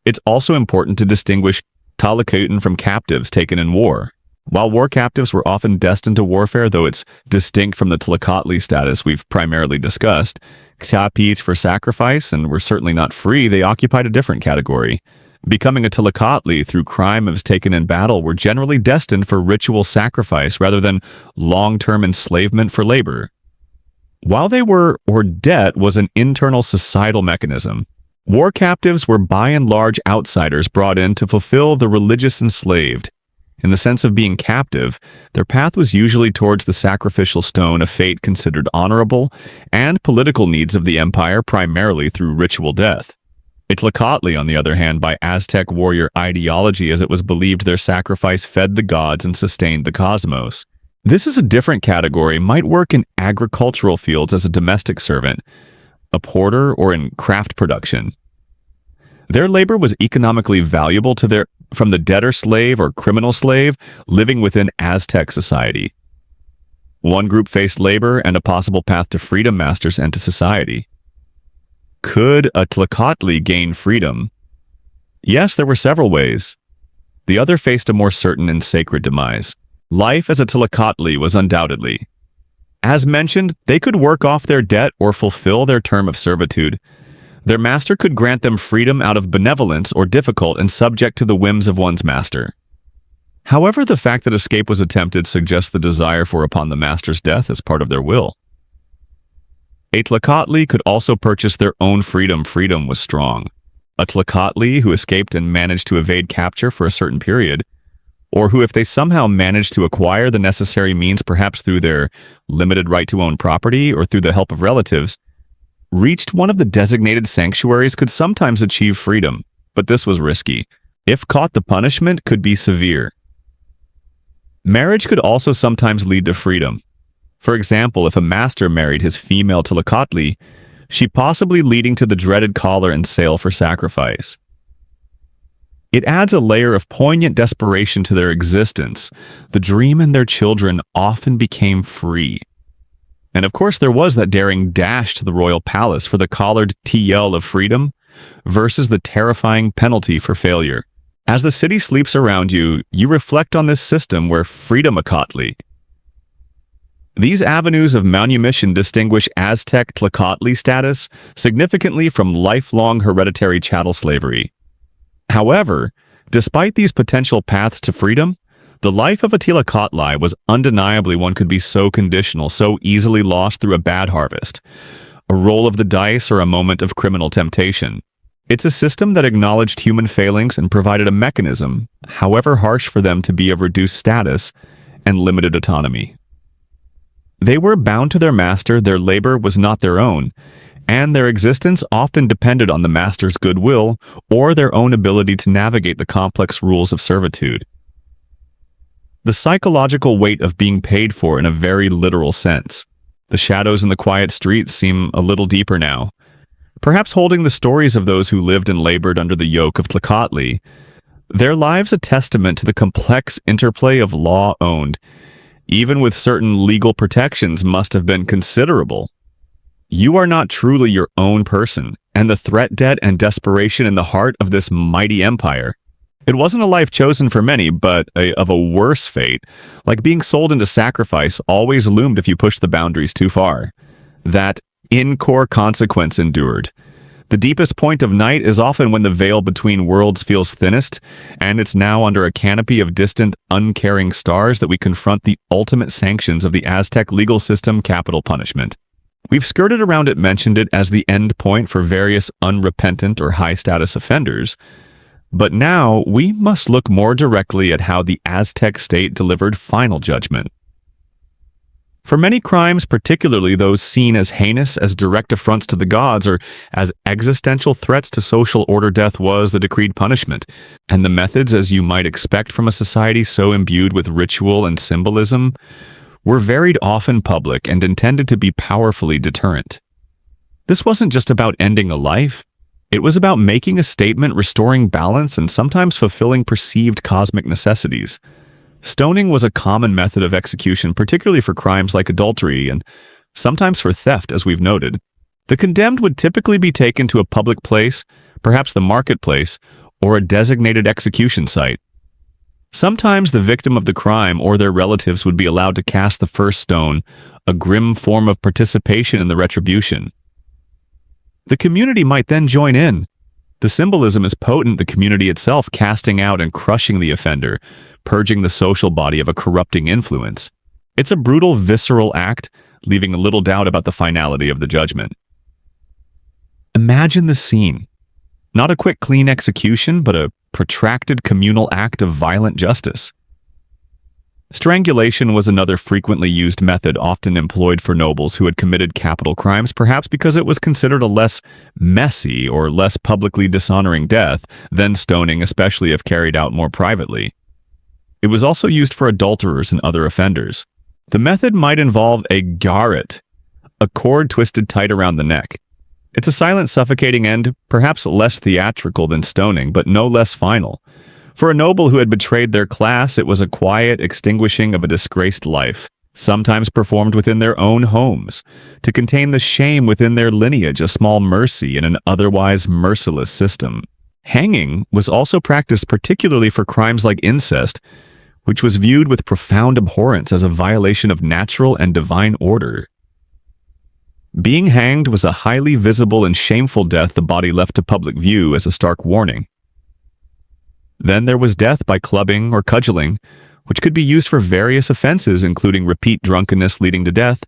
It's also important to distinguish Tlacatin from captives taken in war. While war captives were often destined to warfare, though it's distinct from the Tlacatin status we've primarily discussed, Xiapit for sacrifice and were certainly not free, they occupied a different category. Becoming a Tlacatin through crime as taken in battle were generally destined for ritual sacrifice rather than long-term enslavement for labor. While they were, or debt was an internal societal mechanism, war captives were by and large outsiders brought in to fulfill the religious enslaved. In the sense of being captive, their path was usually towards the sacrificial stone, a fate considered honorable, and political needs of the empire primarily through ritual death. Tlacatin, on the other hand, by Aztec warrior ideology, as it was believed their sacrifice fed the gods and sustained the cosmos. This is a different category, might work in agricultural fields as a domestic servant, a porter, or in craft production. Their labor was economically valuable to from the debtor slave or criminal slave living within Aztec society. One group faced labor and a possible path to freedom masters and to society. Could a Tlacatin gain freedom? Yes, there were several ways. The other faced a more certain and sacred demise. Life as a Tlacatin was undoubtedly. As mentioned, they could work off their debt or fulfill their term of servitude. Their master could grant them freedom out of benevolence or difficult and subject to the whims of one's master. However, the fact that escape was attempted suggests the desire for upon the master's death as part of their will. A Tlacatin could also purchase their own freedom. Freedom was strong. A Tlacatin who escaped and managed to evade capture for a certain period, or who, if they somehow managed to acquire the necessary means, perhaps through their limited right to own property or through the help of relatives, reached one of the designated sanctuaries, could sometimes achieve freedom, but this was risky. If caught, the punishment could be severe. Marriage could also sometimes lead to freedom. For example, if a master married his female Tlacatin, she possibly leading to the dreaded collar and sale for sacrifice. It adds a layer of poignant desperation to their existence. The dream and their children often became free. And of course, there was that daring dash to the royal palace for the collared TL of freedom versus the terrifying penalty for failure. As the city sleeps around you, you reflect on this system where freedom Acatli. These avenues of manumission distinguish Aztec Tlacatin status significantly from lifelong hereditary chattel slavery. However, despite these potential paths to freedom, the life of a Tlacatin was undeniably one could be so conditional, so easily lost through a bad harvest, a roll of the dice, or a moment of criminal temptation. It's a system that acknowledged human failings and provided a mechanism, however harsh for them to be, of reduced status and limited autonomy. They were bound to their master, their labor was not their own, and their existence often depended on the master's goodwill or their own ability to navigate the complex rules of servitude. The psychological weight of being paid for in a very literal sense. The shadows in the quiet streets seem a little deeper now, perhaps holding the stories of those who lived and labored under the yoke of Tlachtli, their lives a testament to the complex interplay of law owned, even with certain legal protections, must have been considerable. You are not truly your own person, and the threat debt and desperation in the heart of this mighty empire. It wasn't a life chosen for many, but of a worse fate, like being sold into sacrifice, always loomed if you pushed the boundaries too far. That in-core consequence endured. The deepest point of night is often when the veil between worlds feels thinnest, and it's now under a canopy of distant, uncaring stars that we confront the ultimate sanctions of the Aztec legal system, capital punishment. We've skirted around it, mentioned it as the end point for various unrepentant or high-status offenders, but now we must look more directly at how the Aztec state delivered final judgment. For many crimes, particularly those seen as heinous as direct affronts to the gods or as existential threats to social order, death was the decreed punishment, and the methods, as you might expect from a society so imbued with ritual and symbolism, were varied, often public, and intended to be powerfully deterrent. This wasn't just about ending a life. It was about making a statement, restoring balance, and sometimes fulfilling perceived cosmic necessities. Stoning was a common method of execution, particularly for crimes like adultery and sometimes for theft, as we've noted. The condemned would typically be taken to a public place, perhaps the marketplace, or a designated execution site. Sometimes the victim of the crime or their relatives would be allowed to cast the first stone, a grim form of participation in the retribution. The community might then join in. The symbolism is potent, the community itself casting out and crushing the offender, purging the social body of a corrupting influence. It's a brutal, visceral act, leaving little doubt about the finality of the judgment. Imagine the scene. Not a quick, clean execution, but a protracted communal act of violent justice. Strangulation was another frequently used method, often employed for nobles who had committed capital crimes, perhaps because it was considered a less messy or less publicly dishonoring death than stoning, especially if carried out more privately. It was also used for adulterers and other offenders. The method might involve a garrote, a cord twisted tight around the neck. It's a silent, suffocating end, perhaps less theatrical than stoning, but no less final. For a noble who had betrayed their class, it was a quiet extinguishing of a disgraced life, sometimes performed within their own homes, to contain the shame within their lineage, a small mercy in an otherwise merciless system. Hanging was also practiced particularly for crimes like incest, which was viewed with profound abhorrence as a violation of natural and divine order. Being hanged was a highly visible and shameful death, the body left to public view as a stark warning. Then there was death by clubbing or cudgeling, which could be used for various offenses, including repeat drunkenness leading to death,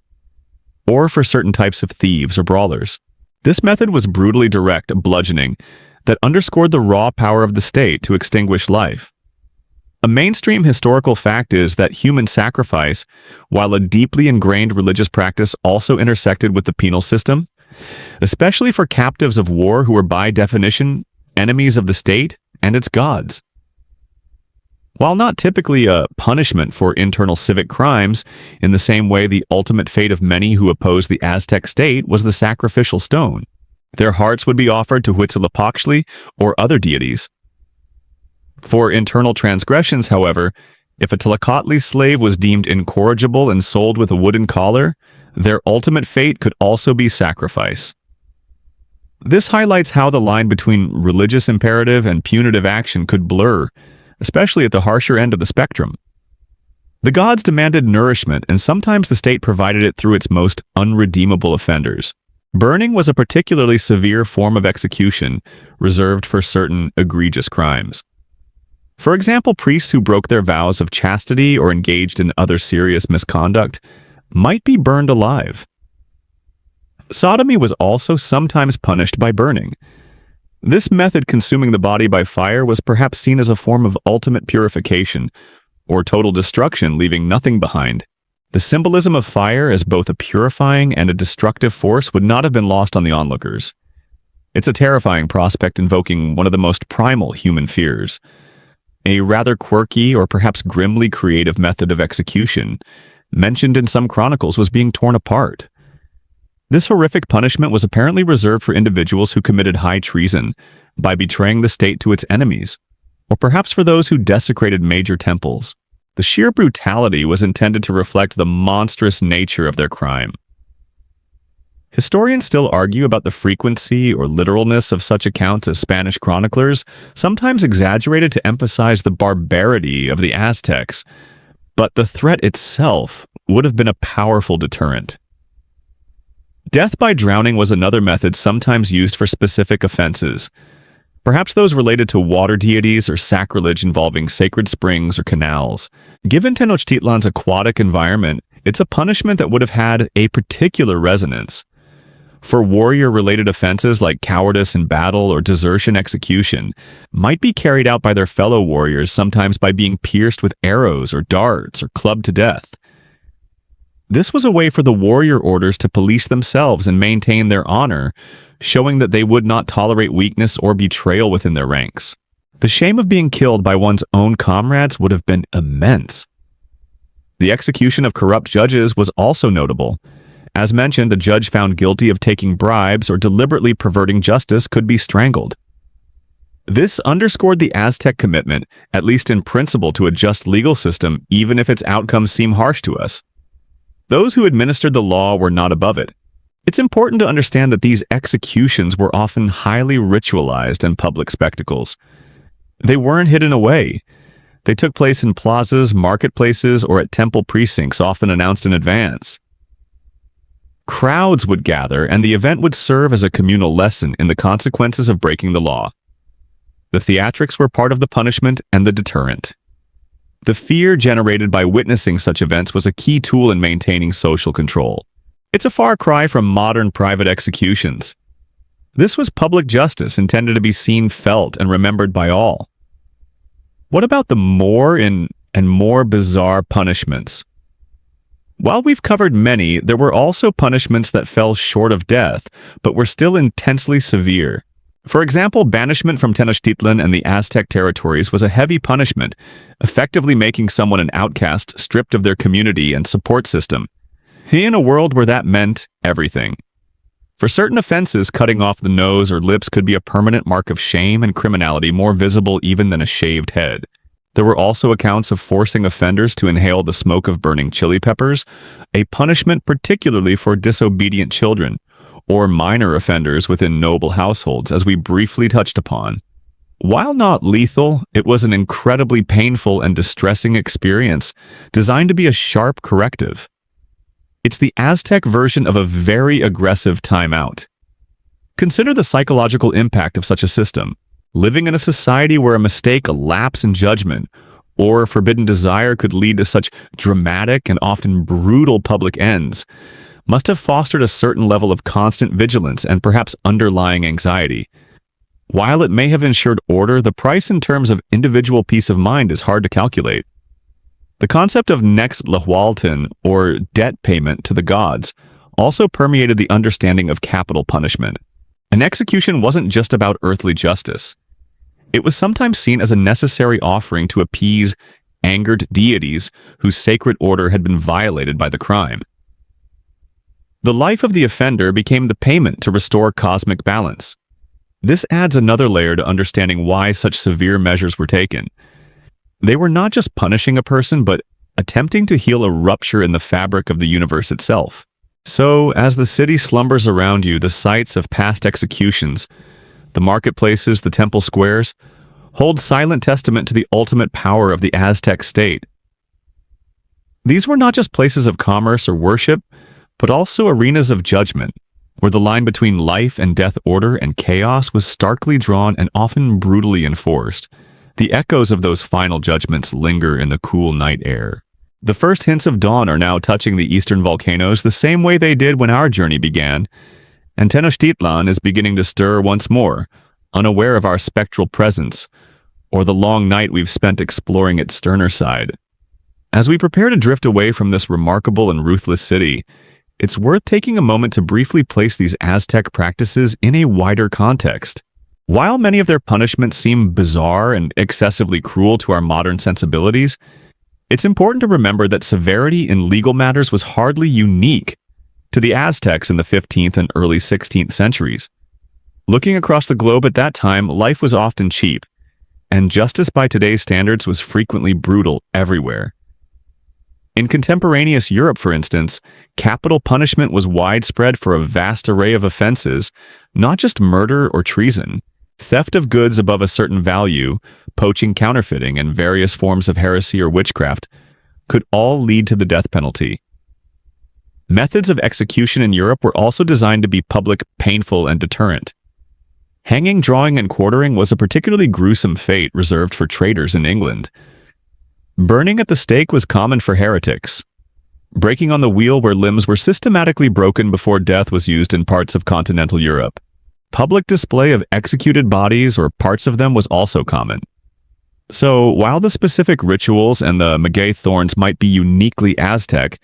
or for certain types of thieves or brawlers. This method was brutally direct, bludgeoning, that underscored the raw power of the state to extinguish life. A mainstream historical fact is that human sacrifice, while a deeply ingrained religious practice, also intersected with the penal system, especially for captives of war who were by definition enemies of the state and its gods. While not typically a punishment for internal civic crimes, in the same way the ultimate fate of many who opposed the Aztec state was the sacrificial stone. Their hearts would be offered to Huitzilopochtli or other deities. For internal transgressions, however, if a Tlachtli slave was deemed incorrigible and sold with a wooden collar, their ultimate fate could also be sacrifice. This highlights how the line between religious imperative and punitive action could blur, especially at the harsher end of the spectrum. The gods demanded nourishment, and sometimes the state provided it through its most unredeemable offenders. Burning was a particularly severe form of execution, reserved for certain egregious crimes. For example, priests who broke their vows of chastity or engaged in other serious misconduct might be burned alive. Sodomy was also sometimes punished by burning. This method, consuming the body by fire, was perhaps seen as a form of ultimate purification, or total destruction, leaving nothing behind. The symbolism of fire as both a purifying and a destructive force would not have been lost on the onlookers. It's a terrifying prospect invoking one of the most primal human fears. A rather quirky or perhaps grimly creative method of execution, mentioned in some chronicles, was being torn apart. This horrific punishment was apparently reserved for individuals who committed high treason by betraying the state to its enemies, or perhaps for those who desecrated major temples. The sheer brutality was intended to reflect the monstrous nature of their crime. Historians still argue about the frequency or literalness of such accounts, as Spanish chroniclers sometimes exaggerated to emphasize the barbarity of the Aztecs, but the threat itself would have been a powerful deterrent. Death by drowning was another method sometimes used for specific offenses, perhaps those related to water deities or sacrilege involving sacred springs or canals. Given Tenochtitlan's aquatic environment, it's a punishment that would have had a particular resonance. For warrior-related offenses like cowardice in battle or desertion, execution might be carried out by their fellow warriors, sometimes by being pierced with arrows or darts or clubbed to death. This was a way for the warrior orders to police themselves and maintain their honor, showing that they would not tolerate weakness or betrayal within their ranks. The shame of being killed by one's own comrades would have been immense. The execution of corrupt judges was also notable. As mentioned, a judge found guilty of taking bribes or deliberately perverting justice could be strangled. This underscored the Aztec commitment, at least in principle, to a just legal system, even if its outcomes seem harsh to us. Those who administered the law were not above it. It's important to understand that these executions were often highly ritualized and public spectacles. They weren't hidden away. They took place in plazas, marketplaces, or at temple precincts, often announced in advance. Crowds would gather, and the event would serve as a communal lesson in the consequences of breaking the law. The theatrics were part of the punishment and the deterrent. The fear generated by witnessing such events was a key tool in maintaining social control. It's a far cry from modern private executions. This was public justice intended to be seen, felt, and remembered by all. What about the more bizarre punishments? While we've covered many, there were also punishments that fell short of death, but were still intensely severe. For example, banishment from Tenochtitlan and the Aztec territories was a heavy punishment, effectively making someone an outcast, stripped of their community and support system. In a world where that meant everything. For certain offenses, cutting off the nose or lips could be a permanent mark of shame and criminality, more visible even than a shaved head. There were also accounts of forcing offenders to inhale the smoke of burning chili peppers, a punishment particularly for disobedient children, or minor offenders within noble households, as we briefly touched upon. While not lethal, it was an incredibly painful and distressing experience, designed to be a sharp corrective. It's the Aztec version of a very aggressive timeout. Consider the psychological impact of such a system. Living in a society where a mistake, a lapse in judgment, or a forbidden desire could lead to such dramatic and often brutal public ends must have fostered a certain level of constant vigilance and perhaps underlying anxiety. While it may have ensured order, the price in terms of individual peace of mind is hard to calculate. The concept of next lehualtin, or debt payment to the gods, also permeated the understanding of capital punishment. An execution wasn't just about earthly justice. It was sometimes seen as a necessary offering to appease angered deities whose sacred order had been violated by the crime. The life of the offender became the payment to restore cosmic balance. This adds another layer to understanding why such severe measures were taken. They were not just punishing a person, but attempting to heal a rupture in the fabric of the universe itself. So, as the city slumbers around you, the sites of past executions, the marketplaces, the temple squares, hold silent testament to the ultimate power of the Aztec state. These were not just places of commerce or worship, but also arenas of judgment, where the line between life and death, order and chaos was starkly drawn and often brutally enforced. The echoes of those final judgments linger in the cool night air. The first hints of dawn are now touching the eastern volcanoes the same way they did when our journey began, and Tenochtitlan is beginning to stir once more, unaware of our spectral presence, or the long night we've spent exploring its sterner side. As we prepare to drift away from this remarkable and ruthless city, it's worth taking a moment to briefly place these Aztec practices in a wider context. While many of their punishments seem bizarre and excessively cruel to our modern sensibilities, it's important to remember that severity in legal matters was hardly unique to the Aztecs in the 15th and early 16th centuries. Looking across the globe at that time, life was often cheap, and justice by today's standards was frequently brutal everywhere. In contemporaneous Europe, for instance, capital punishment was widespread for a vast array of offenses, not just murder or treason. Theft of goods above a certain value, poaching, counterfeiting, and various forms of heresy or witchcraft could all lead to the death penalty. Methods of execution in Europe were also designed to be public, painful, and deterrent. Hanging, drawing, and quartering was a particularly gruesome fate reserved for traitors in England. Burning at the stake was common for heretics. Breaking on the wheel where limbs were systematically broken before death was used in parts of continental Europe. Public display of executed bodies or parts of them was also common. So, while the specific rituals and the maguey thorns might be uniquely Aztec,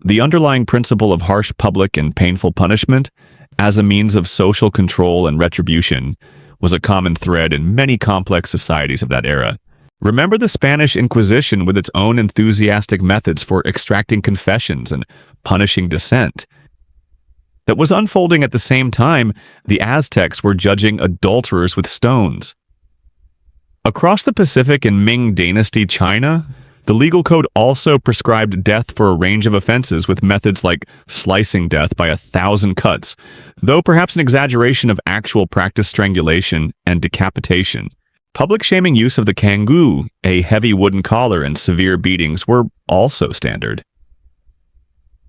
the underlying principle of harsh public and painful punishment, as a means of social control and retribution, was a common thread in many complex societies of that era. Remember the Spanish Inquisition with its own enthusiastic methods for extracting confessions and punishing dissent. That was unfolding at the same time the Aztecs were judging adulterers with stones. Across the Pacific in Ming Dynasty China, the legal code also prescribed death for a range of offenses with methods like slicing death by 1,000 cuts, though perhaps an exaggeration of actual practice strangulation and decapitation. Public shaming use of the cangu, a heavy wooden collar, and severe beatings were also standard.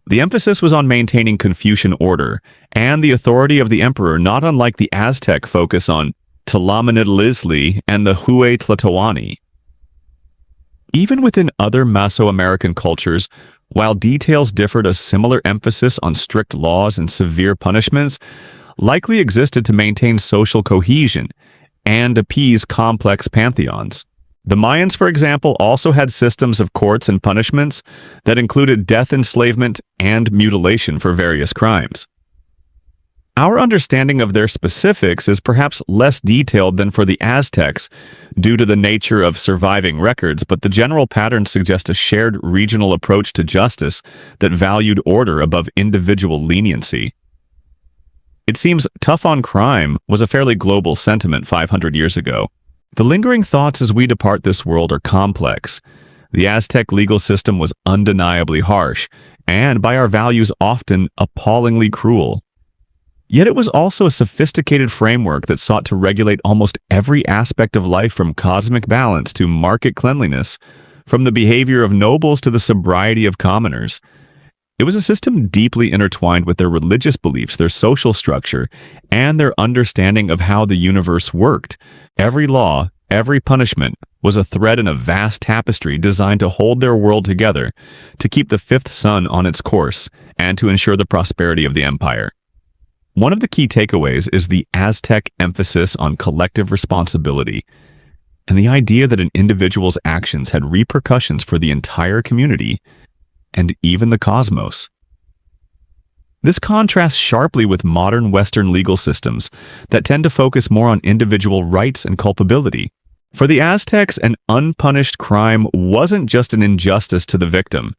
The emphasis was on maintaining Confucian order and the authority of the emperor, not unlike the Aztec focus on Tlalominitlisli and the Hue Tlatoani. Even within other Mesoamerican cultures, while details differed, a similar emphasis on strict laws and severe punishments likely existed to maintain social cohesion and appease complex pantheons. The Mayans, for example, also had systems of courts and punishments that included death, enslavement, and mutilation for various crimes. Our understanding of their specifics is perhaps less detailed than for the Aztecs due to the nature of surviving records, but the general patterns suggest a shared regional approach to justice that valued order above individual leniency. It seems tough on crime was a fairly global sentiment 500 years ago. The lingering thoughts as we depart this world are complex. The Aztec legal system was undeniably harsh, and by our values often appallingly cruel. Yet it was also a sophisticated framework that sought to regulate almost every aspect of life, from cosmic balance to market cleanliness, from the behavior of nobles to the sobriety of commoners. It was a system deeply intertwined with their religious beliefs, their social structure, and their understanding of how the universe worked. Every law, every punishment, was a thread in a vast tapestry designed to hold their world together, to keep the fifth sun on its course, and to ensure the prosperity of the empire. One of the key takeaways is the Aztec emphasis on collective responsibility, and the idea that an individual's actions had repercussions for the entire community, and even the cosmos. This contrasts sharply with modern Western legal systems that tend to focus more on individual rights and culpability. For the Aztecs, an unpunished crime wasn't just an injustice to the victim.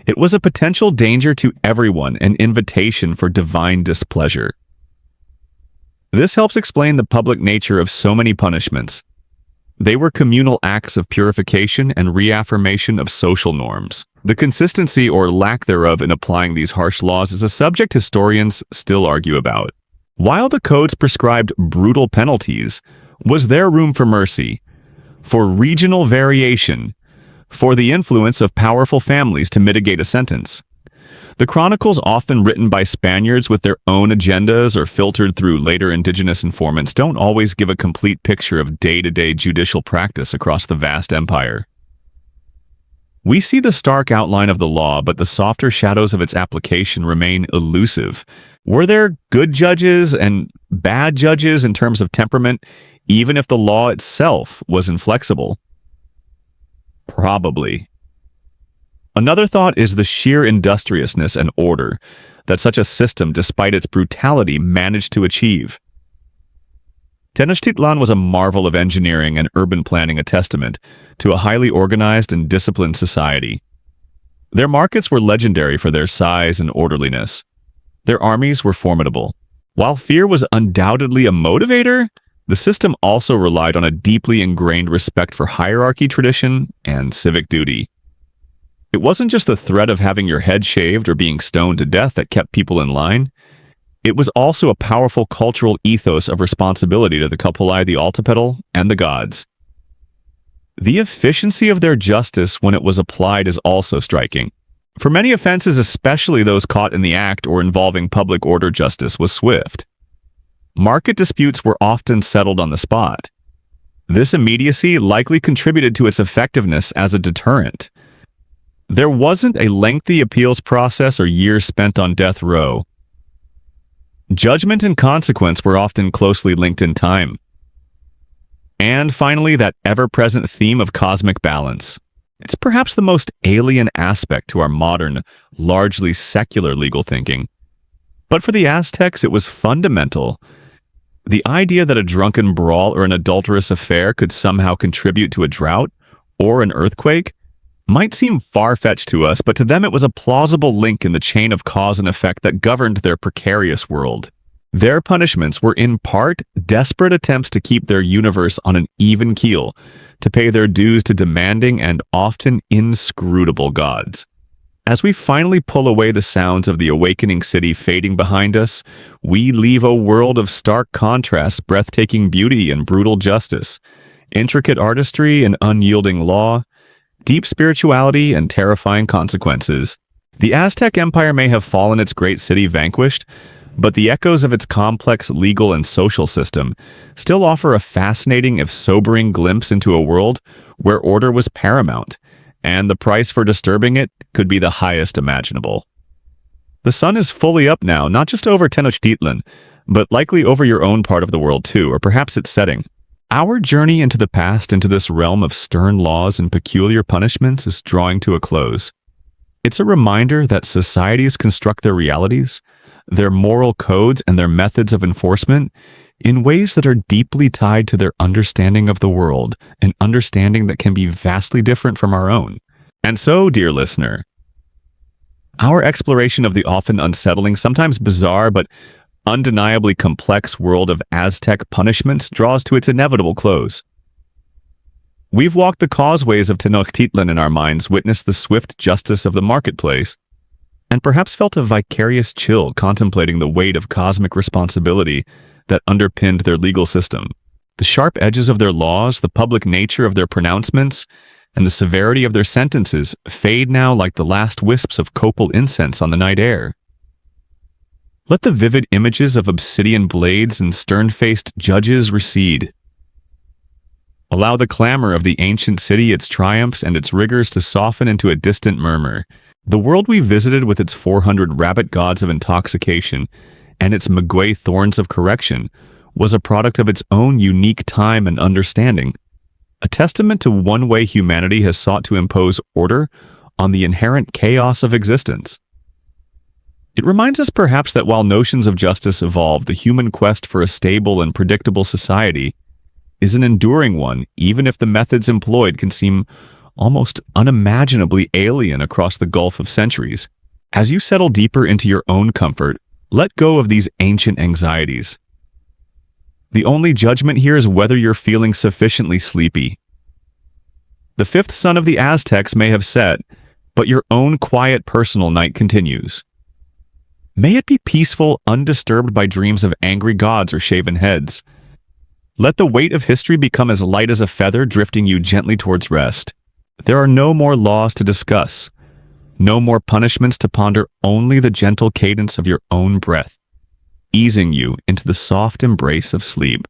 It was a potential danger to everyone, an invitation for divine displeasure. This helps explain the public nature of so many punishments. They were communal acts of purification and reaffirmation of social norms. The consistency or lack thereof in applying these harsh laws is a subject historians still argue about. While the codes prescribed brutal penalties, was there room for mercy, for regional variation, for the influence of powerful families to mitigate a sentence? The chronicles, often written by Spaniards with their own agendas or filtered through later indigenous informants, don't always give a complete picture of day-to-day judicial practice across the vast empire. We see the stark outline of the law, but the softer shadows of its application remain elusive. Were there good judges and bad judges in terms of temperament, even if the law itself was inflexible? Probably. Another thought is the sheer industriousness and order that such a system, despite its brutality, managed to achieve. Tenochtitlan was a marvel of engineering and urban planning, a testament to a highly organized and disciplined society. Their markets were legendary for their size and orderliness. Their armies were formidable. While fear was undoubtedly a motivator, the system also relied on a deeply ingrained respect for hierarchy, tradition, and civic duty. It wasn't just the threat of having your head shaved or being stoned to death that kept people in line. It was also a powerful cultural ethos of responsibility to the Kapolai, the Altepetl, and the gods. The efficiency of their justice when it was applied is also striking. For many offenses, especially those caught in the act or involving public order, justice was swift. Market disputes were often settled on the spot. This immediacy likely contributed to its effectiveness as a deterrent. There wasn't a lengthy appeals process or years spent on death row. Judgment and consequence were often closely linked in time. And finally, that ever-present theme of cosmic balance. It's perhaps the most alien aspect to our modern, largely secular legal thinking. But for the Aztecs, it was fundamental. The idea that a drunken brawl or an adulterous affair could somehow contribute to a drought or an earthquake might seem far-fetched to us, but to them it was a plausible link in the chain of cause and effect that governed their precarious world. Their punishments were in part desperate attempts to keep their universe on an even keel, to pay their dues to demanding and often inscrutable gods. As we finally pull away the sounds of the awakening city fading behind us, we leave a world of stark contrast, breathtaking beauty and brutal justice, intricate artistry and unyielding law, deep spirituality and terrifying consequences. The Aztec Empire may have fallen, its great city vanquished, but the echoes of its complex legal and social system still offer a fascinating, if sobering, glimpse into a world where order was paramount, and the price for disturbing it could be the highest imaginable. The sun is fully up now, not just over Tenochtitlan, but likely over your own part of the world too, or perhaps its setting. Our journey into the past, into this realm of stern laws and peculiar punishments, is drawing to a close. It's a reminder that societies construct their realities, their moral codes, and their methods of enforcement in ways that are deeply tied to their understanding of the world, an understanding that can be vastly different from our own. And so, dear listener, our exploration of the often unsettling, sometimes bizarre, but undeniably complex world of Aztec punishments draws to its inevitable close. We've walked the causeways of Tenochtitlan in our minds, witnessed the swift justice of the marketplace, and perhaps felt a vicarious chill contemplating the weight of cosmic responsibility that underpinned their legal system. The sharp edges of their laws, the public nature of their pronouncements, and the severity of their sentences fade now like the last wisps of copal incense on the night air. Let the vivid images of obsidian blades and stern-faced judges recede. Allow the clamor of the ancient city, its triumphs, and its rigors to soften into a distant murmur. The world we visited, with its 400 rabbit gods of intoxication and its maguey thorns of correction, was a product of its own unique time and understanding, a testament to one way humanity has sought to impose order on the inherent chaos of existence. It reminds us perhaps that while notions of justice evolve, the human quest for a stable and predictable society is an enduring one, even if the methods employed can seem almost unimaginably alien across the gulf of centuries. As you settle deeper into your own comfort, let go of these ancient anxieties. The only judgment here is whether you're feeling sufficiently sleepy. The fifth sun of the Aztecs may have set, but your own quiet personal night continues. May it be peaceful, undisturbed by dreams of angry gods or shaven heads. Let the weight of history become as light as a feather, drifting you gently towards rest. There are no more laws to discuss, no more punishments to ponder, only the gentle cadence of your own breath, easing you into the soft embrace of sleep.